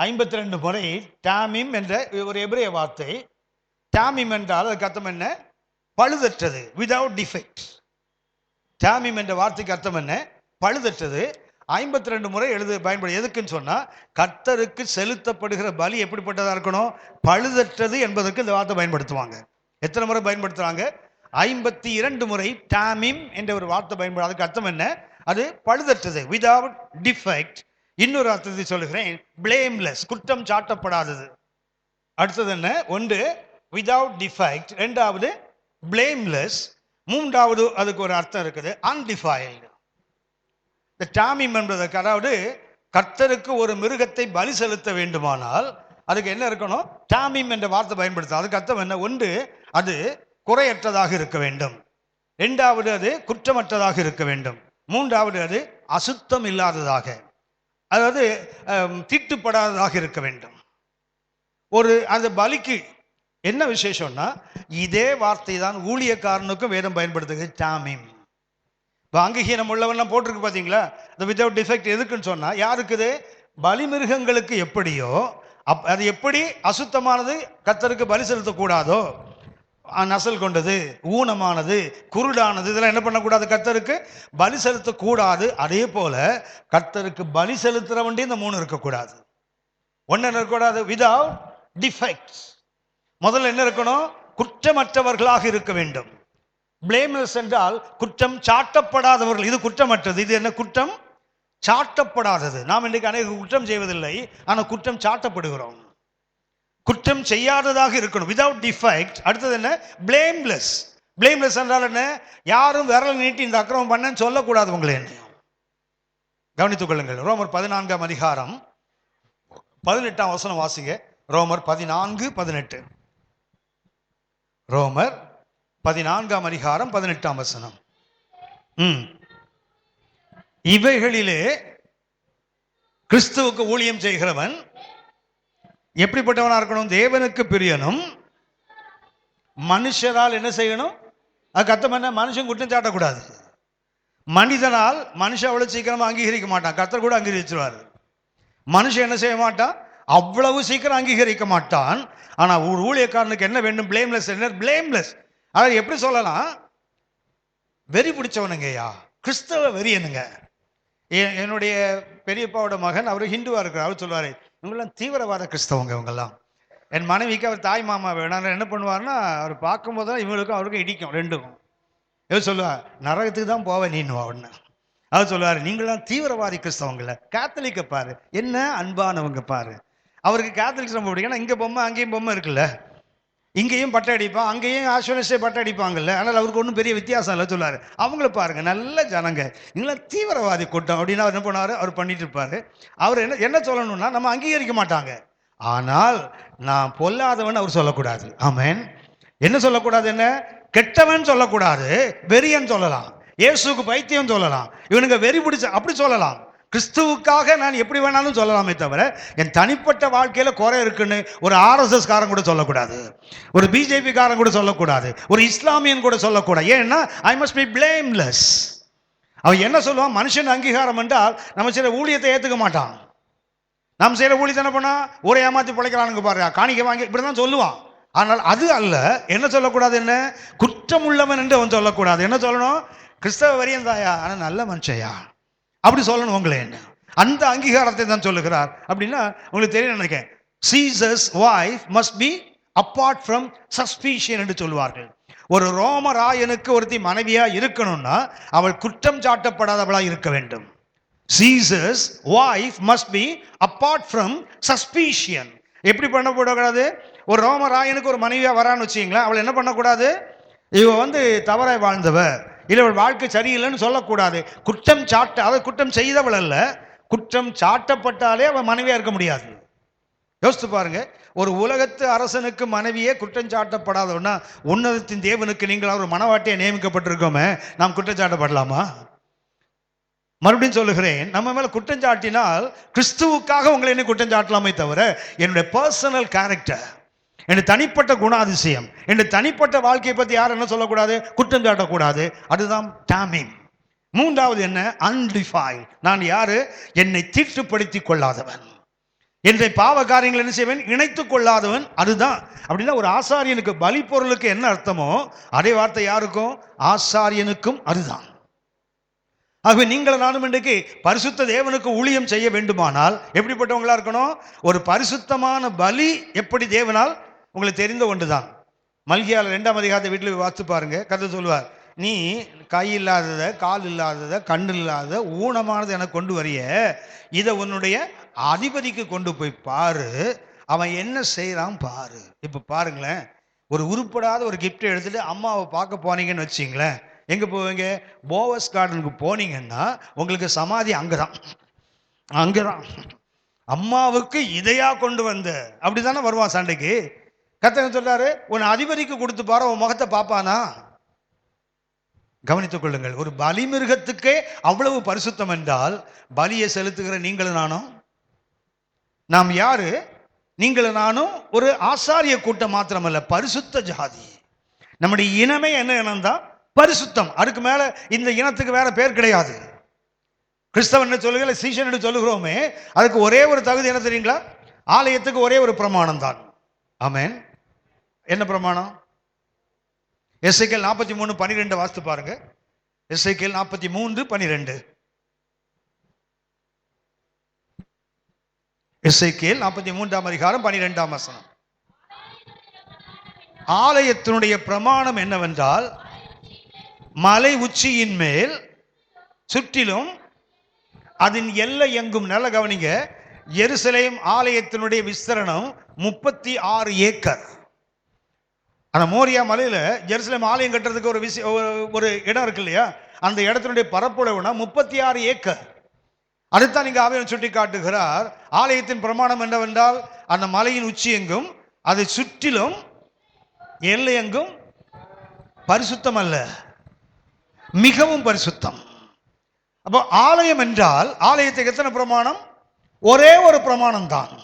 52 முறை டாமிம் என்ற ஒரு எபிரேய வார்த்தை. டாமிம் என்றால் அதுக்கு அர்த்தம் என்ன? பழுதற்றது, விதவுட் டிஃபெக்ட். டாமிம் என்ற வார்த்தைக்கு அர்த்தம் என்ன? பழுதற்றது. 52 முறை பயன்படும். எதுக்குன்னு சொன்னா, கர்த்தருக்கு செலுத்தப்படுகிற பலி எப்படிப்பட்டதா இருக்கணும்? பழுதற்றது என்பதற்கு இந்த வார்த்தை பயன்படுத்துவாங்க. எத்தனை முறை பயன்படுத்துறாங்க? 52 முறை டாமிம் என்ற ஒரு வார்த்தை பயன்படும். அதுக்கு அர்த்தம் என்ன? அது பழுதற்றது, விதவுட் டிஃபெக்ட். இன்னொரு அர்த்தத்தை சொல்லுகிறேன், பிளேம்லெஸ், குற்றம் சாட்டப்படாதது. அடுத்தது என்ன? ஒன்று விதவுட் டிஃபெக்ட், ரெண்டாவது பிளேம்லெஸ், மூன்றாவது அதுக்கு ஒரு அர்த்தம் இருக்குது, அன்டிஃபைல்டு. இந்த டாமிம் என்பதற்கு, அதாவது கர்த்தருக்கு ஒரு மிருகத்தை பலி செலுத்த வேண்டுமானால் அதுக்கு என்ன இருக்கணும்? டாமிம் என்ற வார்த்தை பயன்படுத்த. அதுக்கு அர்த்தம் என்ன? ஒன்று அது குறையற்றதாக இருக்க வேண்டும், இரண்டாவது அது குற்றமற்றதாக இருக்க வேண்டும், மூன்றாவது அது அசுத்தம் இல்லாததாக, அதாவது தீட்டுப்படாததாக இருக்க வேண்டும். அந்த பலிக்கு என்ன விசேஷம்னா, இதே வார்த்தை தான் ஊழியக்காரனுக்கும் வேதம் பயன்படுத்துது, டாமிம். இப்போ அங்கீகீனம் உள்ளவெல்லாம் போட்டிருக்கு பார்த்தீங்களா? இந்த வித்தவுட் டிஃபெக்ட் எதுக்குன்னு சொன்னா, யாருக்குது? பலிமிருகங்களுக்கு எப்படியோ அது எப்படி அசுத்தமானது, கர்த்தருக்கு பலி செலுத்தக்கூடாதோ, நசல் கொண்டது, ஊனமானது, குருடானது, இதெல்லாம் என்ன பண்ணக்கூடாது? கர்த்தருக்கு பலி செலுத்தக்கூடாது. அதே போல கர்த்தருக்கு பலி செலுத்துற வண்டி இந்த மூணு இருக்கக்கூடாது. ஒன்னு என்ன இருக்கக்கூடாது? Without defects. முதல்ல என்ன இருக்கணும்? குற்றமற்றவர்களாக இருக்க வேண்டும். பிளேம்லெஸ் என்றால் குற்றம் சாட்டப்படாதவர்கள். இது குற்றமற்றது. இது என்ன? குற்றம் சாட்டப்படாதது. நாம் இன்றைக்கு அநேக குற்றம் செய்வதில்லை, ஆனால் குற்றம் சாட்டப்படுகிறோம். குற்றம் செய்யாததாக இருக்கணும், விதவுட் டிஃபெக்ட். அடுத்தது என்ன? பிளேம்லெஸ். பிளேம்லெஸ் என்றால் என்ன? யாரும் விரல் நீட்டி இந்த அக்கிரமம் பண்ணன்னு சொல்லக்கூடாது. உங்களை என்ன கவனித்துக் கொள்ளுங்கள். ரோமர் 14ஆம் அதிகாரம் 18ஆம் வசனம் வாசிங்க. ரோமர் 14:18. ரோமர் 14ஆம் அதிகாரம் 18ஆம் வசனம். இவைகளிலே கிறிஸ்துவுக்கு ஊழியம் செய்கிறவன் எப்படிப்பட்டவனா இருக்கணும்? தேவனுக்கு பிரியனும், மனுஷரால் என்ன செய்யணும்? அதுக்கு அர்த்தம் என்ன? மனுஷன் குற்றம் சாட்டக்கூடாது. மனிதனால் மனுஷன் அவ்வளவு சீக்கிரமா அங்கீகரிக்க மாட்டான், கர்த்தர் கூட அங்கீகரிச்சிருவார். மனுஷன் என்ன செய்ய மாட்டான்? அவ்வளவு சீக்கிரம் அங்கீகரிக்க மாட்டான். ஆனா ஒரு ஊழியக்காரனுக்கு என்ன வேண்டும்? பிளேம்லெஸ். என்ன பிளேம்லெஸ்? அதாவது எப்படி சொல்லலாம்? வெறி பிடிச்சவனுங்கய்யா, கிறிஸ்தவ வெறியனுங்க. என்னுடைய பெரியப்பாவோட மகன், அவர் ஹிந்துவா இருக்கிறார். அவர் சொல்லுவாரு, இவங்கெல்லாம் தீவிரவாத கிறிஸ்தவங்க இவங்கெல்லாம். என் மனைவிக்கு அவர் தாய் மாமா வேணாம். என்ன பண்ணுவார்னா, அவர் பார்க்கும்போது தான் இவங்களுக்கும் அவருக்கும் இடிக்கும், ரெண்டுக்கும். எது சொல்லுவார்? நரகத்துக்கு தான் போவேன் நீன்னுவா ஒன்று. அவர் சொல்லுவார், நீங்களாம் தீவிரவாதி கிறிஸ்தவங்கள. கேத்தலிக்க பாரு, என்ன அன்பானவங்க பாரு. அவருக்கு கேத்தலிக்ஸ் ரொம்ப பிடிக்கும். ஏன்னா இங்கே பொம்மை அங்கேயும் பொம்மை இருக்குல்ல, இங்கேயும் பட்டை அடிப்பான், அங்கேயும் ஆஸ்வனஸே பட்டை அடிப்பாங்கல்ல. ஆனால் அவருக்கு ஒன்றும் பெரிய வித்தியாசம் இல்லை. சொல்லுவார், அவங்கள பாருங்க நல்ல ஜனங்க, நீங்களாம் தீவிரவாதி கூட்டம் அப்படின்னு அவர் என்ன பண்ணுவார்? அவர் பண்ணிட்டு இருப்பாரு. அவர் என்ன சொல்லணும்னா, நம்ம அங்கீகரிக்க மாட்டாங்க. ஆனால் நான் பொல்லாதவன் அவர் சொல்லக்கூடாது. ஆமென். என்ன சொல்லக்கூடாது? என்ன? கெட்டவன் சொல்லக்கூடாது, வெறியன் சொல்லலாம். இயேசுக்கு பைத்தியம் சொல்லலாம், இவனுங்க வெறி பிடிச்ச அப்படி சொல்லலாம். கிறிஸ்துவுக்காக நான் எப்படி வேணாலும் சொல்லலாமே தவிர, என் தனிப்பட்ட வாழ்க்கையில குறை இருக்குன்னு ஒரு RSS காரன் கூட சொல்லக்கூடாது, ஒரு BJP காரன் கூட சொல்லக்கூடாது, ஒரு இஸ்லாமியன் கூட சொல்லக்கூடாது. ஏன்னா ஐ மஸ்ட் பி பிளேம்லெஸ். அவன் என்ன சொல்லுவான்? மனுஷன் அங்கீகாரம் என்றால் நம்ம சில ஊழியத்தை ஏத்துக்க மாட்டான். நம்ம செய்யற ஊழியத்தை என்ன பண்ணா, ஊரை ஏமாத்தி பிழைக்கிறானுங்க பாரு, காணிக்க வாங்கி, இப்படிதான் சொல்லுவான். ஆனால் அது அல்ல. என்ன சொல்லக்கூடாது? என்ன? குற்றம் உள்ளவன் என்று அவன் சொல்லக்கூடாது. என்ன சொல்லணும்? கிறிஸ்தவ வரியன் தாயா, ஆனா நல்ல மனுஷையா, அப்படி சொல்லணும். உங்களை என்ன அந்த அங்கீகாரத்தை தான் சொல்லுகிறார். அப்படின்னா உங்களுக்கு தெரியும் நினைக்கிறேன், scissors wife must be apart from சஸ்பீஷன் என்று சொல்வார்கள். ஒரு ரோமராயனுக்கு ஒருத்தி மனைவியா இருக்கணும்னா அவள் குற்றம் சாட்டப்படாதவளா இருக்க வேண்டும். Scissors wife must be apart from சஸ்பீஷன். எப்படி பண்ணக்கூடாது? ஒரு ரோமராயனுக்கு ஒரு மனைவியா வரான்னு வச்சுங்களேன், அவள் என்ன பண்ணக்கூடாது? இவ தவறாய் வாழ்ந்தவ, இல்லை அவள் வாழ்க்கை சரியில்லைன்னு சொல்லக்கூடாது. குற்றம் சாட்ட, அதை குற்றம் செய்தவள் அல்ல, குற்றம் சாட்டப்பட்டாலே அவள் மனைவியா இருக்க முடியாது. யோசித்து பாருங்க, ஒரு உலகத்து அரசனுக்கு மனைவியே குற்றம் சாட்டப்படாதவனா, உன்னதத்தின் தேவனுக்கு நீங்கள் ஒரு மனவாட்டியை நியமிக்கப்பட்டிருக்கோமே, நாம் குற்றம் சாட்டப்படலாமா? மறுபடியும் சொல்லுகிறேன், நம்ம மேல குற்றம் சாட்டினால் கிறிஸ்துவுக்காக உங்களை என்ன குற்றம் சாட்டலாமே தவிர, என்னுடைய பர்சனல் கேரக்டர், என்னுடைய தனிப்பட்ட குணாதிசயம், என்னுடைய தனிப்பட்ட வாழ்க்கையை பத்தி யாரும் என்ன சொல்லக்கூடாது? குற்றம் சாட்டக்கூடாது. அதுதான் டாமிங். மூன்றாவது என்ன? அன்டிஃபைல்ட். நான் யாரு? என்னை தீட்டுப்படுத்திக் கொள்ளாதவன். என்னுடைய பாவ காரியங்கள் என்ன செய்வேன், இணைத்துக் கொள்ளாதவன். அதுதான். அப்படின்னா ஒரு ஆசாரியனுக்கு, பலி பொருளுக்கு என்ன அர்த்தமோ அதே வார்த்தை யாருக்கும், ஆசாரியனுக்கும் அதுதான். ஆகவே நீங்கள் நானும் இன்றைக்கு பரிசுத்த தேவனுக்கு ஊழியம் செய்ய வேண்டுமானால் எப்படிப்பட்டவங்களா இருக்கணும்? ஒரு பரிசுத்தமான பலி எப்படி தேவனால் உங்களுக்கு தெரிந்த ஒன்றுதான். மல்கியால 2ஆம் அதிகாரத்தை வீட்டில் வாசித்து பாருங்க. கர்த்தர் சொல்வார், நீ கை இல்லாததை, கால் இல்லாததை, கண்ணு இல்லாத ஊனமானது எனக்கு கொண்டு வரிய, இதை உன்னுடைய அதிபதிக்கு கொண்டு போய் பாரு, அவன் என்ன செய்யறான் பாரு. இப்ப பாருங்களேன், ஒரு உருப்படாத ஒரு கிஃப்ட் எடுத்துட்டு அம்மாவை பார்க்க போனீங்கன்னு வச்சிங்களேன், எங்க போவீங்க? போவஸ் கார்டனுக்கு போனீங்கன்னா உங்களுக்கு சமாதி அங்கதான். அங்கதான் அம்மாவுக்கு இதையா கொண்டு வந்த, அப்படித்தானே வருவான் சண்டைக்கு. கர்த்தர் சொல்றாரு, உன் அதிபதிக்கு கொடுத்து பாரு, உன் முகத்தை பாப்பானா? கவனித்துக் கொள்ளுங்கள். ஒரு பலி மிருகத்துக்கே அவ்வளவு பரிசுத்தம் என்றால் பலியை செலுத்துகிற நீங்களும் நானும், நாம் யாரு? நீங்களும் நானும் ஒரு ஆசாரிய கூட்டம் மாத்திரமல்ல, பரிசுத்த ஜாதி. நம்முடைய இனமே என்ன இனம் தான்? பரிசுத்தம். அதுக்கு மேல இந்த இனத்துக்கு வேற பேர் கிடையாது. கிறிஸ்தவன் சொல்லுகிற, சீஷன் சொல்லுகிறோமே, அதுக்கு ஒரே ஒரு தகுதி என்ன தெரியுங்களா? ஆலயத்துக்கு ஒரே ஒரு பிரமாணம் தான். ஆமென். என்ன பிரமாணம்? எசேக்கியேல் 43:12 வாசித்து பாருங்க. எசேக்கியேல் 43:12. எசேக்கியேல் 43ஆம் அதிகாரம் 12ஆம் வசனம். ஆலயத்தினுடைய பிரமாணம் என்னவென்றால், மலை உச்சியின் மேல் சுற்றிலும் அதன் எல்லை எங்கும், நல்ல கவனிங்க, எருசலேம் ஆலயத்தினுடைய விஸ்தரணம் 36 ஏக்கர். அந்த மோரியா மலையில ஜெருசலேம் ஆலயம் கட்டுறதுக்கு ஒரு இடம் இருக்கு இல்லையா, அந்த இடத்தினுடைய பரப்புளவுனா 36 ஏக்கர். அதுதான் நீங்க ஆவியானவர் சுட்டி காட்டுகிறார். ஆலயத்தின் பிரமாணம் என்னவென்றால், அந்த மலையின் உச்சி எங்கும் அதை சுற்றிலும் எல்லை எங்கும் பரிசுத்தம் அல்ல, மிகவும் பரிசுத்தம். அப்போ ஆலயம் என்றால், ஆலயத்துக்கு எத்தனை பிரமாணம்? ஒரே ஒரு பிரமாணம் தான்.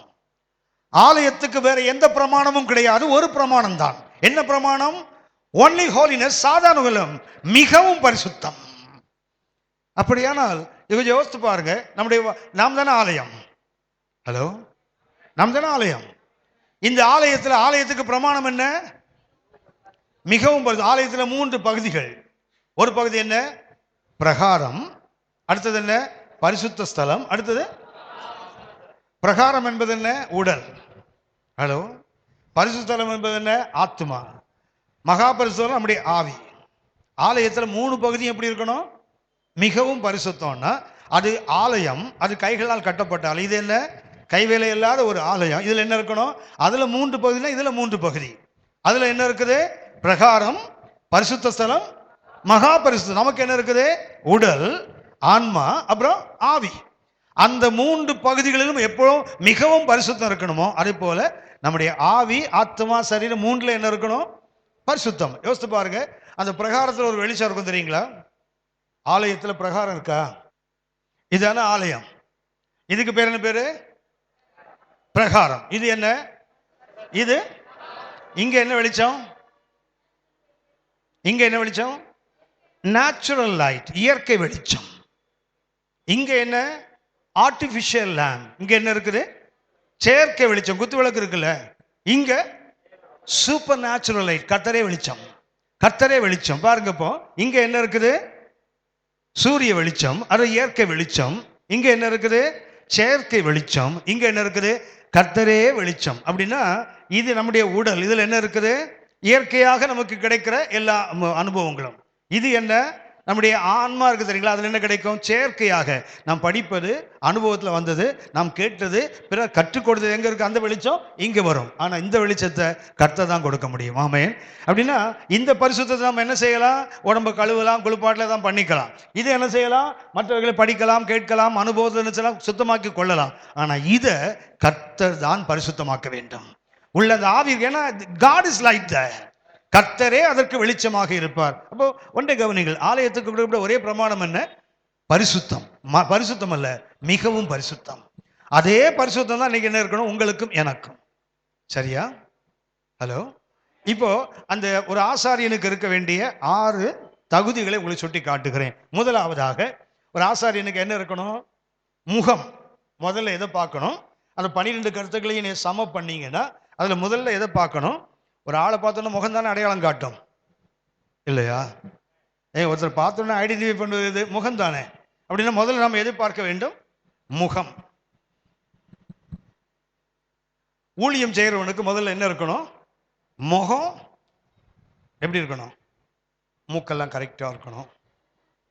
ஆலயத்துக்கு வேற எந்த பிரமாணமும் கிடையாது, ஒரு பிரமாணம் தான். என்ன பிரமாணம்? ஒன்லி ஹோலினஸ், சாதாரண மிகவும் பரிசுத்தம். அப்படியானால் இவங்க யோசித்து பாருங்க, நாம் தானே ஆலயம். ஹலோ, நாம் தானே ஆலயம். இந்த ஆலயத்துக்கு பிரமாணம் என்ன? மிகவும் ஆலயத்தில் 3 பகுதிகள். ஒரு பகுதி என்ன? பிரகாரம். அடுத்தது என்ன? பரிசுத்த ஸ்தலம். அடுத்தது பிரகாரம் என்பது என்ன? உடல். ஹலோ. பரிசுத்த ஸ்தலம் என்பது என்ன? ஆத்மா. மகா பரிசுத்தம் நம்முடைய ஆவி. ஆலயத்தில் 3 பகுதி எப்படி இருக்கணும்? மிகவும் பரிசுத்தம்னா அது ஆலயம், அது கைகளால் கட்டப்பட்டால். இது என்ன? கைவேலை இல்லாத ஒரு ஆலயம். இதுல என்ன இருக்கணும்? அதுல 3 பகுதினா இதுல 3 பகுதி. அதுல என்ன இருக்குது? பிரகாரம், பரிசுத்த ஸ்தலம், மகா பரிசுத்தம். நமக்கு என்ன இருக்குது? உடல், ஆன்மா, அப்புறம் ஆவி. அந்த 3 பகுதிகளிலும் எப்பவும் மிகவும் பரிசுத்தம் இருக்கணுமோ, அதே போல நம்முடைய ஆவி, ஆத்மா, சரீரம் 3ல என்ன இருக்கணும்? பரிசுத்தம். யோசித்து பாருங்க, அந்த பிரகாரத்தில் ஒரு வெளிச்சம் இருக்கும் தெரியுங்களா? ஆலயத்தில் பிரகாரம் இருக்கா? இதான ஆலயம். இதுக்கு பேர் என்ன பேரு? பிரகாரம். இது என்ன? இது இங்க என்ன வெளிச்சம்? இங்க என்ன வெளிச்சம்? நேச்சுரல் லைட், இயற்கை வெளிச்சம். இங்க என்ன? Artificial lamp. இங்க என்ன இருக்குது? செயற்கை வெளிச்சம், குத்து விளக்கு இருக்குல்ல. இங்க சூப்பர் நேச்சுரல் லைட், கர்த்தரே வெளிச்சம். கர்த்தரே வெளிச்சம். பாருங்க, இப்போ இங்க என்ன இருக்குது? சூரிய வெளிச்சம், அது இயற்கை வெளிச்சம். இங்க என்ன இருக்குது? செயற்கை வெளிச்சம். இங்க என்ன இருக்குது? கர்த்தரே வெளிச்சம். அப்படின்னா இது நம்முடைய உடல். இதுல என்ன இருக்குது? இயற்கையாக நமக்கு கிடைக்கிற எல்லா அனுபவங்களும். இது என்ன? நம்முடைய ஆன்மா இருக்கு தெரியுங்களா? அதுல என்ன கிடைக்கும்? செயற்கையாக நாம் படிப்பது, அனுபவத்துல வந்தது, நாம் கேட்டது, பிறகு கற்றுக் கொடுத்தது எங்க இருக்கு? அந்த வெளிச்சம் இங்க வரும். ஆனா இந்த வெளிச்சத்தை கர்த்தர் தான் கொடுக்க முடியும். ஆமென். அப்படின்னா இந்த பரிசுத்தத்தை நம்ம என்ன செய்யலாம்? உடம்பு கழுவலாம், குளிப்பாட்டில தான் பண்ணிக்கலாம். இது என்ன செய்யலாம்? மற்றவர்களை படிக்கலாம், கேட்கலாம், அனுபவத்தை என்ன செய்யலாம்? சுத்தமாக்கி கொள்ளலாம். ஆனா இதை கர்த்தர் தான் பரிசுத்தமாக்க வேண்டும். உள்ள அந்த ஆவி, ஏன்னா காட் இஸ் லைட் தேர். கர்த்தரே அதற்கு வெளிச்சமாக இருப்பார். அப்போ ஒன்றை கவனிங்கள், ஆலயத்துக்கு ஒரே பிரமாணம் என்ன? பரிசுத்தம். பரிசுத்தம் அல்ல, மிகவும் பரிசுத்தம். அதே பரிசுத்தம் தான் இன்னைக்கு என்ன இருக்கணும்? உங்களுக்கும் எனக்கும். சரியா? ஹலோ. இப்போ அந்த ஒரு ஆசாரியனுக்கு இருக்க வேண்டிய 6 தகுதிகளை உங்களை சுட்டி காட்டுகிறேன். முதலாவதாக, ஒரு ஆசாரியனுக்கு என்ன இருக்கணும்? முகம். முதல்ல எதை பார்க்கணும்? அந்த 12 கருத்துக்களையும் நீ சம பண்ணீங்கன்னா அதுல முதல்ல எதை பார்க்கணும்? ஒரு ஆளை பார்த்தோன்னா முகம் தானே அடையாளம் காட்டும், இல்லையா? ஒருத்தர் பார்த்தோன்னா ஐடென்டிஃபை பண்ணுவது முகம் தானே. அப்படின்னா முதல்ல நம்ம எதை பார்க்க வேண்டும்? முகம். ஊழியம் செய்கிறவனுக்கு முதல்ல என்ன இருக்கணும்? முகம் எப்படி இருக்கணும்? மூக்கெல்லாம் கரெக்டாக இருக்கணும்,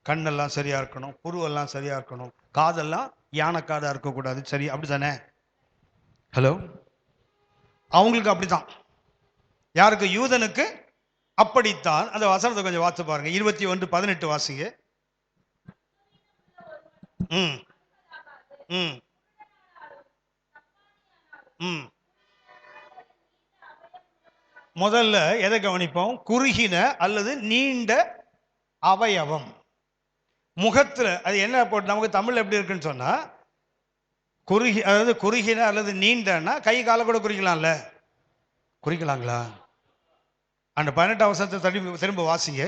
கண்ணெல்லாம் சரியா இருக்கணும், புருவெல்லாம் சரியா இருக்கணும், காதெல்லாம் யானைக்காதா இருக்கக்கூடாது. சரி, அப்படித்தானே? ஹலோ, அவங்களுக்கு அப்படித்தான். யாருக்கு? யூதனுக்கு அப்படித்தான். அந்த வசனத்தை கொஞ்சம் வாசித்து பாருங்க. 21:18 வாசிங்க. ம் ம் ம் முதல்ல எதை கவனிப்போம்? குறுகின அல்லது நீண்ட அவயவம் முகத்துல. அது என்ன போட்டு நமக்கு தமிழ் எப்படி இருக்குன்னு சொன்னா, அதாவது குறுகின அல்லது நீண்டன்னா கை காலை கூட குறிக்கலாம்ல. குறிக்கலாங்களா? அந்த 18 வசனத்தை திரும்ப வாசிங்க.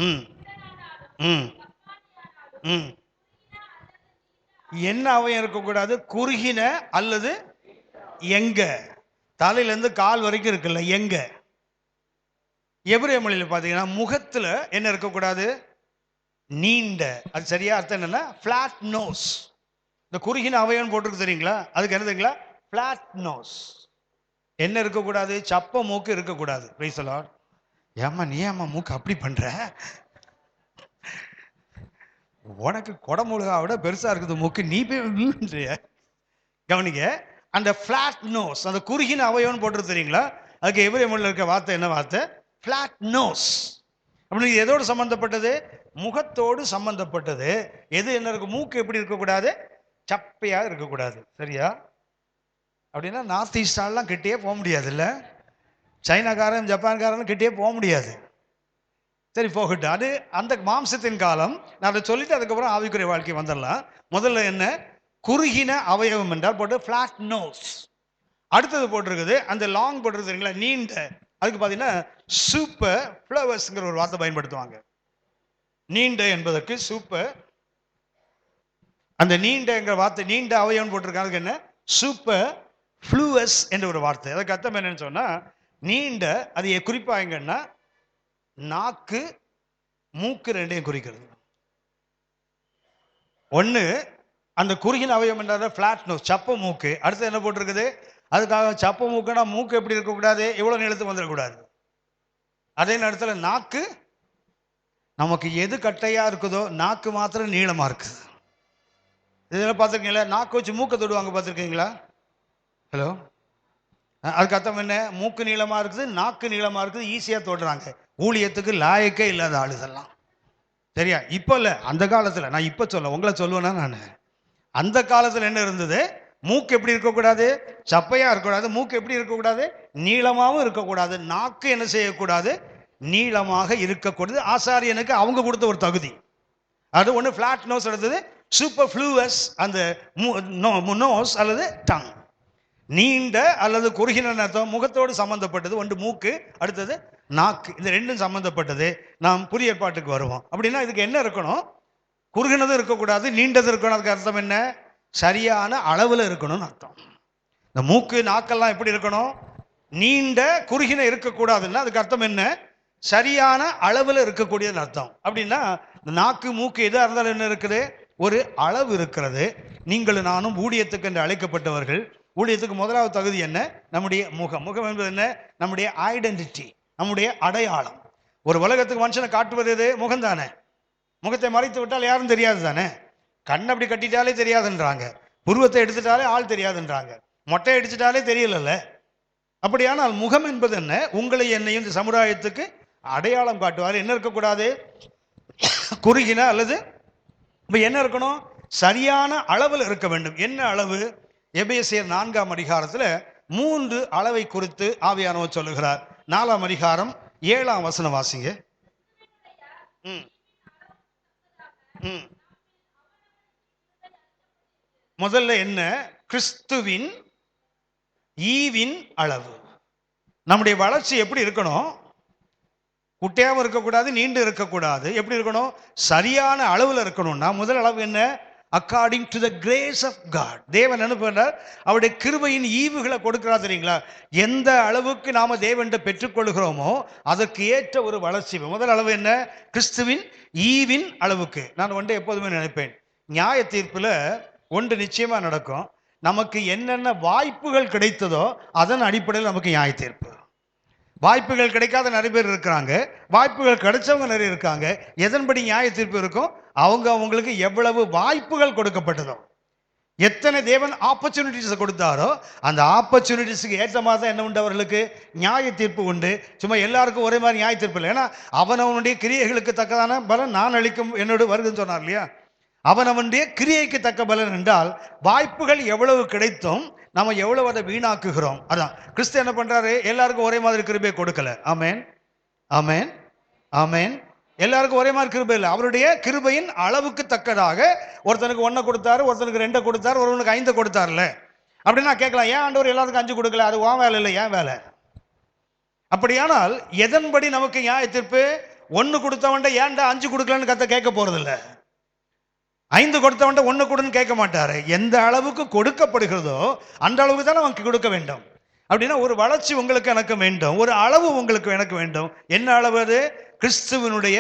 ம் ம் ம் என்ன அவயம் இருக்கக்கூடாது? குறுகின அல்லது எங்க, தலையிலேருந்து கால் வரைக்கும் இருக்குல்ல, எங்க. எபிரேய மொழியில் பார்த்தீங்கன்னா முகத்துல என்ன இருக்கக்கூடாது? நீண்ட. அது சரியா அர்த்தம் என்னன்னா பிளாட் நோஸ். இந்த குறுகின அவயம் போட்டிருக்கு தெரியுங்களா? அதுக்கு என்ன தெரியுங்களா? Flat nose. என்ன இருக்கக்கூடாது? சப்ப மூக்கு இருக்கக்கூடாது. Praise the lord. ஏம்மா நீ ஏம்மா மூக்கு அப்படி பண்ற? உனக்கு கொடமுழுகா விட பெருசா இருக்குது மூக்கு, நீ போய் கவனிங்க. அந்த பிளாட் நோஸ், அந்த குறுகின அவயவம் போட்டு தெரியுங்களா? அதுக்கு எபிரேய மொழியில் இருக்க வார்த்தை என்ன வார்த்தை? Flat nose. அப்படின்னு எதோடு சம்பந்தப்பட்டது? முகத்தோடு சம்பந்தப்பட்டது. எது என்ன இருக்கு? மூக்கு எப்படி இருக்கக்கூடாது? சப்பையாக இருக்கக்கூடாது. சரியா? அப்படின்னா நார்த் ஈஸ்டாலாம் கிட்டே போக முடியாது, இல்லை? சைனாக்காரன் ஜப்பான்காரன் கிட்டே போக முடியாது. சரி, போகட்டும். அது அந்த மாம்சத்தின் காலம். நான் அதை சொல்லிட்டு அதுக்கப்புறம் ஆவிக்குரிய வாழ்க்கை வந்துடலாம். முதல்ல என்ன? குறுகின அவயவம் என்றால் போட்டு பிளாட் நோஸ். அடுத்தது போட்டிருக்குது அந்த லாங் போட்டிருக்குங்களா, நீண்ட. அதுக்கு பார்த்தீங்கன்னா சூப்பர் ஃப்ளவர்ஸ்ங்கிற ஒரு வார்த்தை பயன்படுத்துவாங்க. நீண்ட என்பதற்கு சூப்பர். அந்த நீண்டங்கிற வார்த்தை, நீண்ட அவயவம் போட்டிருக்காங்க. அதுக்கு என்ன? சூப்பர் ஃப்ளூவஸ் என்ற ஒரு வார்த்தை. அதுக்கு அர்த்தம் என்னன்னு சொன்னா, நீண்ட. அது குறிப்பா எங்கன்னா நாக்கு மூக்கு ரெண்டையும் குறிக்கிறது. ஒன்று அந்த குறுகின அவயம் என்றால் பிளாட் நோஸ், சப்ப மூக்கு. அடுத்து என்ன போட்டிருக்குது? அதுக்காக சப்ப மூக்குன்னா மூக்கு எப்படி இருக்கக்கூடாது? இவ்வளோ நீளத்துக்கு வந்துடக்கூடாது. அதே நேரத்தில் நாக்கு, நமக்கு எது கட்டையா இருக்குதோ நாக்கு மாத்திரம் நீளமா இருக்குது. இதெல்லாம் பார்த்துருக்கீங்களா? நாக்கு வச்சு மூக்கை தொடுவாங்க, பார்த்துருக்கீங்களா? ஹலோ, அதுக்கு அர்த்தம் என்ன? மூக்கு நீளமா இருக்குது, நாக்கு நீளமா இருக்குது, ஈஸியா தொடுறாங்க. ஊழியத்துக்கு லாயக்கே இல்லாத ஆளுதெல்லாம். சரியா? இப்போ இல்லை, அந்த காலத்தில். நான் இப்போ சொல்ல, உங்களை சொல்லுவேன்னா நான். அந்த காலத்தில் என்ன இருந்தது? மூக்கு எப்படி இருக்கக்கூடாது? சப்பையா இருக்கக்கூடாது. மூக்கு எப்படி இருக்கக்கூடாது? நீளமாகவும் இருக்கக்கூடாது. நாக்கு என்ன செய்யக்கூடாது? நீளமாக இருக்கக்கூடாது. ஆசாரியனுக்கு அவங்க கொடுத்த ஒரு தகுதி அது. ஒன்று பிளாட் நோஸ், அடுத்தது சூப்பர் ஃப்ளூவஸ், அந்த நோஸ் அல்லது டங். நீண்ட அல்லது குறுகின அர்த்தம் முகத்தோடு சம்பந்தப்பட்டது. ஒன்று மூக்கு, அடுத்தது நாக்கு. இந்த ரெண்டும் சம்பந்தப்பட்டது. நாம் புதிய ஏற்பாட்டுக்கு வருவோம். அப்படின்னா இதுக்கு என்ன இருக்கணும்? குறுகினதும் இருக்கக்கூடாது, நீண்டது இருக்கணும். அதுக்கு அர்த்தம் என்ன? சரியான அளவில் இருக்கணும்னு அர்த்தம். இந்த மூக்கு நாக்கெல்லாம் எப்படி இருக்கணும்? நீண்ட குறுகின இருக்கக்கூடாதுன்னா அதுக்கு அர்த்தம் என்ன? சரியான அளவில் இருக்கக்கூடியது அர்த்தம். அப்படின்னா நாக்கு மூக்கு எதாக இருந்தாலும் என்ன இருக்குது? ஒரு அளவு இருக்கிறது. நீங்களும் நானும் ஊழியத்துக்கு என்று அழைக்கப்பட்டவர்கள். ஊழியத்துக்கு முதலாவது தகுதி என்ன? நம்முடைய முகம். முகம் என்பது என்ன? நம்முடைய ஐடென்டிட்டி, நம்முடைய அடையாளம். ஒரு உலகத்துக்கு மனுஷனை காட்டுவது எது? முகம் தானே. முகத்தை மறைத்து விட்டால் யாரும் தெரியாது தானே. கண் அப்படி கட்டிட்டாலே தெரியாதுன்றாங்க, புருவத்தை எடுத்துட்டாலே ஆள் தெரியாதுன்றாங்க, மொட்டை அடிச்சுட்டாலே தெரியல. அப்படியானால் முகம் என்பது என்ன? உங்களை என்னையும் இந்த சமுதாயத்துக்கு அடையாளம் காட்டுவார். என்ன இருக்கக்கூடாது? குறுகின அல்லது என்ன இருக்கணும்? சரியான அளவில் இருக்க வேண்டும். என்ன அளவு? எபேசியர் 4ஆம் அதிகாரத்தில் 3 அளவை குறித்து ஆவியானவர் சொல்லுகிறார். 4ஆம் அதிகாரம் 7ஆம் வசனம் வாசிங்க. முதல்ல என்ன? கிறிஸ்துவின் ஈவின் அளவு. நம்முடைய வளர்ச்சி எப்படி இருக்கணும்? குட்டையாகவும் இருக்கக்கூடாது, நீண்டு இருக்கக்கூடாது. எப்படி இருக்கணும்? சரியான அளவில் இருக்கணும்னா முதல் அளவு என்ன? According to the grace of God. தேவன் என்ன பண்றார்? அவருடைய கிருபையின் ஈவுகளை கொடுக்கிறார். தெரியுங்களா? எந்த அளவுக்கு நாம தேவன்கிட்ட பெற்றுக்கொள்கிறோமோ அதற்கு ஏற்ற ஒரு வளர்ச்சி. முதல் அளவு என்ன? கிறிஸ்துவின் ஈவின் அளவுக்கு. நான் ஒன்றை எப்போதுமே நினைப்பேன், நியாய தீர்ப்புல ஒன்று நிச்சயமா நடக்கும். நமக்கு என்னென்ன வாய்ப்புகள் கிடைத்ததோ அதன் அடிப்படையில் நமக்கு நியாய தீர்ப்பு. வாய்ப்புகள் கிடைக்காத நிறைய பேர் இருக்கிறாங்க, வாய்ப்புகள் கிடைச்சவங்க நிறைய இருக்காங்க. எதன்படி நியாய தீர்ப்பு இருக்கும்? அவங்களுக்கு எவ்வளவு வாய்ப்புகள் கொடுக்கப்பட்டதோ, எத்தனை தேவன் ஆப்பர்ச்சுனிட்டிஸ் கொடுத்தாரோ அந்த ஆப்பர்ச்சுனிட்டிஸ்க்கு ஏற்ற மாதிரி தான் என்ன உண்டு? அவர்களுக்கு நியாய தீர்ப்பு உண்டு. சும்மா எல்லாருக்கும் ஒரே மாதிரி நியாய தீர்ப்பு இல்லை. ஏன்னா அவனவனுடைய கிரியைகளுக்கு தக்கதான பலன் நான் அளிக்கும் என்னோட வருதுன்னு சொன்னார் இல்லையா? அவனவனுடைய கிரியைக்கு தக்க பலன் என்றால் வாய்ப்புகள் எவ்வளவு கிடைத்தும் நம்ம எவ்வளவு அதை வீணாக்குகிறோம். அதான் கிறிஸ்து என்ன பண்றாரு? எல்லாருக்கும் ஒரே மாதிரி கிருபை கொடுக்கல. ஆமேன், ஆமேன், ஆமேன். எல்லாருக்கும் ஒரே மாதிரி கிருபை இல்லை. அவருடைய கிருபையின் அளவுக்கு தக்கதாக ஒருத்தனுக்கு 1 கொடுத்தாரு, ஒருத்தனுக்கு 2 கொடுத்தாரு, ஒருவனுக்கு 5 கொடுத்தாருல. அப்படின்னா கேட்கலாம், ஏன் ஆண்டவர் எல்லாத்துக்கும் 5 கொடுக்கல? அது உன் வேலை இல்லை, ஏன் வேலை? அப்படியானால் எதன்படி நமக்கு நியாய தீர்ப்பு? 1 கொடுத்தவன்ட ஏன்டா 5 கொடுக்கலன்னு கத்த கேட்க போறதில்லை. 5 கொடுத்தவன்ட்ட 1 கொடுன்னு கேட்க மாட்டாரு. எந்த அளவுக்கு கொடுக்கப்படுகிறதோ அந்த அளவுக்கு தான் நமக்கு கொடுக்க வேண்டும். அப்படின்னா ஒரு வளர்ச்சி உங்களுக்கு எனக்கு வேண்டும், ஒரு அளவு உங்களுக்கு எனக்கு வேண்டும். என்ன அளவு அது? கிறிஸ்துவனுடைய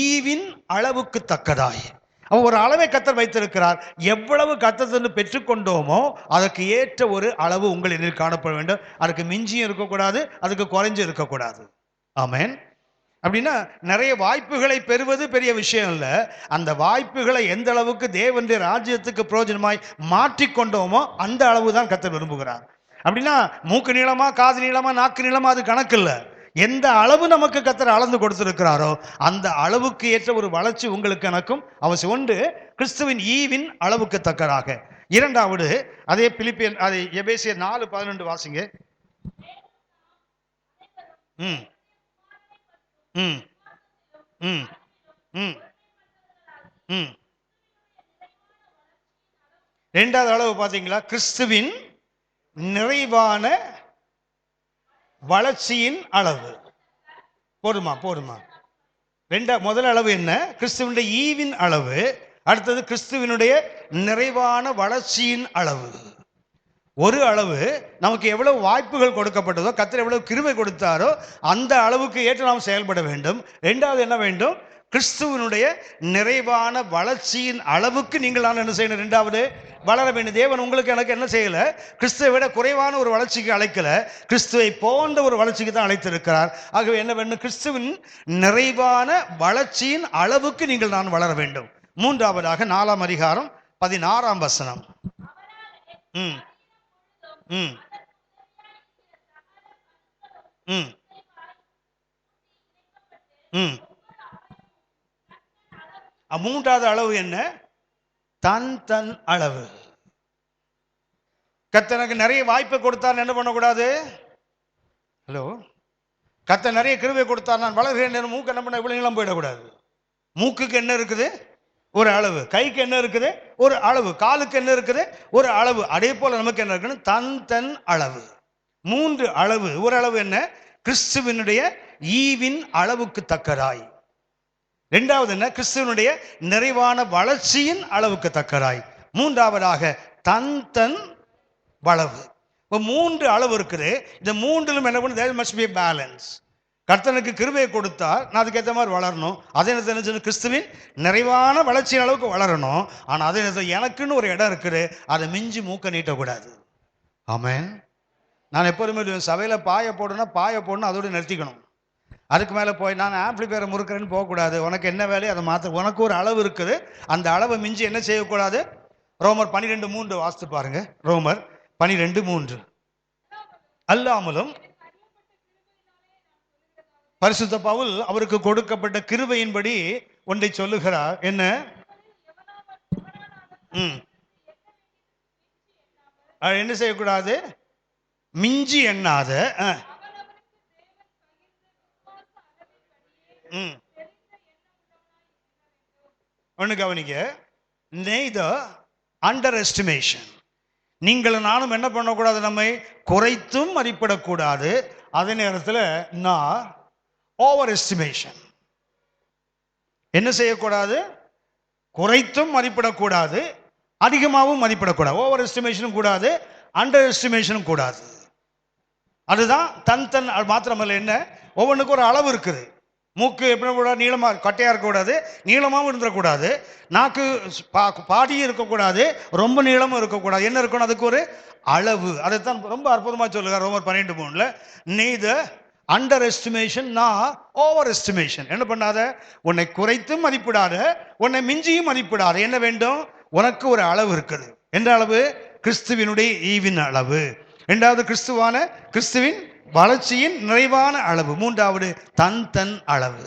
ஈவின் அளவுக்கு தக்கதாய். அவன் ஒரு அளவை கர்த்தர் வைத்திருக்கிறார். எவ்வளவு கர்த்தர் பெற்றுக்கொண்டோமோ அதற்கு ஏற்ற ஒரு அளவு உங்களில் காணப்பட வேண்டும். அதுக்கு மிஞ்சியும் இருக்கக்கூடாது, அதுக்கு குறைஞ்சும் இருக்கக்கூடாது. ஆமென். அப்படின்னா நிறைய வாய்ப்புகளை பெறுவது பெரிய விஷயம் இல்லை. அந்த வாய்ப்புகளை எந்த அளவுக்கு தேவனுடைய ராஜ்யத்துக்கு பிரயோஜனமாய் மாற்றிக்கொண்டோமோ அந்த அளவு தான் கர்த்தர் விரும்புகிறார். அப்படின்னா மூக்கு நீளமா, காது நீளமா, நாக்கு நீளமா அது கணக்கு இல்லை. எந்த அளவு நமக்கு கர்த்தர் அளந்து கொடுத்திருக்கிறாரோ அந்த அளவுக்கு ஏற்ற ஒரு வளர்ச்சி உங்களுக்கு எனக்கும் அவசியம். ஒன்று, கிறிஸ்துவின் ஈவின் அளவுக்கு தக்கதாக. இரண்டாவது, அதே பிலிப்பியன், அதை எபேசியர் 4:12 வாசிங்க. ம் ம் ம் ம் ம் ரெண்டாவது அளவு பார்த்தீங்களா? கிறிஸ்துவின் நிறைவான வளர்ச்சியின் அளவு. போடுமா? முதல் அளவு என்ன? கிறிஸ்துவனுடைய ஈவின் அளவு. அடுத்தது கிறிஸ்துவனுடைய நிறைவான வளர்ச்சியின் அளவு. ஒரு அளவு நமக்கு எவ்வளவு வாய்ப்புகள் கொடுக்கப்பட்டதோ, கர்த்தர் எவ்வளவு கிருபை கொடுத்தாரோ அந்த அளவுக்கு ஏற்று நாம் செயல்பட வேண்டும். ரெண்டாவது என்ன வேண்டும்? கிறிஸ்துவனுடைய நிறைவான வளர்ச்சியின் அளவுக்கு நீங்கள் நான் என்ன செய்யணும்? ரெண்டாவது வளர வேண்டும். தேவன் உங்களுக்கு எனக்கு என்ன செய்யல? கிறிஸ்துவை விட குறைவான ஒரு வளர்ச்சிக்கு அழைக்கல, கிறிஸ்துவை போன்ற ஒரு வளர்ச்சிக்கு தான் அழைத்திருக்கிறார். ஆகவே என்ன வேண்டும்? கிறிஸ்துவின் நிறைவான வளர்ச்சியின் அளவுக்கு நீங்கள் நான் வளர வேண்டும். மூன்றாவதாக 4ஆம் அதிகாரம் 16ஆம் வசனம். ம் ம் ம் ம் மூன்றாவது அளவு என்ன? தன் அளவு. கர்த்தனுக்கு நிறைய வாய்ப்பை கொடுத்தார், என்ன பண்ணக்கூடாது? ஹலோ, கர்த்தர் நிறைய கிருபை கொடுத்தார், நான் வளர்கிறேன், மூக்கு என்ன பண்ண இவ்வளவு நீளம் போயிடக்கூடாது. மூக்குக்கு என்ன இருக்குது? ஒரு அளவு. கைக்கு என்ன இருக்குது? ஒரு அளவு. காலுக்கு என்ன இருக்குது? ஒரு அளவு. அதே போல நமக்கு என்ன இருக்குன்னு தன் அளவு. 3 அளவு. ஒரு அளவு என்ன? கிறிஸ்துவனுடைய ஈவின் அளவுக்கு தக்கதாய். இரண்டாவது என்ன? கிறிஸ்துவனுடைய நிறைவான வளர்ச்சியின் அளவுக்கு தக்கதாய். மூன்றாவதாக தன் வளவு. இப்போ 3 அளவு இருக்குது. இந்த மூன்றிலும் என்ன பண்ணு? there must be a balance. கர்த்தனுக்கு கிருபையை கொடுத்தார், நான் அதுக்கேற்ற மாதிரி வளரணும். அதே நேரத்தில் கிறிஸ்துவின் நிறைவான வளர்ச்சியின் அளவுக்கு வளரணும். ஆனால் அதே நேரத்தில் எனக்குன்னு ஒரு இடம் இருக்குது, அதை மிஞ்சி மூக்க நீட்டக்கூடாது. ஆமென். நான் எப்போதுமே சபையில் பாய போடணும், அதோடு நிறுத்திக்கணும். அதுக்கு மேலே போய் நான் ஆம்பிளிஃபையரை முறுக்கிறேன்னு போகக்கூடாது. உனக்கு என்ன வேலையை அதை மாற்ற. உனக்கு ஒரு அளவு இருக்குது, அந்த அளவை மிஞ்சி என்ன செய்யக்கூடாது? ரோமர் 12:3 வாசித்து பாருங்க. ரோமர் 12:3. அல்லாமலும் பரிசுத்த பவுல் அவருக்கு கொடுக்கப்பட்ட கிருபையின்படி ஒன்றை சொல்லுகிறார். என்ன? என்ன செய்யக்கூடாது? மிஞ்சி எண்ணாத. ஒன்று கவனிக்க, neither underestimation. நீங்களும் நானும் என்ன பண்ணக்கூடாது? நம்மை குறைத்தும் மதிப்பிடக்கூடாது. அதே நேரத்தில் நான் ஓவர் எஸ்டிமேஷன். என்ன செய்யக்கூடாது? குறைத்தும் மதிப்பிடக்கூடாது, அதிகமாகவும் மதிப்பிடக்கூடாது. ஓவர் எஸ்டிமேஷனும் கூடாது, அண்டர் எஸ்டிமேஷனும் கூடாது. அதுதான் தன் மாத்திரமல்ல, என்ன ஒவ்வொன்றுக்கும் ஒரு அளவு இருக்குது. மூக்கு எப்படி கூடாது? நீளமாக கட்டையாக இருக்கக்கூடாது, நீளமாகவும் இருந்துடக்கூடாது. நாக்கு பாடியும் இருக்கக்கூடாது, ரொம்ப நீளமும் இருக்கக்கூடாது. என்ன இருக்கணும்? அதுக்கு ஒரு அளவு. அதைத்தான் ரொம்ப அற்புதமாக சொல்லுகிறார் ரோமர் 12:3. நெய்தர் அண்டர் எஸ்டிமேஷன் நான் ஓவர் எஸ்டிமேஷன். என்ன பண்ணாத? உன்னை குறைத்தும் மதிப்பிடாத, உன்னை மிஞ்சியும் மதிப்பிடாத. என்ன வேண்டும்? உனக்கு ஒரு அளவு இருக்குது. எந்த அளவு? கிறிஸ்துவினுடைய ஈவின் அளவு. இரண்டாவது கிறிஸ்துவின் வளர்ச்சியின் நிறைவான அளவு. மூன்றாவது தன் அளவு.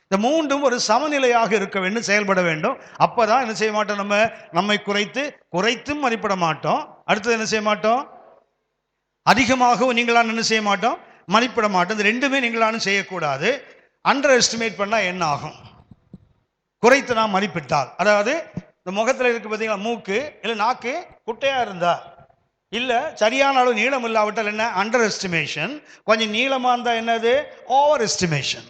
இந்த மூன்றும் ஒரு சமநிலையாக இருக்க வேண்டும், செயல்பட வேண்டும். அப்பதான் என்ன செய்ய மாட்டோம்? நம்மை குறைத்தும் மதிப்பிட மாட்டோம். அடுத்தது என்ன செய்ய மாட்டோம்? அதிகமாகவும் நீங்களான என்ன செய்ய மாட்டோம்? மதிப்பிட மாட்டோம். இந்த ரெண்டுமே நீங்களானும் செய்யக்கூடாது. அண்டர் எஸ்டிமேட் பண்ணா என்ன ஆகும்? குறைத்து நாம் மதிப்பிட்டால், அதாவது இந்த முகத்தில் இருக்கு பார்த்தீங்களா, மூக்கு இல்லை நாக்கு குட்டையா இருந்தா, இல்ல சரியான அளவு நீளம் இல்லாவிட்டால் என்ன? Under estimation. கொஞ்சம் நீளமா இருந்தா என்னது? Over estimation.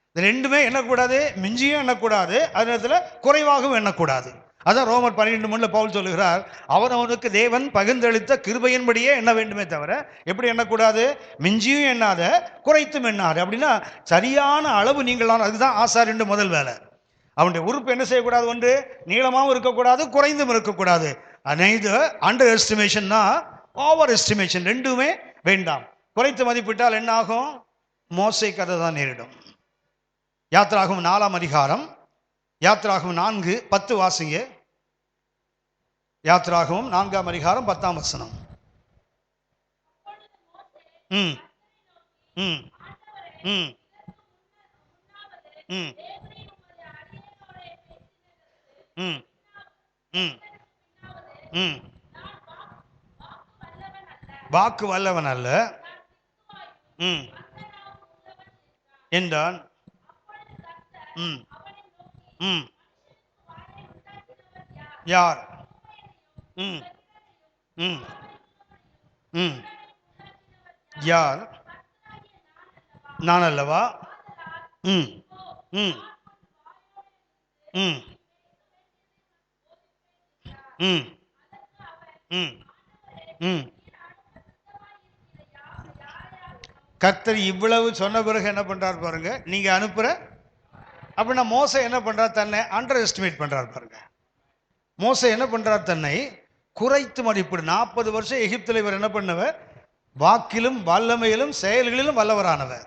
இந்த ரெண்டுமே எண்ணக்கூடாது, மிஞ்சியும் எண்ணக்கூடாது, அதே நேரத்தில் குறைவாகவும் எண்ணக்கூடாது. அதான் ரோமர் 12:3 பவுல் சொல்லுகிறார், அவனவனுக்கு தேவன் பகிர்ந்தளித்த கிருபையின்படியே எண்ண வேண்டுமே தவிர எப்படி எண்ணக்கூடாது? மிஞ்சியும் எண்ணாத, குறைத்தும் எண்ணாது. அப்படின்னா சரியான அளவு நீங்களான, அதுதான் ஆசாரியன் முதல் வேலை. அவனுடைய உறுப்பு என்ன செய்யக்கூடாது? ஒன்று நீளமாகவும் இருக்கக்கூடாது, குறைந்தும் இருக்கக்கூடாது. Neither under estimation over estimation, ரெண்டுமே வேண்டாம். குறைத்து மதிப்பிட்டால் என்ன ஆகும்? மோசே கதை தான் நேரிடும். யாத்திராகமம் 4ஆம் அதிகாரம், யாத்திராகமம் 4:10 வாசிங்க. யாத்திராகமம் 4ஆம் அதிகாரம் 10ஆம் வசனம். ம் ம் ம் ம் ம் ம் ம் வாக்கு வல்லவன் அல்ல ம் என்றான். ம் ம் யார்? ம் ம் ம் யார்? நான் அல்லவா? ம் ம் ம் ம் ம் ம் கர்த்தர் இவ்வளவு சொன்ன பிறகு என்ன பண்றார் பாருங்க, நீங்க அனுப்புற. அப்படின்னா மோசே என்ன பண்றார்? தன்னை அண்டர் எஸ்டிமேட் பண்றார் பாருங்க. மோசே என்ன பண்றார்? தன்னை குறைத்து மதிப்பிடு. 40 வருஷம் எகிப்தில் இவர் என்ன பண்ணவர்? வாக்கிலும் வல்லமையிலும் செயல்களிலும் வல்லவரானவர்.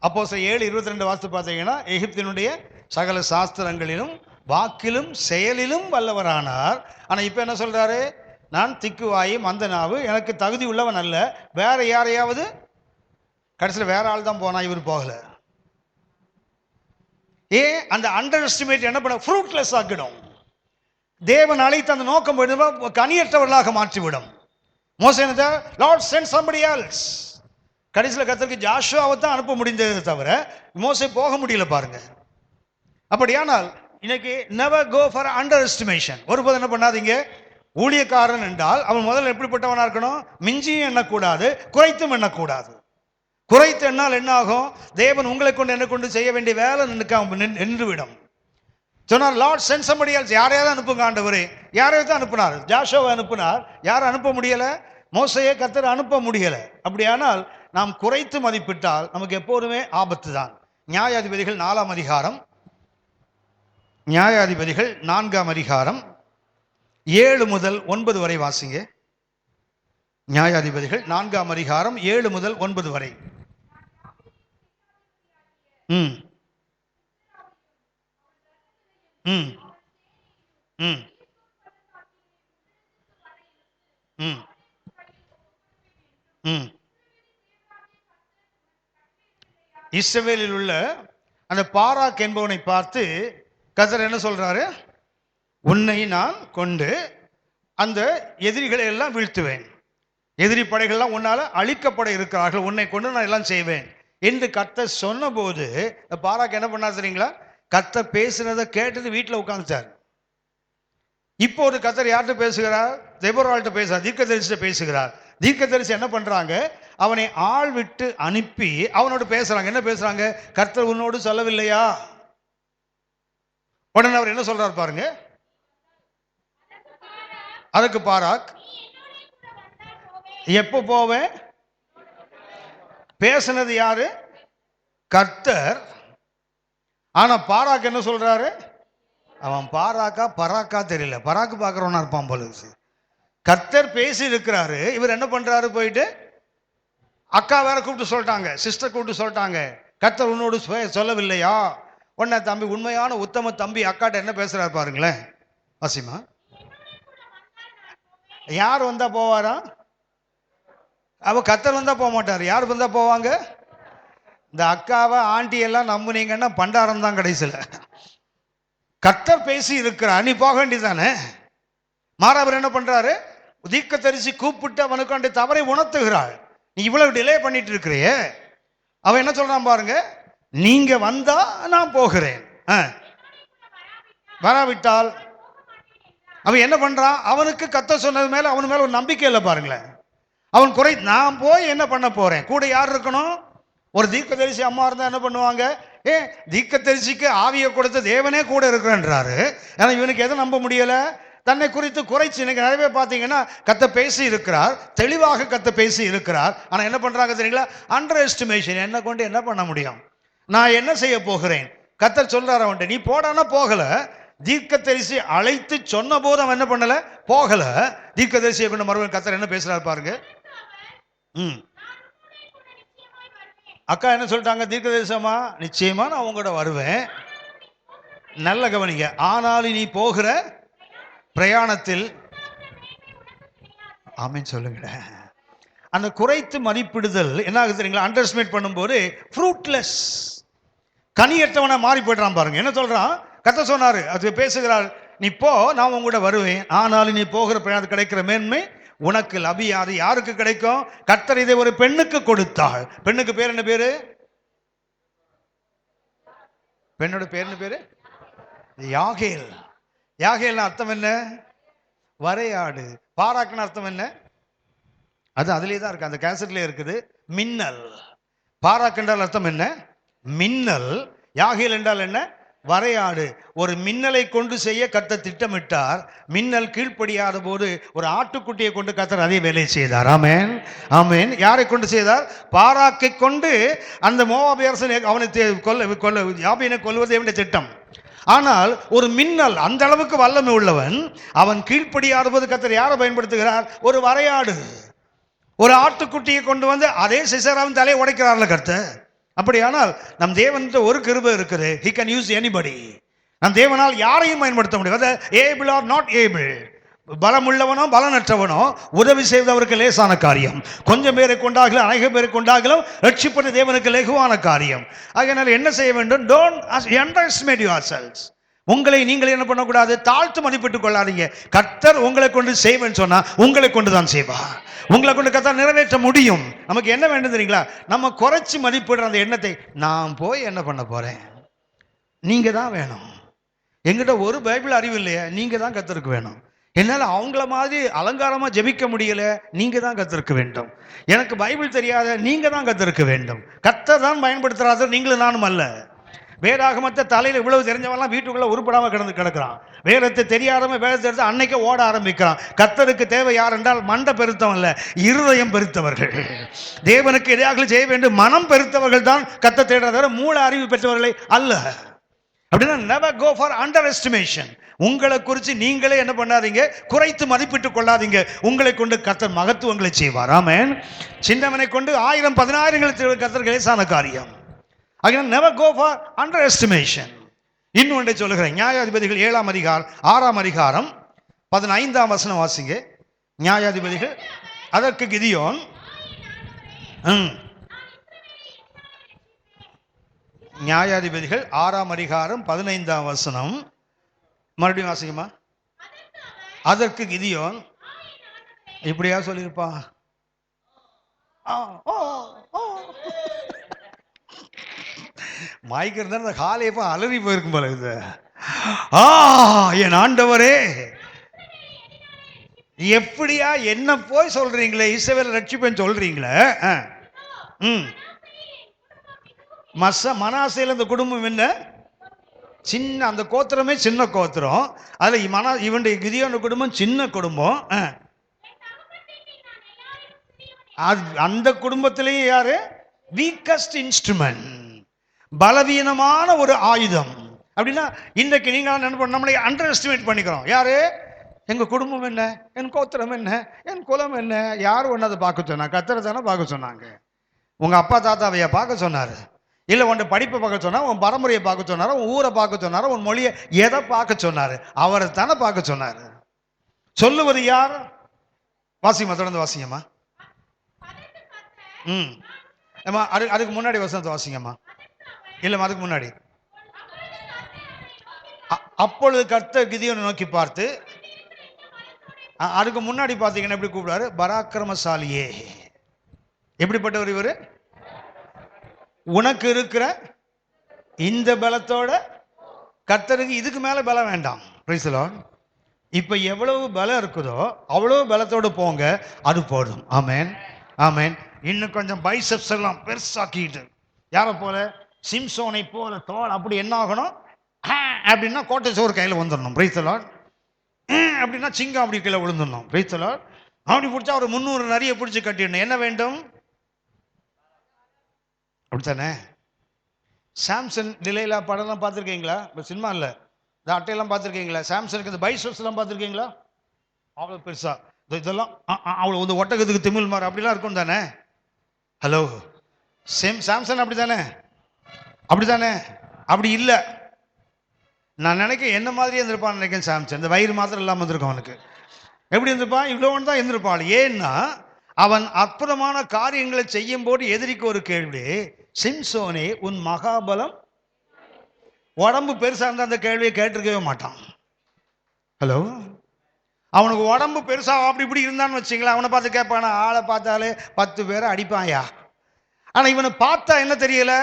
அப்போஸ்தலர் 7:22 வாசித்து பார்த்தீங்கன்னா, எகிப்தினுடைய சகல சாஸ்திரங்களிலும் வாக்கிலும் செயலிலும் வல்லவரானார். ஆனா இப்ப என்ன சொல்றாரு? நான் திக்குவாயி மந்தனாவு, எனக்கு தகுதி உள்ளவன் அல்ல. வேற யாரையாவது, கடைசியில் வேற ஆள் தான் போனா, இவர் போகல. அந்த அண்டர் எஸ்டிமேட் என்ன பண்ண? ஃப்ரூட்லெஸ் ஆக்கிடும். தேவன் அழைத்து அந்த நோக்கம் கனியற்றவர்களாக மாற்றிவிடும். மோசே லார்ட் சென்ட் somebody else. கடைசியில் கர்த்தருக்கு ஜாஷுவாவை தான் அனுப்ப முடிந்தது தவிர மோசே போக முடியல பாருங்க. அப்படியானால் இன்னைக்கு never go for underestimation. ஒருபோது என்ன பண்ணாதீங்க. ஊழியக்காரன் என்றால் அவன் முதல்ல எப்படிப்பட்டவனா இருக்கணும்? மிஞ்சியும் எண்ணக்கூடாது, குறைத்தும் எண்ணக்கூடாது. குறைத்து என்னால் என்ன ஆகும்? தேவன் உங்களை கொண்டு என்ன கொண்டு செய்ய வேண்டிய வேலை நின்றுவிடும். சொன்னார் லார்ட் சென்ட் somebody else. யாரையாவது அனுப்புங்க ஆண்டவரே. யாரையாவது அனுப்பினார்? ஜாஷுவாவை அனுப்பினார். யார் அனுப்ப முடியல? மோசையை கர்த்தர் அனுப்ப முடியல. அப்படியானால் நாம் குறைத்து மதிப்பிட்டால் நமக்கு எப்போதுமே ஆபத்து தான். நியாயாதிபதிகள் 4ஆம் அதிகாரம், நியாயாதிபதிகள் 4ஆம் அதிகாரம் 7 முதல் 9 வரை வாசிங்க. நியாயாதிபதிகள் 4ஆம் அதிகாரம் 7 முதல் 9 வரை. ம் ம் ம் ம் ம் இஸ்ரவேலில் உள்ள அந்த பாராக் என்பவனை பார்த்து கர்த்தர் என்ன சொல்றாரு? உன்னை நான் கொண்டு அந்த எதிரிகளை எல்லாம் வீழ்த்துவேன். எதிரி படைகள்லாம் உன்னால அழிக்கப்பட இருக்கிறார்கள். உன்னை கொண்டு நான் எல்லாம் செய்வேன் என்று கர்த்தர் சொன்ன போது பாராக் என்ன பண்ணார் தெரியுங்களா? கர்த்தர் பேசுனதை கேட்டது வீட்டில் உட்கார்ந்துட்டார். இப்போ ஒரு கர்த்தர் யார்கிட்ட பேசுகிறார்? தெபொராள்கிட்ட பேசுகிறார், தீர்க்கதரிசிட்ட பேசுகிறார். தீர்க்கதரிசி என்ன பண்றாங்க? அவனை ஆள் விட்டு அனுப்பி அவனோடு பேசுறாங்க. என்ன பேசுறாங்க? கர்த்தர் உன்னோடு சொல்லவில்லையா? உடனே அவர் என்ன சொல்றாரு பாருங்க. அதுக்கு பாராக், எப்ப போவேன்? பேசுனது யாரு? கர்த்தர். ஆனா பாராக் என்ன சொல்றாரு? அவன் பாராக்கா பராக்கா தெரியல, பராக்கு பாக்குறவனா இருப்பான் போல. கர்த்தர் பேசி இருக்கிறாரு. இவர் என்ன பண்றாரு? போயிட்டு அக்கா வேற கூப்பிட்டு சொல்லிட்டாங்க, சிஸ்டர் கூப்பிட்டு சொல்லிட்டாங்க, கர்த்தர் உன்னோடு சொல்லவில்லையா? உடனே தம்பி, உண்மையான உத்தம தம்பி அக்காட்ட என்ன பேசுறாரு பாருங்களேன். வாசிமா, யார் வந்தா போவாரா? அவ கர்த்தர் வந்தா போக மாட்டார். யார் வந்தா போவாங்க? இந்த அக்காவை ஆண்டி எல்லாம் நம்புனீங்கன்னா பண்டாரம் தான் கடைசியில். கர்த்தர் பேசி இருக்கிறார், நீ போக வேண்டியதானே. மாறாவர் என்ன பண்றாரு? தீர்க்கதரிசி கூப்பிட்டு அவனுக்கு அந்த தவறை உணர்த்துகிறாள். நீ இவ்வளவு டிலே பண்ணிட்டு இருக்கிறியே. அவன் என்ன சொல்றான் பாருங்க, நீங்க வந்தா நான் போகிறேன், வராவிட்டால். அவன் என்ன பண்றான்? அவனுக்கு கர்த்தர் சொன்னது மேல அவன் மேல ஒரு நம்பிக்கை இல்லை பாருங்களேன். அவன் நான் போய் என்ன பண்ண போறேன்? கூட யார் இருக்கணும்? ஒரு தீர்க்கதரிசி அம்மா இருந்தா என்ன பண்ணுவாங்க? தீர்க்கதரிசிக்கு ஆவியை கொடுத்த தேவனே கூட இருக்கிறாரு. ஏன்னா இவனுக்கு எதை நம்ப முடியல? தன்னை குறித்து குறைச்சி. இன்னைக்கு நிறைய பார்த்தீங்கன்னா கர்த்தர் பேசி இருக்கிறார், தெளிவாக கர்த்தர் பேசி இருக்கிறார். ஆனா என்ன பண்றாங்க தெரியுங்களா? Under estimation. என்ன கொண்டு என்ன பண்ண முடியும்? நான் என்ன செய்ய போகிறேன்? கர்த்தர் சொல்றாரு அவன்கிட்ட, நீ போடானா போகல. தீர்க்கதரிசி அழைத்து சொன்ன போது அவன் என்ன பண்ணல? போகல. தீர்க்கதரிசியை கொண்டு மறுபடியும் கர்த்தர் என்ன பேசுறாரு பாருங்க. அக்கா என்ன சொல்லிட்டாங்க? தீர்க்கதரிசமா, நிச்சயமா நான் உங்களோட வருவேன். நல்ல கவனிங்க. ஆனாலும் நீ போகிற பிரயாணத்தில், ஆமீன் சொல்லுங்க. அந்த குறைத்து மதிப்பிடுதல் என்ன ஆகுது தெரியுங்களா? அண்டர்ஸ்டிமேட் பண்ணும்போது ஃப்ரூட்லெஸ், கனியற்றவனை மாறி போயிடுறான் பாருங்க. என்ன சொல்றான்? கர்த்தர் சொன்னாரு, அது பேசுகிறார், நீ போ, நான் உங்களோட வருவேன். ஆனாலும் நீ போகிற பிரயாணத்தில் கிடைக்கிற மேன்மை உனக்கு லபியாது. யாருக்கு கிடைக்கும்? கர்த்தர் இதை ஒரு பெண்ணுக்கு கொடுத்தாள். பெண்ணுக்கு பேர் என்ன பேரு? பெண்ணோட பேர் என்ன பேரு? யாகேல். யாகேல் அர்த்தம் என்ன? வரையாடு. பாராக்குன்னு அர்த்தம் என்ன? அது அதுலயே தான் இருக்கு, அந்த கேசட்லயே இருக்குது. மின்னல். பாராக் என்றால் அர்த்தம் என்ன? மின்னல். யாகேல் என்றால் என்ன? வரையாடு. ஒரு மின்னலை கொண்டு செய்ய கர்த்தர் திட்டமிட்டார். மின்னல் கீழ்ப்படியாத போது ஒரு ஆட்டுக்குட்டியை கொண்டு கர்த்தர் அதே வேலையை செய்தார். ஆமென், ஆமென். யாரை கொண்டு செய்தார்? பாராக்கை கொண்டு. அந்த மோவாபிய அரசனை அவனை யாபீனை கொல்வது அவனுடைய திட்டம். ஆனால் ஒரு மின்னல், அந்த அளவுக்கு வல்லமை உள்ளவன், அவன் கீழ்ப்படியாத போது கர்த்தர் யாரை பயன்படுத்துகிறார்? ஒரு வரையாடு, ஒரு ஆட்டுக்குட்டியை கொண்டு வந்து அதே சிசராவின் தலையை உடைக்கிறார்ல கர்த்தர். அப்படியானால் நம் தேவன் ஒரு கிருபை இருக்குது. he can use anybody. நம் தேவனால் யாரையும் பயன்படுத்த முடியும். ஏபிள் ஆர் நாட் ஏபிள், பலம் உள்ளவனோ பலனற்றவனோ உதவி செய்வதற்கு லேசான காரியம். கொஞ்சம் பேரை கொண்டாகலும் அநேக பேரை கொண்டாகலும் ரட்சிப்பது தேவனுக்கு லகுவான காரியம். அதனால என்ன செய்ய வேண்டும்? don't underestimate yourselves. உங்களை நீங்கள் என்ன பண்ணக்கூடாது? தாழ்த்து மதிப்பிட்டுக் கொள்ளாதீங்க. கர்த்தர் உங்களை கொண்டு செய்வேன்னு சொன்னா உங்களை கொண்டு தான் செய்வார். உங்களை கொண்டு கர்த்தர் நிறைவேற்ற முடியும். நமக்கு என்ன வேண்டும் தெரியுங்களா? நம்ம குறைச்சி மதிப்பிடுற அந்த எண்ணத்தை, நான் போய் என்ன பண்ண போறேன், நீங்க தான் வேணும். எங்கிட்ட ஒரு பைபிள் அறிவு இல்லையா? நீங்க தான் கர்த்தருக்கு வேணும். என்னால் அவங்கள மாதிரி அலங்காரமா ஜெபிக்க முடியல, நீங்க தான் கர்த்தருக்கு வேண்டும். எனக்கு பைபிள் தெரியாத, நீங்க தான் கர்த்தருக்கு வேண்டும். கர்த்தர் தான் பயன்படுத்துறாரு, நீங்களும் நானும் அல்ல. வேதாகமத்தை தலையில் இவ்வளவு தெரிஞ்சவெல்லாம் வீட்டுக்குள்ள உருப்படாம கிடக்கிறான். வேதத்தை தெரியாதவன் வேதத்தை எடுத்து அன்னைக்கு ஓட ஆரம்பிக்கிறான். கர்த்தருக்கு தேவை யார் என்றால் மண்டை பெருத்தவன் இல்ல, இருதயம் பெருத்தவர்கள். தேவனுக்கு எதையாக செய்ய வேண்டும் மனம் பெருத்தவர்கள் தான் கர்த்தர் தேடுறத, மூல அறிவு பெற்றவர்களை அல்ல. அப்படின்னா never go for underestimation. உங்களை குறித்து நீங்களே என்ன பண்ணாதீங்க? குறைத்து மதிப்பிட்டுக் கொள்ளாதீங்க. உங்களை கொண்டு கர்த்தர் மகத்துவங்களை செய்வார். ஆமென். சின்னவனை கொண்டு 1000 10,000 கர்த்தர் லேசான காரியம். never go for underestimation. இன்னொன்றை சொல்லுகிறேன். நியாயாதிபதிகள் 7ஆம் அதிகாரம் 6ஆம் அதிகாரம் 15ஆம் வசனம் வாசிங்க. நியாயாதிபதிகள். அதற்கு கிதியோன், நியாயாதிபதிகள் 6ஆம் அதிகாரம் 15ஆம் வசனம், மறுபடியும் வாசிங்கம்மா. அதற்கு கிதியோன் இப்படியா சொல்லியிருப்பா? மாய்க்கிறது அந்த காலையை அலறி போயிருக்கும் போல இது. என் ஆண்டவரே, எப்படியா என்ன போய் சொல்றீங்களே, இஸ்ரவேல் ரட்சிப்பேன்னு சொல்றீங்களே. மனாசேல இந்த குடும்பம் என்ன சின்ன, அந்த கோத்திரமே சின்ன கோத்திரம். அதுல இவனுடைய கிதியோன் குடும்பம் சின்ன குடும்பம். அந்த குடும்பத்திலேயும் யாரு வீக்கஸ்ட் இன்ஸ்ட்ருமெண்ட், பலவீனமான ஒரு ஆயுதம். அப்படின்னா இன்றைக்கு நீங்க என்ன பண்ண, நம்மளை அண்டர் எஸ்டிமேட் பண்ணிக்கிறோம். யாரு, எங்க குடும்பம் என்ன, என் கோத்திரம் என்ன, என் குலம் என்ன, யார் ஒன்று அதை பார்க்க சொன்னா? கர்த்தரை தானே பார்க்க சொன்னாங்க. உங்க அப்பா தாத்தாவைய பார்க்க சொன்னாரு, இல்லை உன் படிப்பை பார்க்க சொன்னார், உன் பரம்பரையை பார்க்க சொன்னார், உன் ஊரை பார்க்க சொன்னார், உன் மொழியை எதை பார்க்க சொன்னாரு? அவரை தானே பார்க்க சொன்னாரு. சொல்லுவது யார்? வாசியம்மா, தொடர்ந்து வாசிங்கம்மா. ஏம்மா அதுக்கு முன்னாடி வசனத்தை வாசிங்கம்மா. இல்லைம்மா அதுக்கு முன்னாடி. அப்பொழுது கர்த்தர் கிதியோனை நோக்கி பார்த்து, அதுக்கு முன்னாடி பார்த்தீங்கன்னா எப்படி கூப்பிடுறாரு? பராக்கிரமசாலியே. எப்படிப்பட்டவர் இவரு? உனக்கு இருக்கிற இந்த பலத்தோட கர்த்தருக்கு இதுக்கு மேல பலம் வேண்டாம். Price the Lord. இப்ப எவ்வளவு பலம் இருக்குதோ அவ்வளவு பலத்தோடு போங்க, அது போதும். ஆமென், ஆமென். இன்னும் கொஞ்சம் பைசப்ஸ் எல்லாம் பெருசாக்கிட்டு, யாரை போல? சிம்சோனை போல தோல் அப்படி என்ன ஆகணும் அப்படின்னா கோட்டை சோறு கையில் வந்துடணும். Price the Lord. அப்படின்னா சிங்கம் அப்படி கீழே விழுந்துடணும். Price the Lord. அப்படி பிடிச்சா ஒரு 300 நிறைய பிடிச்சி கட்டிடணும். என்ன வேண்டும்? அப்படித்தானே? சாம்சன் டிலேலா படம்லாம் பார்த்துருக்கீங்களா? இப்போ சினிமா இல்லை, இந்த அட்டையெல்லாம் பார்த்துருக்கீங்களா? சாம்சனுக்கு இந்த பைசப்ஸ் எல்லாம் பார்த்துருக்கீங்களா? அவ்வளோ பெருசா இதெல்லாம் அவ்வளோ வந்து ஒட்டகத்துக்கு திமிழ் மாறு அப்படிலாம் இருக்கும் தானே? ஹலோ, சாம்சன் அப்படி தானே? அப்படி தானே? அப்படி இல்லை. நான் நினைக்கிறேன் என்ன மாதிரியே இருந்திருப்பான்னு நினைக்கிறேன். சாம்சன் இந்த வயிறு மாத்திரம் இல்லாமல் இருந்திருக்கும் அவனுக்கு. எப்படி இருந்திருப்பான்? இவ்வளோன்னு தான் இருந்திருப்பான். ஏன்னா அவன் அற்புதமான காரியங்களை செய்யும் போது எதிரிக்கு ஒரு கேள்வி, சிம்சோனே உன் மகாபலம். உடம்பு பெருசா இருந்தா அந்த கேள்வியை கேட்டிருக்கவே மாட்டான். ஹலோ, அவனுக்கு உடம்பு பெருசா அப்படி இப்படி இருந்தான்னு வச்சுங்களேன், அவனை பார்த்து கேட்பானா? ஆளை பார்த்தாலே 10 பேரை அடிப்பாயா. ஆனா இவனை பார்த்தா என்ன தெரியல,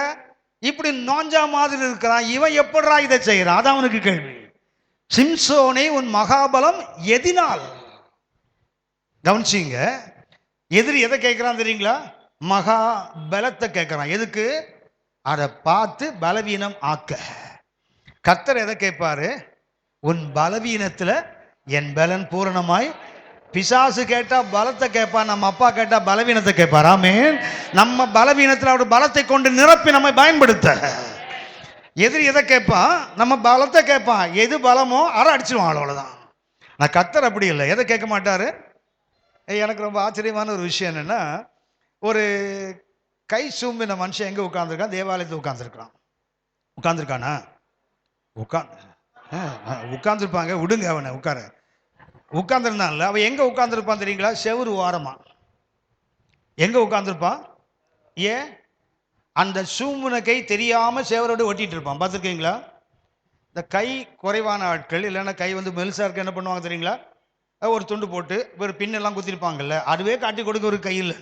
இப்படி நோஞ்சா மாதிரி இருக்கிறான். இவன் எப்படா இதை செய்யறான்? அது அவனுக்கு கேள்வி. சிம்சோனே உன் மகாபலம் எதினால். கவனிச்சிங்க, எதிரி எதை கேட்கிறான் தெரியுங்களா? மகா பலத்தை கேட்கிறான். எதுக்கு? அதை பார்த்து பலவீனம் ஆக்க. கர்த்தர் எதை கேட்பாரு? உன் பலவீனத்துல என் பலன் பூரணமாய். பிசாசு கேட்டா பலத்தை கேட்பான், நம்ம அப்பா கேட்டா பலவீனத்தை கேட்பார். ஆமென். நம்ம பலவீனத்தில் அவர் பலத்தை கொண்டு நிரப்பி நம்மை பயன்படுத்த. எதிரி எதை கேட்பான்? நம்ம பலத்தை கேட்பான். எது பலமோ அதை அடிச்சிருவான், அவ்வளவுதான். நான் கர்த்தர் அப்படி இல்லை, எதை கேட்க மாட்டாரு. எனக்கு ரொம்ப ஆச்சரியமான ஒரு விஷயம் என்னன்னா, ஒரு கை சூம்பின மனுஷன் எங்க உட்கார்ந்துருக்கான்? தேவாலயத்தில் உட்கார்ந்துருக்கான். உட்கார்ந்துருக்கானா? உட்கார்ந்துருப்பாங்க, விடுங்க அவனை உட்கார. உட்கார்ந்துருந்தான்ல, அவன் எங்க உட்கார்ந்துருப்பான் தெரியுங்களா? செவுரு ஓரமா. எங்க உட்கார்ந்துருப்பான்? ஏன்? அந்த சூம்புன கை தெரியாம செவரோடு ஒட்டிட்டு இருப்பான். பார்த்துருக்கீங்களா? இந்த கை குறைவான ஆட்கள், இல்லைன்னா கை வந்து மெலிசா இருக்க, என்ன பண்ணுவாங்க தெரியுங்களா? ஒரு துண்டு போட்டு ஒரு பின்னெல்லாம் குத்திருப்பாங்கல்ல, அதுவே காட்டி கொடுக்க ஒரு கையில்.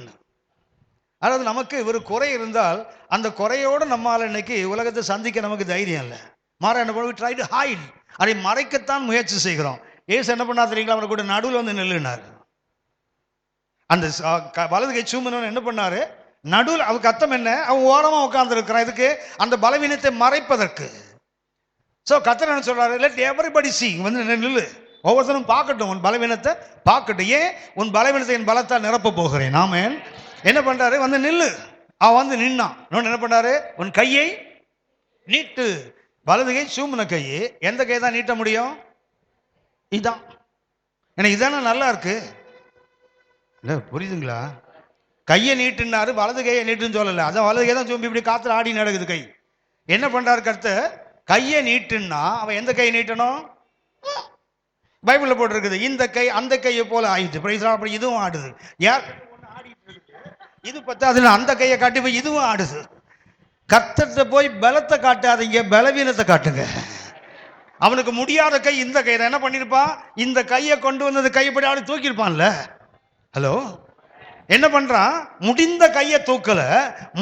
அதாவது நமக்கு ஒரு குறை இருந்தால் அந்த குறையோடு நம்மால் இன்னைக்கு உலகத்தை சந்திக்க நமக்கு தைரியம் இல்லை. மாற என்ன பண்ணுவோம்? Try to hide. அதை மறைக்கத்தான் முயற்சி செய்கிறோம். ஏசு என்ன பண்ணா தெரியுங்களா? அவனை கூட நடுவில் வந்து நில்லுனார். அந்த வலது கை சூம்பனவன் என்ன பண்ணாரு? நடுவில். அவனுக்கு அர்த்தம் என்ன? அவன் ஓரமா உட்கார்ந்து இருக்கிறான். இதுக்கு அந்த பலவீனத்தை மறைப்பதற்கு. ஸோ கர்த்தர் என்ன சொல்றாரு? லெட் எவரிபடி சீ. வந்து நில்லு, ஒவ்வொருத்தரும் பார்க்கட்டும், உன் பலவீனத்தை பார்க்கட்டும். ஏன்? உன் பலவீனத்தை என் பலத்தால் நிரப்ப போகிறேன். ஆமென். என்ன பண்றாரு? வந்து நில்லு. அவன் வந்து நின்னான். என்ன பண்றாரு? உன் கையை நீட்டு. வலது கை சூம்புன கை. எந்த கை தான் நீட்ட முடியும்? இதான். எனக்கு இதானே நல்லா இருக்கு. இல்லை, புரியுதுங்களா? கையை நீட்டுனாரு, வலது கையை நீட்டுன்னு சொல்லலை. அதான் வலது கை தான் சூம்பி இப்படி காத்துல ஆடி நடக்குது கை. என்ன பண்றாரு கர்த்தர்? கையை நீட்டுன்னா அவன் எந்த கை நீட்டணும்? பைபிள்ல போட்டிருக்குது, இந்த கை அந்த கையை போல ஆயிடுச்சு. அப்படி இதுவும் ஆடுது. யார் இது பார்த்தா அதுல அந்த கையை காட்டி போய் இதுவும் ஆடுது. கர்த்தர்ட்ட போய் பலத்தை காட்டாதீங்க, பலவீனத்தை காட்டுங்க. அவனுக்கு முடியாத கை இந்த கை தான். என்ன பண்ணிருப்பான்? இந்த கையை கொண்டு வந்தது கைப்படி ஆடு தூக்கியிருப்பான்ல. ஹலோ, என்ன பண்றான்? முடிந்த கையை தூக்கல,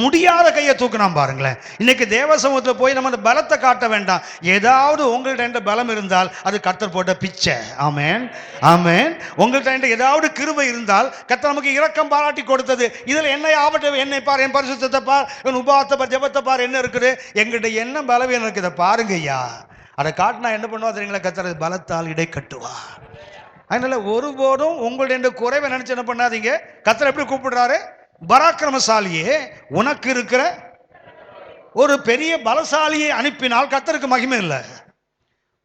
முடியாத கையை தூக்குனான் பாருங்களேன். இன்னைக்கு தேவ சமூகத்துல போய் நம்ம அந்த பலத்தை காட்ட வேண்டாம். ஏதாவது உங்கள்ட்ட பலம் இருந்தால் அது கர்த்தர் போட்ட பிச்சை. ஆமென், ஆமென். உங்கள்ட்ட ஏதாவது கிருபை இருந்தால் கர்த்தர் நமக்கு இரக்கம் பாராட்டி கொடுத்தது. இதுல என்ன ஆபத்து? என்னை பார், என் பரிசுத்தத்தை பார், என் உபவாசத்தை பார், ஜெபத்தை பார், என்ன இருக்குது எங்கிட்ட, என்ன பலவீனம் இருக்குது பாருங்க ஐயா. அதை காட்டினா என்ன பண்ணுவா தெரியுங்களா? கர்த்தர் பலத்தால் இடை கட்டுவா. அதனால ஒருபோதும் உங்களுடைய குறைவை நினைச்சு என்ன பண்ணாதீங்க. கர்த்தர் எப்படி கூப்பிடுறாரு? பராக்கிரமசாலியே, உனக்கு இருக்கிற ஒரு பெரிய பலசாலியை அனுப்பினால் கர்த்தருக்கு மகிமை இல்லை.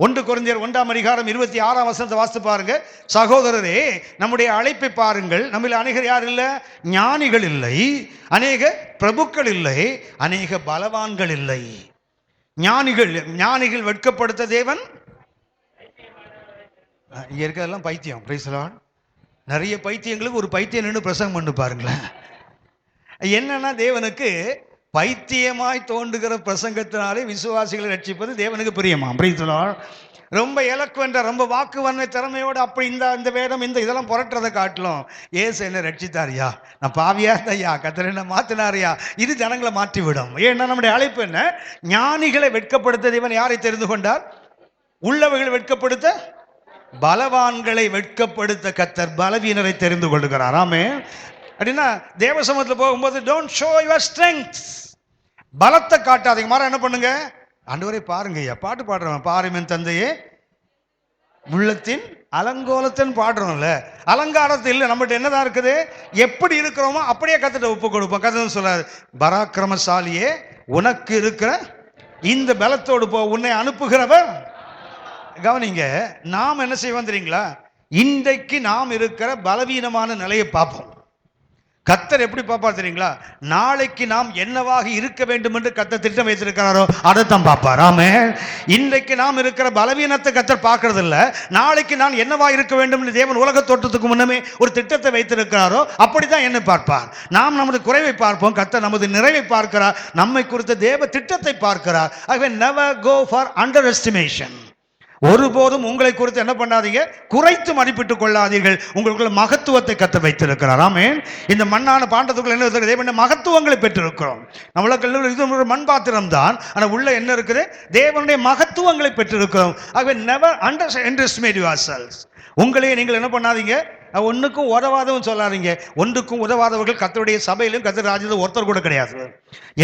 1 கொரிந்தியர் 1:26 வாசித்து பாருங்க. சகோதரரே, நம்முடைய அழைப்பை பாருங்கள். நம்மில் அநேகர் யார் இல்லை? ஞானிகள் இல்லை, அநேக பிரபுக்கள் இல்லை, அநேக பலவான்கள் இல்லை. ஞானிகள் வெட்கப்படுத்த தேவன். இங்க இருக்கிறதெல்லாம் பைத்தியம். Price the Lord. நிறைய பைத்தியங்களுக்கு ஒரு பைத்தியம் நின்று பிரசங்கம் பண்ணி பாருங்களேன். என்னன்னா, தேவனுக்கு பைத்தியமாய் தோன்றுகிற பிரசங்கத்தினாலே விசுவாசிகளை ரட்சிப்பது தேவனுக்கு பிரியமா. Price the Lord. ரொம்ப எலக்வெண்டா, ரொம்ப வாக்கு வன்மை திறமையோடு அப்படி இந்த வேதம் இதெல்லாம் புரட்டுறதை காட்டிலும், ஏசு என்ன ரட்சித்தாரியா, நான் பாவியா இருந்தையா, கர்த்தர் என்ன மாத்தினாரியா, இது ஜனங்களை மாற்றிவிடும். ஏன்னா நம்முடைய அழைப்பு என்ன? ஞானிகளை வெட்கப்படுத்த தேவன் யாரை தெரிந்து கொண்டார்? உள்ளவைகளை வெட்கப்படுத்த, பலவான்களை வெட்கப்படுத்த கர்த்தர் பலவீனரை தெரிந்து கொள்கிறார். ஆமென். அப்படின்னா தேவ சமூகத்தில் போகும்போது டோன்ட் ஷோ யுவர் ஸ்ட்ரெங்த், பலத்தை காட்டாதீங்க. மாற என்ன பண்ணுங்க? ஆண்டவரே பாருங்க ஐயா, பாட்டு பாடுறோம், பாருமென் தந்தையே உள்ளத்தின் அலங்கோலத்தின் பாடுறோம்ல, அலங்காரத்தில் இல்லை. நம்மகிட்ட என்னதான் இருக்குது? எப்படி இருக்கிறோமோ அப்படியே கர்த்தர்ட்ட ஒப்பு கொடுப்போம். கர்த்தர் சொல்றாரு, பராக்கிரமசாலியே, உனக்கு இருக்கிற இந்த பலத்தோடு போ, உன்னை அனுப்புகிறவர். கவனிங்க, நாம் என்ன செய்வோம் தெரியுங்களா? இன்றைக்கு நாம் இருக்கிற பலவீனமான நிலையை பார்ப்போம். கர்த்தர் எப்படி பார்ப்பார் தெரியுங்களா? நாளைக்கு நாம் என்னவாக இருக்க வேண்டும் என்று கர்த்தர் திட்டம் வைத்திருக்கிறாரோ அதைத்தான் பார்ப்பார். ஆமென். இன்றைக்கு நாம் இருக்கிற பலவீனத்தை கர்த்தர் பார்க்கறது இல்ல. நாளைக்கு நான் என்னவா இருக்க வேண்டும் என்று தேவன் உலக தோற்றத்துக்கு முன்னமே ஒரு திட்டத்தை வைத்திருக்கிறாரோ அப்படிதான் என்ன பார்ப்பார். நாம் நமது குறைவை பார்ப்போம், கர்த்தர் நமது நிறைவை பார்க்கிறார், நம்மை குறித்த தேவ திட்டத்தை பார்க்கிறார். ஆகவே never go for underestimation. ஒருபோதும் உங்களை குறித்து என்ன பண்ணாதீங்க, குறைத்து மதிப்பிட்டுக் கொள்ளாதீர்கள். உங்களுக்குள்ள மகத்துவத்தை கர்த்தர் வைத்திருக்கிறார். ஆமென். இந்த மண்ணான பாண்டத்துக்குள்ள என்ன இருக்குது? தேவனுடைய மகத்துவங்களை பெற்றிருக்கிறோம். நம்மளுக்கு இது ஒரு மண் பாத்திரம் தான், ஆனால் உள்ள என்ன இருக்குது? தேவனுடைய மகத்துவங்களை பெற்றிருக்கிறோம். ஆகவே நெவர் underestimate yourselves. உங்களையே நீங்கள் என்ன பண்ணாதீங்க, ஒன்றுக்கும் உதவாதவன் சொல்லாதீங்க. ஒன்றுக்கும் உதவாதவர்கள் கர்த்தருடைய சபையிலும் கர்த்தர் ராஜ்யத்தில் ஒருத்தர் கூட கிடையாது.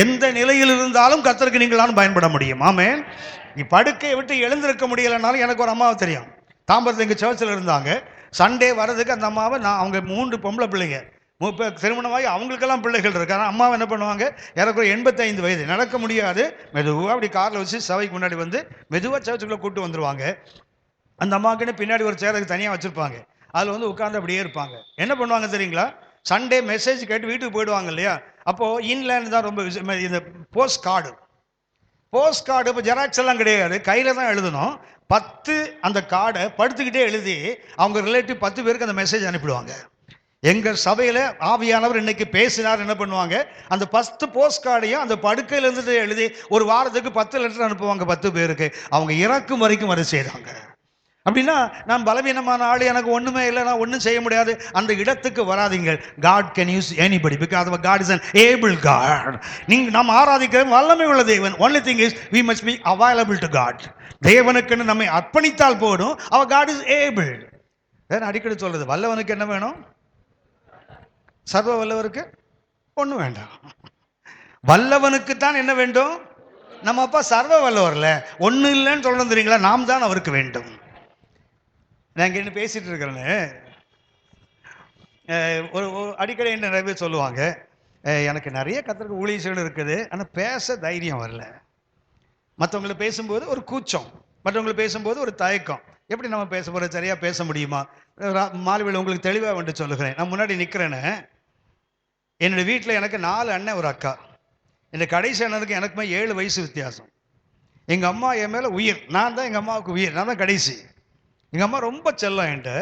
எந்த நிலையில் இருந்தாலும் கர்த்தருக்கு நீங்களாம் பயன்பட முடியும். ஆமென். நீ படுக்கையை விட்டு எழுந்திருக்க முடியலைனாலும், எனக்கு ஒரு அம்மாவை தெரியும், தாம்பரத்தில் எங்கள் சர்ச்சில் இருந்தாங்க. சண்டே வர்றதுக்கு அந்த அம்மாவை அவங்க 3 பொம்பளை பிள்ளைங்க, திருமணமாகி அவங்களுக்கெல்லாம் பிள்ளைகள் இருக்காங்க. அம்மாவை என்ன பண்ணுவாங்க, எனக்கு 85 வயது, நடக்க முடியாது, மெதுவாக அப்படி காரில் வச்சு சபைக்கு முன்னாடி வந்து மெதுவாக சர்ச்சுக்குள்ளே கூப்பிட்டு வந்துடுவாங்க. அந்த அம்மாவுக்குன்னு பின்னாடி ஒரு சேருக்கு தனியாக வச்சுருப்பாங்க, அதில் வந்து உட்காந்து அப்படியே இருப்பாங்க. என்ன பண்ணுவாங்க தெரியுங்களா? சண்டே மெசேஜ் கேட்டு வீட்டுக்கு போயிடுவாங்க இல்லையா? அப்போது இன்லேண்ட் தான் ரொம்ப இந்த போஸ்ட் கார்டு இப்போ ஜெராக்ஸ் எல்லாம் கிடையாது, கையில் தான் எழுதணும். 10 அந்த கார்டை படுத்துக்கிட்டே எழுதி அவங்க ரிலேட்டிவ் 10 பேருக்கு அந்த மெசேஜ் அனுப்பிடுவாங்க. எங்கள் சபையில் ஆவியானவர் இன்னைக்கு பேசினார். என்ன பண்ணுவாங்க, அந்த 10 போஸ்ட் கார்டையும் அந்த படுக்கையில் இருந்துட்டு எழுதி ஒரு வாரத்துக்கு 10 லெட்டர் அனுப்புவாங்க 10 பேருக்கு. அவங்க இறக்கும் வரைக்கும் அதை செய்கிறாங்க. அப்படின்னா நான் பலவீனமான ஆள், எனக்கு ஒன்றுமே இல்லை, நான் ஒன்றும் செய்ய முடியாது, அந்த இடத்துக்கு வராதீங்க. God can use anybody because God is an able God. நாம் ஆராதிக்கிற வல்லமை உள்ள தேவன். only thing is we must be available to God. தேவனுக்குன்னு நம்மை அர்ப்பணித்தால் போதும். அவர் God is able. அடிக்கடி சொல்றது, வல்லவனுக்கு என்ன வேணும்? சர்வ வல்லவருக்கு ஒன்றும் வேண்டாம். வல்லவனுக்கு தான் என்ன வேண்டும்? நம்ம அப்பா சர்வ வல்லவர்ல ஒன்றும் இல்லைன்னு சொல்றது தெரியுங்களா? நாம் தான் அவருக்கு வேண்டும். நான் என்ன பேசிட்டு இருக்கிறேன்னு ஒரு அடிக்கடி என்ன நிறைய பேர் சொல்லுவாங்க, எனக்கு நிறைய கர்த்தருக்கு ஊழியர்கள் இருக்குது, ஆனால் பேச தைரியம் வரல. மற்றவங்களை பேசும்போது ஒரு கூச்சம், மற்றவங்களை பேசும்போது ஒரு தயக்கம். எப்படி நம்ம பேச போகிற, சரியாக பேச முடியுமா? மாலைவேளை உங்களுக்கு தெளிவாக வந்து சொல்லுகிறேன். நான் முன்னாடி நிற்கிறேன்னு, என்னோடய வீட்டில் எனக்கு 4 அண்ணன் ஒரு அக்கா. இந்த கடைசி அண்ணனுக்கு எனக்குமே 7 வயசு வித்தியாசம். எங்கள் அம்மா என் மேலே உயிர், நான் தான் எங்கள் அம்மாவுக்கு உயிர், நான் தான் கடைசி. எங்கள் அம்மா ரொம்ப செல்லம் என்கிட்ட.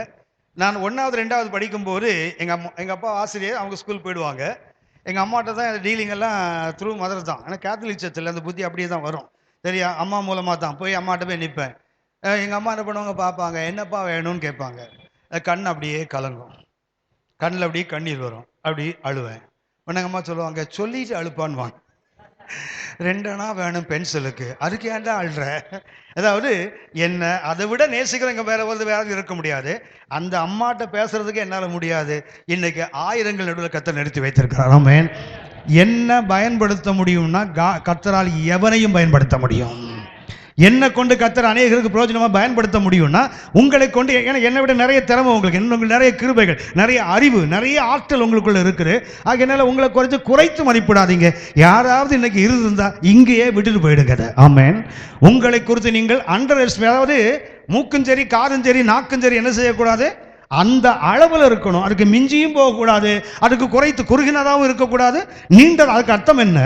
நான் 1வது 2வது படிக்கும்போது எங்கள் அப்பா ஆசிரியர், அவங்க ஸ்கூல் போயிடுவாங்க. எங்கள் அம்மாட்ட தான் டீலிங் எல்லாம் த்ரூ மதர் தான். ஆனால் கேத்தலிக் சர்ச்சில் அந்த புத்தி அப்படியே தான் வரும், சரியா? அம்மா மூலமாக தான் போய் அம்மாட்ட போய் நிற்பேன். எங்கள் அம்மா என்ன பண்ணுவாங்க, பார்ப்பாங்க, என்னப்பா வேணும்னு கேட்பாங்க. கண் அப்படியே கலங்கும், கண்ணில் அப்படியே கண்ணீர் வரும். அப்படி அழுவேன். உடனே அம்மா சொல்லுவாங்க, சொல்லிட்டு அழுப்பான்னு வாங்க. 2 அணா வேணும் பென்சிலுக்கு, அதுக்கு ஏன்டா அழுற? அதாவது என்ன அதை விட நேசிக்கிறவங்க வேற இருக்க முடியாது. அந்த அம்மாட்ட பேசுறதுக்கு என்னால முடியாது. இன்னைக்கு ஆயிரங்கள் நடுவில் கர்த்தர் நிறுத்தி வைத்திருக்கிறார். ஆமென். என்ன பயன்படுத்த முடியும்னா கர்த்தரால் எவனையும் பயன்படுத்த முடியும். என்ன கொண்டு கர்த்தர் அநேகருக்கு பிரயோஜனமா பயன்படுத்த முடியும்னா உங்களை கொண்டு. ஏன்னா என்னை விட நிறைய திறமை உங்களுக்கு, உங்களுக்கு நிறைய கிருபைகள், நிறைய அறிவு, நிறைய ஆற்றல் உங்களுக்குள்ள இருக்குது. ஆகையினால உங்களை குறைத்து மதிப்பிடாதீங்க. யாராவது இன்னைக்கு இருந்தா இங்கேயே விட்டுட்டு போயிடுங்க. ஆமென். உங்களை குறித்து நீங்கள் அண்டர் எஸ்டிமேட், அதாவது மூக்கும் சரி காதும் சரி நாக்கும் சரி என்ன செய்யக்கூடாது, அந்த அளவில் இருக்கணும். அதுக்கு மிஞ்சியும் போகக்கூடாது, அதுக்கு குறைத்து குறுகினதாகவும் இருக்கக்கூடாது, நீண்டது. அதுக்கு அர்த்தம் என்ன?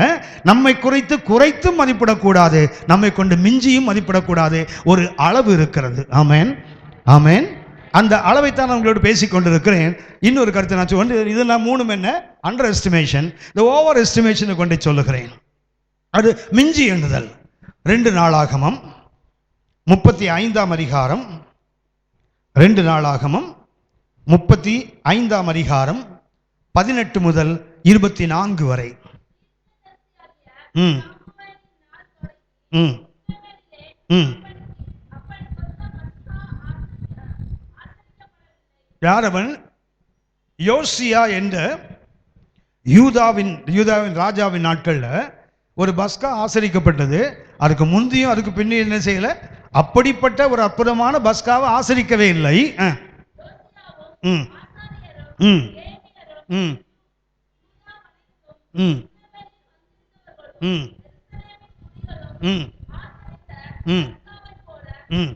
நம்மை குறைத்து மதிப்பிடக்கூடாது, நம்மை கொண்டு மிஞ்சியும் மதிப்பிடக்கூடாது. ஒரு அளவு இருக்கிறது. ஆமென், ஆமென். அந்த அளவைத்தான் நான் உங்களோடு பேசிக் கொண்டிருக்கிறேன். இன்னொரு கருத்தை நான் சொல்லி, இது நான் 3 என்ன, அண்டர் எஸ்டிமேஷன், இந்த ஓவர் எஸ்டிமேஷனை கொண்டு சொல்லுகிறேன். அது மிஞ்சி எண்ணுதல். 2 நாளாகமம் 35ஆம் அதிகாரம், 2 நாளாகமம் 35ஆம் அதிகாரம் 18 முதல் 24 வரை. யாரவன்? யோசியா என்ற யூதாவின் ராஜாவின் நாட்கள்ல ஒரு பஸ்கா ஆசரிக்கப்பட்டது. அதுக்கு முந்தியும் அதுக்கு பின்னும் என்ன செய்யல, அப்படிப்பட்ட ஒரு அற்புதமான பஸ்காவை ஆசரிக்கவே இல்லை. ம் ம் ம் ம் ம் ம் ம் ம்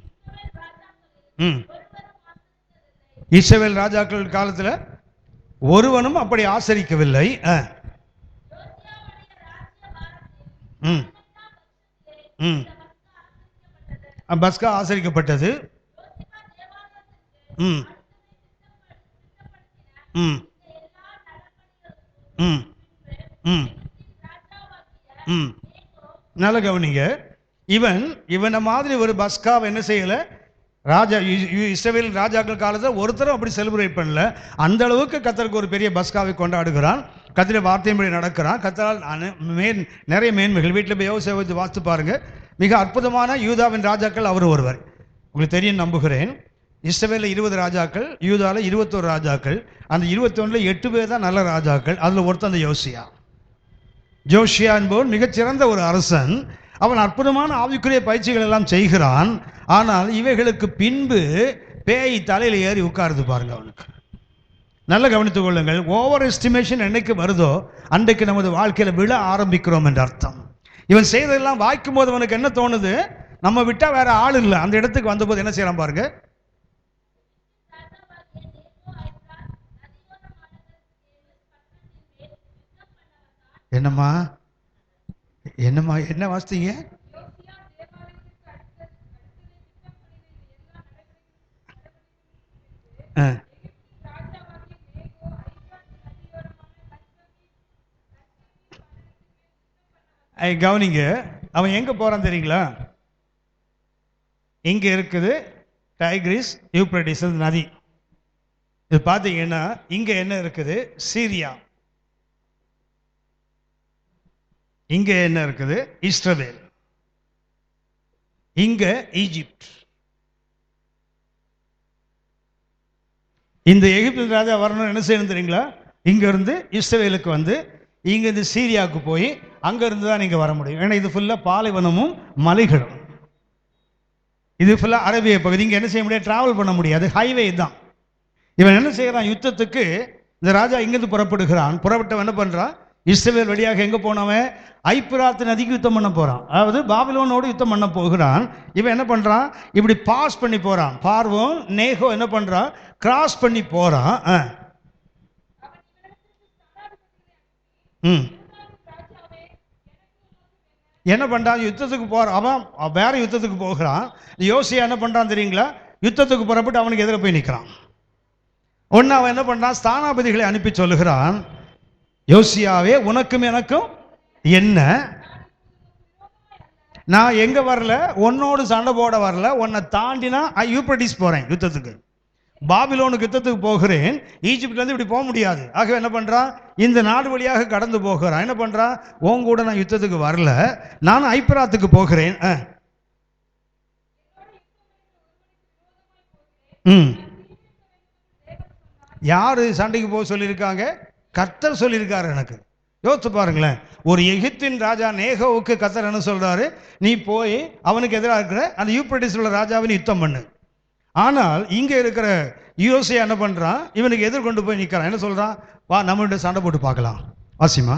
ம் இஸ்ரவேல் ராஜாக்கள் காலத்தில் ஒருவனும் அப்படி ஆசரிக்கவில்லை. பஸ்கா ஆசரிக்கப்பட்டது. ம் ம் ம் ம் ம் நல்ல கவனிங்க. இவனை மாதிரி ஒரு பஸ்காவை என்ன செய்யல ராஜா, இஸ்ரவேல் ராஜாக்கள் காலத்தில் ஒருத்தரும் அப்படி செலிப்ரேட் பண்ணல. அந்த அளவுக்கு கர்த்தருக்கு ஒரு பெரிய பஸ்காவை கொண்டாடுகிறான். கர்த்தருடைய வார்த்தையின்படி நடக்கிறான். கர்த்தரால் நிறைய மேன்மைகள். வீட்டில் போய் யோசேப்பு வாசித்து பாருங்க. மிக அற்புதமான யூதாவின் ராஜாக்கள் அவர் ஒருவர். உங்களுக்கு தெரியும் நம்புகிறேன். இஸ்ரவேலில் 20 ராஜாக்கள், யூதாவில் 21 ராஜாக்கள். அந்த 21ல் 8 பேர் தான் நல்ல ராஜாக்கள். அதில் ஒருத்தன் அந்த ஜோஷியா என்பவன் மிகச்சிறந்த ஒரு அரசன். அவன் அற்புதமான ஆவிக்குரிய பயிற்சிகள் எல்லாம் செய்கிறான். ஆனால் இவைகளுக்கு பின்பு பேய் தலையில் ஏறி உட்கார்ந்து பாருங்க. அவனுக்கு நல்ல கவனித்துக் கொள்ளுங்கள். ஓவர் எஸ்டிமேஷன் என்னைக்கு வருதோ அன்றைக்கு நமது வாழ்க்கையில விழ ஆரம்பிக்கிறோம் என்ற அர்த்தம். இவன் செய்ததெல்லாம் வாய்க்கும் போது அவனுக்கு என்ன தோணுது, நம்ம விட்டா வேற ஆள் இல்லை. அந்த இடத்துக்கு வந்தபோது என்ன செய்யலாம் பாருங்க. என்னம்மா என்ன வாசித்தீங்க? கவனிங்க. அவன் எங்க போறான் தெரியுங்களா? இங்க இருக்குது டைக்ரிஸ் யூப்ரட்டிஸ் நதி. இது பார்த்தீங்கன்னா இங்க என்ன இருக்குது, சீரியா. இங்க என்ன இருக்குது, இஸ்ரவேல். இங்க ஈஜிப்ட். இந்த எகிப்து ராஜா வரணும் என்ன செய்யணும் தெரியுங்களா? இங்க இருந்து இஸ்ரவேலுக்கு வந்து இங்க இருந்து சீரியாவுக்கு போய் அங்க இருந்து தான் நீங்க வர முடியும். ஏன்னா இது ஃபுல்லா பாலைவனமும் மலைகளும். இது ஃபுல்லா அரேபிய பகுதி. இங்க என்ன செய்ய முடியாது, டிராவல் பண்ண முடியாது. ஹைவே தான். இவன் என்ன செய்யறான், யுத்தத்துக்கு இந்த ராஜா இங்கிருந்து புறப்படுகிறான். புறப்பட்டவன் என்ன பண்றான், இஸ்ரவேல் வழியாக எங்க போனவன் ஐப்பிராத்து நதிக்கு யுத்தம் பண்ண போறான். அதாவது பாபிலோனோடு யுத்தம் பண்ண போகிறான். இவன் என்ன பண்றான், இப்படி பாஸ் பண்ணி போறான். பார்வோன் நேகோ என்ன பண்றான், கிராஸ் பண்ணி போறான். என்ன பண்றான், யுத்தத்துக்கு போறான். அவன் வேற யுத்தத்துக்கு போகிறான். யோசியா என்ன பண்றான் தெரியுங்களா, யுத்தத்துக்கு புறப்பட்டு அவனுக்கு எதிர போய் நிற்கிறான். ஒன்னு அவன் என்ன பண்றான், ஸ்தானாபதிகளை அனுப்பி சொல்லுகிறான், யோசியாவே உனக்கும் எனக்கும் என்ன, நான் எங்க வரல, உன்னோடு சண்டை போட வரல, உன்னை தாண்டினா யூப்ரட்டிஸ் போறேன் யுத்தத்துக்கு. பாபிலோனுக்கு யுத்தத்துக்கு போகிறேன், ஈஜிப்ட்ல இருந்து இப்படி போக முடியாது. ஆகவே என்ன பண்றான், இந்த நாடு வழியாக கடந்து போகிறான். என்ன பண்றான், உன் கூட நான் யுத்தத்துக்கு வரல, நான் ஐப்பிராத்துக்கு போகிறேன். யாரு சண்டைக்கு போக சொல்லியிருக்காங்க? கர்த்தர் சொல்லியிருக்காரு. எனக்கு யோசித்து பாருங்களேன், ஒரு எகிப்தின் ராஜா நேகோவுக்கு கர்த்தர் என்ன சொல்றாரு, நீ போய் அவனுக்கு எதிராக இருக்கிற அந்த யூப்ரட்டிஸ் உள்ள ராஜாவை யுத்தம் பண்ணு. ஆனால் இங்க இருக்கிற யோசியா என்ன பண்றான், இவனுக்கு எதிர்கொண்டு போய் நிற்கிறான். என்ன சொல்றான், வா நம்மகிட்ட சண்டை போட்டு பார்க்கலாம். வாசிமா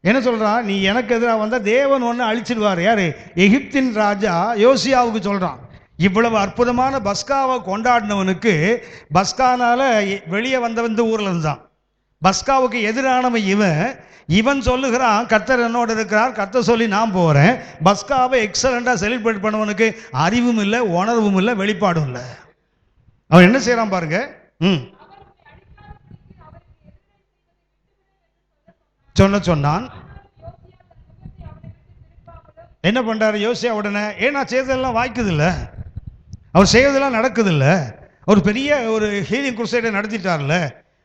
என்ன சொல்றான், நீ எனக்கு எதிராக வந்தா தேவன் ஒன்று அழிச்சிடுவார். யாரு? எகிப்தின் ராஜா யோசியாவுக்கு சொல்றான். இவ்வளவு அற்புதமான பஸ்காவை கொண்டாடினவனுக்கு பஸ்கானால வெளியே வந்த ஊர்ல இருந்தான். பஸ்காவுக்கு எதிரானவன் இவன் சொல்லுகிறான், கர்த்தர் என்னோட இருக்கிறார், கர்த்தர் சொல்லி நான் போறேன். பஸ்காவை எக்ஸலண்டா செலிப்ரேட் பண்ணவனுக்கு அறிவும் இல்லை, உணர்வும் இல்லை, வெளிப்பாடும் இல்லை. அவன் என்ன செய்யறான் பாருங்க. சொன்னான். என்ன பண்றாரு யோசியா உடனே, ஏன்னா செய்ததெல்லாம் வாய்க்குது இல்ல, அவர் செய்வதெல்லாம் நடக்குது இல்ல, ஒரு பெரிய ஒரு ஹீலிங் குருசைடை நடத்திட்டார்ல,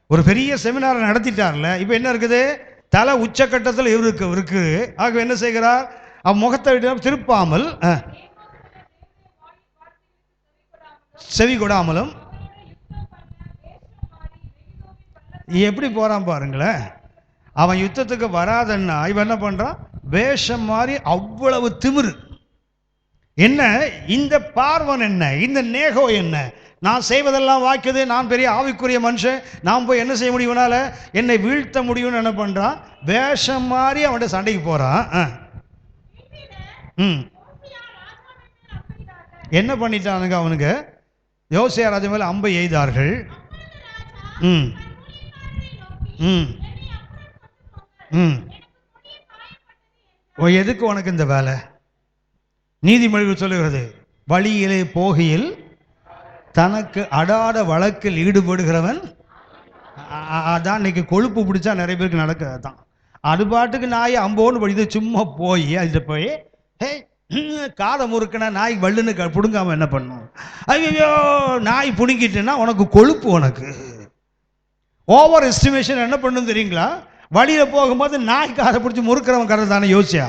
ஒரு பெரிய செமினாரை நடத்திட்டார்ல, இப்போ என்ன இருக்குது, தலை உச்சக்கட்டத்தில் இருக்கு. ஆக என்ன செய்கிறார், அவன் முகத்தை திருப்பாமல் செவி கொடாமலும் எப்படி போறான் பாருங்களேன். அவன் யுத்தத்துக்கு வராதன்னா இவன் என்ன பண்றான், வேஷம் மாறி அவ்வளவு திமிரு. என்ன இந்த பார்வன், என்ன இந்த நேகோ, என்ன நான் செய்வதெல்லாம் வாய்க்குது, நான் பெரிய ஆவிக்குரிய மனுஷன், நான் போய் என்ன செய்ய முடியும்னால என்னை வீழ்த்த முடியும்னு என்ன பண்றான், வேஷம் மாறி அவன்கிட்ட சண்டைக்கு போறான். என்ன பண்ணிட்டானுங்க அவனுங்க, யோசியா ராஜா மேல அம்பை எய்தார்கள். எதுக்கு உனக்கு இந்த வேலை? நீதிமொழிகள் சொல்லுகிறது, வழியிலே போகையில் தனக்கு அடாத வழக்கில் ஈடுபடுகிறவன். அதான் இன்னைக்கு கொழுப்பு பிடிச்சா நிறைய பேருக்கு நடக்கிறது தான். அது பாட்டுக்கு நாய் அம்போன்னு படித்து சும்மா போய் அது போய் காதை முறுக்கினா நாய் வள்ளுன்னு பிடுங்காம என்ன பண்ணும், ஐயோ நாய் பிடுங்கிட்டுன்னா உனக்கு கொழுப்பு. உனக்கு ஓவர் எஸ்டிமேஷன் என்ன பண்ணும் தெரியுங்களா, வழியில போகும்போது நாய் காதை பிடிச்சி முறுக்கிறவன் கதை தானே யோசியா.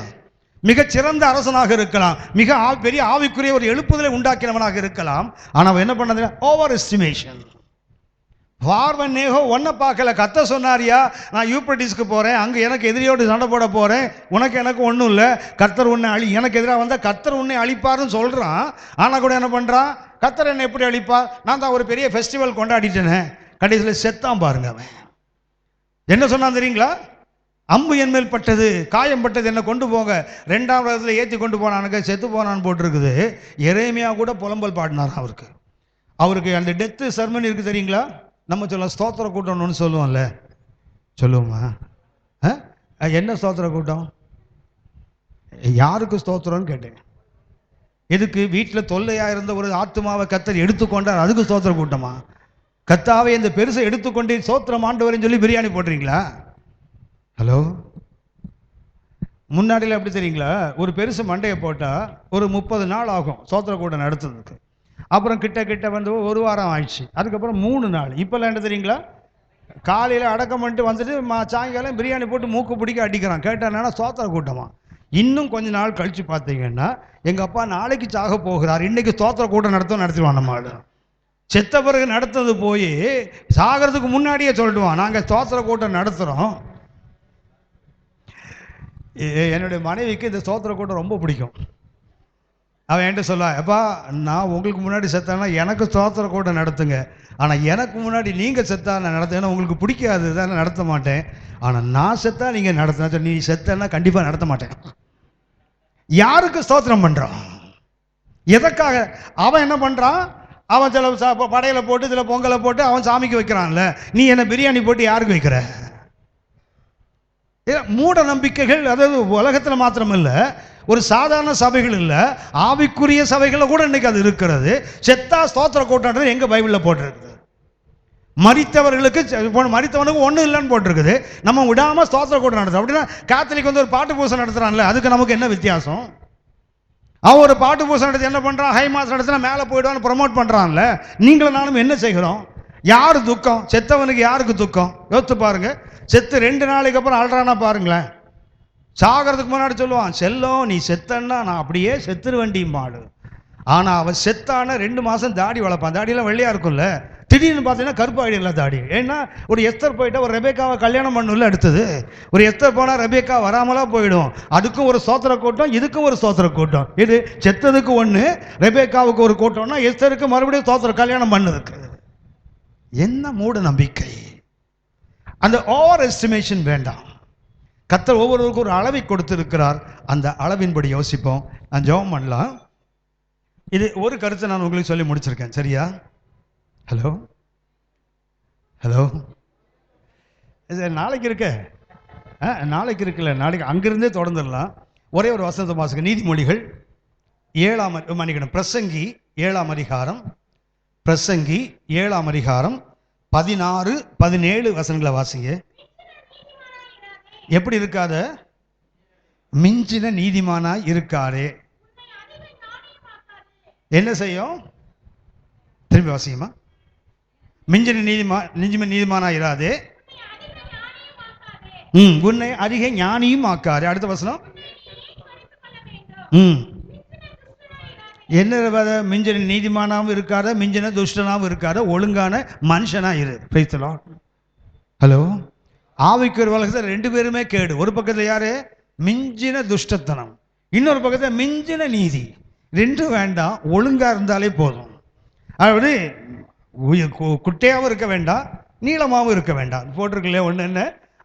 மிகச்சிறந்த அரசனாக இருக்கலாம், மிக பெரிய ஆவிக்குரிய ஒரு எழுப்புதலை உண்டாக்கினவனாக இருக்கலாம், ஆனால் என்ன பண்ணது, ஓவர் எஸ்டிமேஷன். பார்வன் நேகோ ஒன்றை பார்க்கல. கர்த்தர் சொன்னாரியா, நான் யூப்ரட்டிஸ்க்கு போறேன், அங்கே எனக்கு எதிரியோடு சண்டை போட போறேன், உனக்கு எனக்கு ஒன்றும் இல்லை, கர்த்தர் உன்னை எனக்கு எதிராக வந்தால் கர்த்தர் உன்னை அழிப்பாருன்னு சொல்றான். ஆனால் கூட என்ன பண்றான், கர்த்தர் என்னை எப்படி அழிப்பார், நான் தான் ஒரு பெரிய ஃபெஸ்டிவல் கொண்டாடிட்டேனே, கடைசியில் செத்தான் பாருங்க. அவன் என்ன சொன்னான் தெரியுங்களா, அம்பு என் மேல் பட்டது, காயம் பட்டது, என்ன கொண்டு போங்க, 2ஆம் ரதத்தில் ஏற்றி கொண்டு போனானுங்க, செத்து போனான்னு போட்டிருக்குது. எரேமியா கூட புலம்பல் பாடினார். அவருக்கு அந்த டெத்து சர்மனி இருக்கு தெரியுங்களா, நம்ம சொல்ல ஸ்தோத்திர கூட்டம்னு சொல்லுவோம்ல, சொல்லுவோமா? என்ன ஸ்தோத்திர கூட்டம், யாருக்கு ஸ்தோத்திரம்னு கேட்டேன். எதுக்கு, வீட்டில் தொல்லையா இருந்த ஒரு ஆத்துமாவை கர்த்தர் எடுத்துக்கொண்டார், அதுக்கு ஸ்தோத்திர கூட்டமா? கர்த்தாவை இந்த பெருசை எடுத்துக்கொண்டு ஸ்தோத்திரம் ஆண்டவரேன்னு சொல்லி பிரியாணி போடுறீங்களா? ஹலோ, முன்னாடியில் எப்படி தெரியுங்களா, ஒரு பெருசு மண்டையை போட்டால் ஒரு 30 நாள் ஆகும் ஸ்தோத்திர கூட்டம் நடத்துறதுக்கு. அப்புறம் கிட்ட வந்து 1 வாரம் ஆயிடுச்சு, அதுக்கப்புறம் 3 நாள். இப்போல்லாம் என்ன தெரியுங்களா, காலையில் அடக்கம் பண்ணிட்டு வந்துட்டு சாயங்காலம் பிரியாணி போட்டு மூக்கு பிடிக்க அடிக்கிறான். கேட்டானா ஸ்தோத்திர கூட்டமா? இன்னும் கொஞ்ச நாள் கழிச்சு பார்த்தீங்கன்னா, எங்கள் அப்பா நாளைக்கு சாக போகிறார், இன்னைக்கு ஸ்தோத்திர கூட்டம் நடத்திடுவான். நம்ம செத்த பிறகு நடத்துறது போய் சாகிறதுக்கு முன்னாடியே சொல்லிடுவான், நாங்கள் ஸ்தோத்திர கூட்டம் நடத்துகிறோம். என்னுடைய மனைவிக்கு இந்த ஸ்தோத்திர கூட்டம் ரொம்ப பிடிக்கும். அவன் என்கிட்ட சொல்லுவா, எப்பா நான் உங்களுக்கு முன்னாடி செத்தானா எனக்கு ஸ்தோத்திர கூட்டம் நடத்துங்க, ஆனால் எனக்கு முன்னாடி நீங்கள் செத்தா நான் நடத்தேன்னா உங்களுக்கு பிடிக்காது தான் நடத்த மாட்டேன், ஆனால் நான் செத்தா நீங்கள் நடத்தினா, நீ செத்தனா கண்டிப்பாக நடத்த மாட்டேன். யாருக்கு ஸ்தோத்திரம் பண்ணுறான், எதற்காக? அவன் என்ன பண்ணுறான், அவன் சில படையில போட்டு சில பொங்கலை போட்டு அவன் சாமிக்கு வைக்கிறான்ல, நீ என்ன பிரியாணி போட்டு யாருக்கு வைக்கிற? மூட நம்பிக்கைகள், அதாவது உலகத்தில் மாத்திரம் இல்லை, ஒரு சாதாரண சபைகள் இல்லை, ஆவிக்குரிய சபைகளில் கூட இன்னைக்கு அது இருக்கிறது. செத்தா ஸ்தோத்திர கூட்டம் எங்க பைபிளில் போட்டிருக்குது, மரித்தவனுக்கு ஒன்றும் இல்லைன்னு போட்டிருக்குது. நம்ம விடாம ஸ்தோத்திர கூட்டம் நடத்துறோம். அப்படின்னா கேத்தலிக் வந்து ஒரு பாட்டு பூசை நடத்துறான்ல, அதுக்கு நமக்கு என்ன வித்தியாசம்? அவன் ஒரு பாட்டு பூசை நடத்தி என்ன பண்றான், ஹை மாஸ் நடத்தினா மேலே போயிடுவான்னு ப்ரமோட் பண்றான்ல. நீங்களும் நானும் என்ன செய்கிறோம்? யாரு துக்கம்? செத்தவனுக்கு யாருக்கு துக்கம்? யோசித்து பாருங்க. செத்து 2 நாளைக்கு அப்புறம் அல்றானா பாருங்களேன். சாகிறதுக்கு முன்னாடி சொல்லுவான், செல்லம் நீ செத்தன்னா நான் அப்படியே செத்துருவேண்டியும்பாடு. ஆனா அவன் செத்தான 2 மாசம் தாடி வளர்ப்பான். தாடியெல்லாம் வெள்ளையா இருக்கும்ல, திடீர்னு பார்த்தீங்கன்னா கருப்பாயிடல தாடி. ஏன்னா ஒரு எஸ்தர் போயிட்டா ஒரு ரெபேக்காவை கல்யாணம் பண்ணல. அடுத்தது ஒரு எஸ்தர் போனா ரெபேக்கா வராமலா போயிடும். அதுக்கும் ஒரு சோத்திர கூட்டம், இதுக்கும் ஒரு சோத்திர கூட்டம். இது செத்ததுக்கு ஒண்ணு, ரெபேக்காவுக்கு ஒரு கூட்டம்னா எஸ்தருக்கு மறுபடியும் சோத்திர கல்யாணம் பண்ணதுக்கு. என்ன மூட நம்பிக்கை! அந்த ஓவர் எஸ்டிமேஷன் வேண்டாம். கர்த்தர் ஒவ்வொருவருக்கும் ஒரு அளவை கொடுத்திருக்கிறார். அந்த அளவின்படி யோசிப்போம். நான் ஜெபம் பண்ணலாம். இது ஒரு கருத்தை நான் உங்களுக்கு சொல்லி முடிச்சிருக்கேன், சரியா? ஹலோ ஹலோ, இது நாளைக்கு இருக்க நாளைக்கு இருக்குல்ல, நாளைக்கு அங்கிருந்தே தொடர்ந்துடலாம். ஒரே ஒரு வசனத்தை வாசிக்க. நீதிமொழிகள் 7 பிரசங்கி 7ஆம் அதிகாரம், பிரசங்கி 7ஆம் அதிகாரம் 16, 17 வசனங்களை வாசிங்க. எப்படி இருக்காத? மிஞ்சின நீதிமானா இருக்காரே. என்ன செய்யும்? திரும்பி வாசிக்குமா. மிஞ்சின நீதிமானா இராதே, உன்னை அதிக ஞானியும் ஆக்காரு. அடுத்த வசனம். என்ன மிஞ்சின நீதிமானாவும் இருக்காத, மிஞ்சின துஷ்டனாவும் இருக்காத, ஒழுங்கான மனுஷனா இரு. Price the Lord. ஹலோ. ஆவிக்குரிய உலகத்தில் 2 பேருமே கேடு. ஒரு பக்கத்தில் யாரு? மிஞ்சின துஷ்டத்தனம், இன்னொரு பக்கத்தில் மிஞ்சின நீதி. 2 வேண்டாம், ஒழுங்கா இருந்தாலே போதும். அதாவது குட்டையாகவும் இருக்க வேண்டாம், நீளமாகவும் இருக்க வேண்டாம். போட்டிருக்கலையே ஒன்று, என்ன?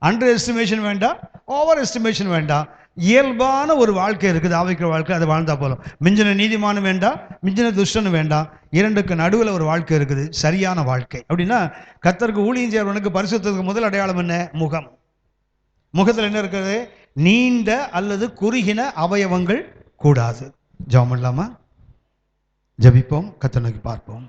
அண்டர் எஸ்டிமேஷன் வேண்டாம், ஓவர் எஸ்டிமேஷன் வேண்டாம். இயல்பான ஒரு வாழ்க்கை இருக்குது, ஆவிக்கிற வாழ்க்கை. அதை வாழ்ந்தா போதும். மிஞ்சின நீதிமானும் வேண்டாம், மிஞ்சின துஷ்டனும் வேண்டாம். 2க்கு நடுவில் ஒரு வாழ்க்கை இருக்குது, சரியான வாழ்க்கை. அப்படின்னா கர்த்தருக்கு ஊழியம் செய்யறவனுக்கு பரிசுத்தத்துக்கு முதல் அடையாளம் என்ன? முகம். முகத்தில் என்ன இருக்குது? நீண்ட அல்லது குறுகின அவயவங்கள் கூடாது. ஜெபம் பண்ணலாமா? ஜெபிப்போம், கர்த்தரை நோக்கி பார்ப்போம்.